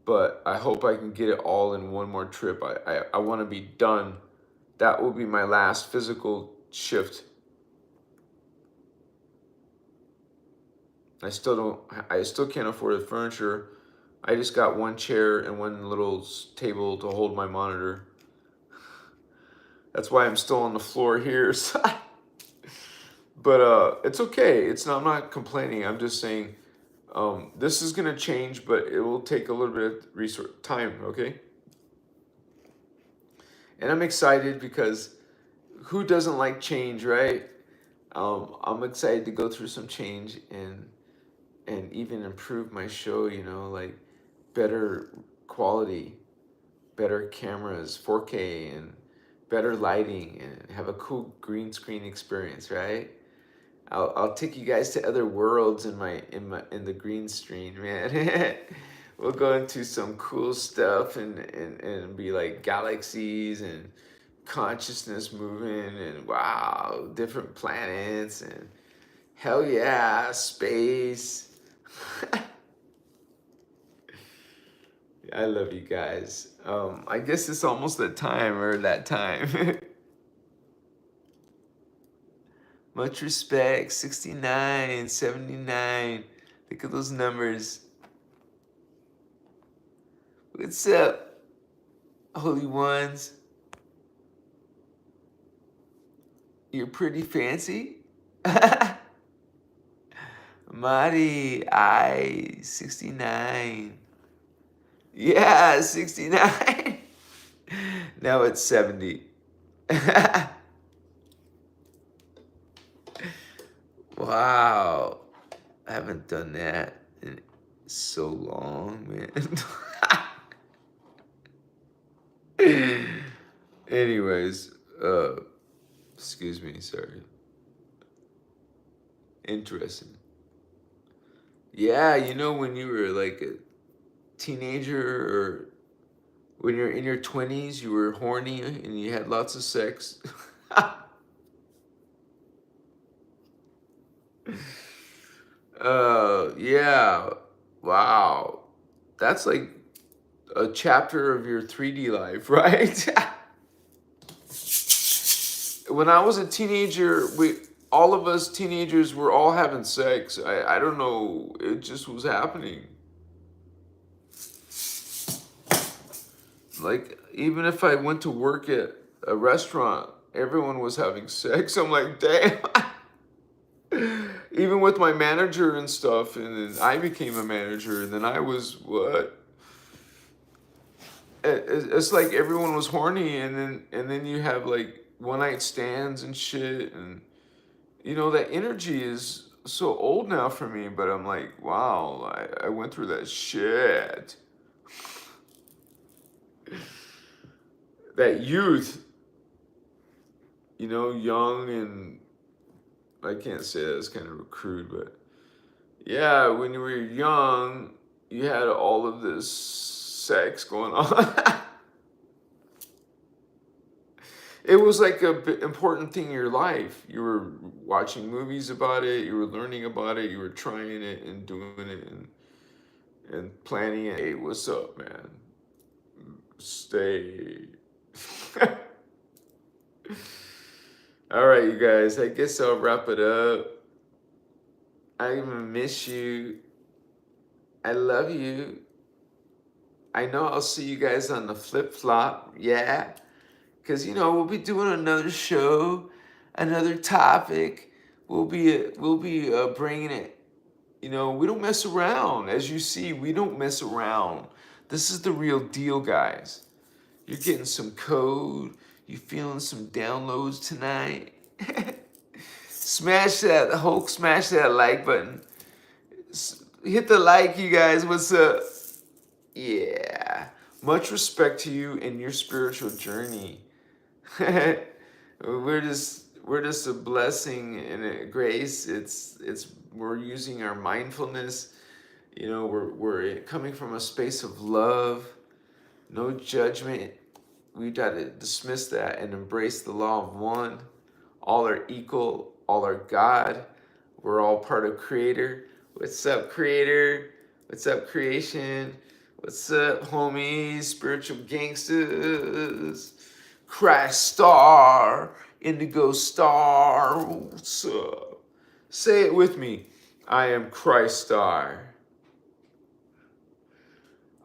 But I hope I can get it all in one more trip. I want to be done. That will be my last physical shift. I still can't afford the furniture. I just got one chair and one little table to hold my monitor. That's why I'm still on the floor here. But it's okay. I'm not complaining. I'm just saying this is gonna change, but it will take a little bit of time. Okay. And I'm excited because who doesn't like change, right? I'm excited to go through some change and even improve my show, like better quality, better cameras, 4K, and better lighting, and have a cool green screen experience, right? I'll take you guys to other worlds in the green screen, man. We'll go into some cool stuff and be like galaxies and consciousness moving, and wow, different planets, and hell yeah, space. I love you guys. I guess it's almost that time. Much respect. 69, 79. Look at those numbers. What's up, Holy Ones? You're pretty fancy. Mari, 69. Yeah, 69. Now it's 70. Wow. I haven't done that in so long, man. Anyways, excuse me, sorry. Interesting. Yeah, when you were like a teenager, or when you're in your 20s, you were horny and you had lots of sex. Yeah. Wow. That's like a chapter of your 3D life, right? When I was a teenager, all of us teenagers were all having sex. I don't know. It just was happening. Like, even if I went to work at a restaurant, everyone was having sex. I'm like, damn. Even with my manager and stuff, and then I became a manager, and then I was what? It's like everyone was horny, and then you have like one night stands and shit, and that energy is so old now for me. But I'm like, wow, I went through that shit. That youth, young, and I can't say that, it's kind of crude, but yeah, when you were young, you had all of this sex going on. It was like a important thing in your life. You were watching movies about it, you were learning about it, you were trying it and doing it and planning it. Hey, what's up, man? Stay. All right, you guys, I guess I'll wrap it up. I'm gonna miss you. I love you. I know I'll see you guys on the flip flop. Yeah. Because, we'll be doing another show, another topic. We'll be bringing it. We don't mess around. As you see, we don't mess around. This is the real deal, guys. You're getting some code. You feeling some downloads tonight? Smash that like button. Hit the like, you guys. What's up? Yeah. Much respect to you in your spiritual journey. we're just a blessing and a grace. We're using our mindfulness. We're coming from a space of love, no judgment. We got to dismiss that and embrace the law of one. All are equal. All are God. We're all part of Creator. What's up, Creator? What's up, creation? What's up, homies? Spiritual gangsters. Christ star. Indigo star. What's up? Say it with me. I am Christ star.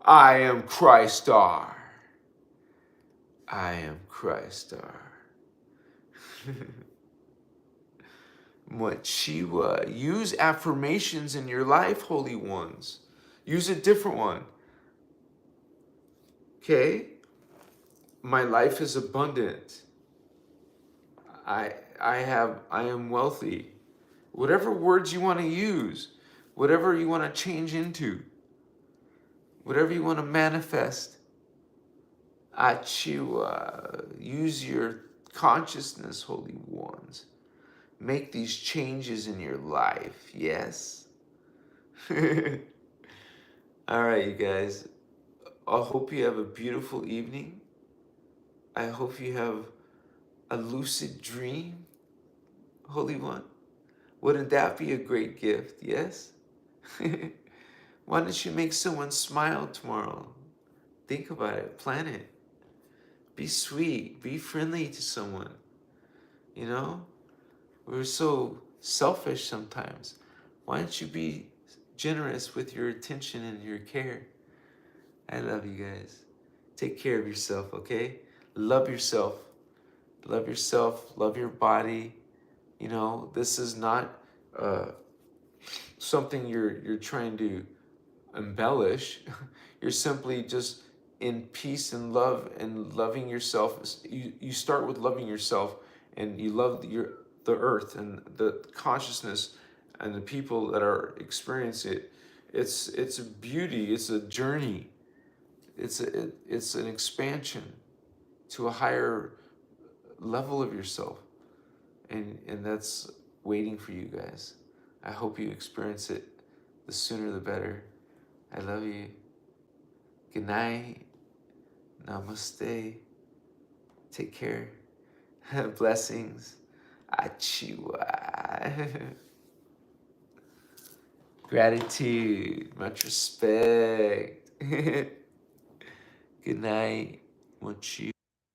I am Christ star. I am Christ star. Mochiwa. Use affirmations in your life, holy ones. Use a different one. Okay? My life is abundant. I am wealthy. Whatever words you want to use, whatever you want to change into, whatever you want to manifest. Achiwa. Use your consciousness, holy ones. Make these changes in your life, yes? All right, you guys. I hope you have a beautiful evening. I hope you have a lucid dream, Holy One. Wouldn't that be a great gift, yes? Why don't you make someone smile tomorrow? Think about it, plan it. Be sweet, be friendly to someone. We're so selfish sometimes. Why don't you be generous with your attention and your care? I love you guys. Take care of yourself, okay? Love yourself. Love yourself. Love your body. This is not something you're trying to embellish. You're simply just in peace and love and loving yourself. You start with loving yourself, and you love the earth and the consciousness and the people that are experiencing it. It's a beauty. It's a journey. It's an expansion to a higher level of yourself, and that's waiting for you guys. I hope you experience it. The sooner the better. I love you. Good night. Namaste. Take care. Blessings. Achiwa. Gratitude. Much respect. Good night. Mochi.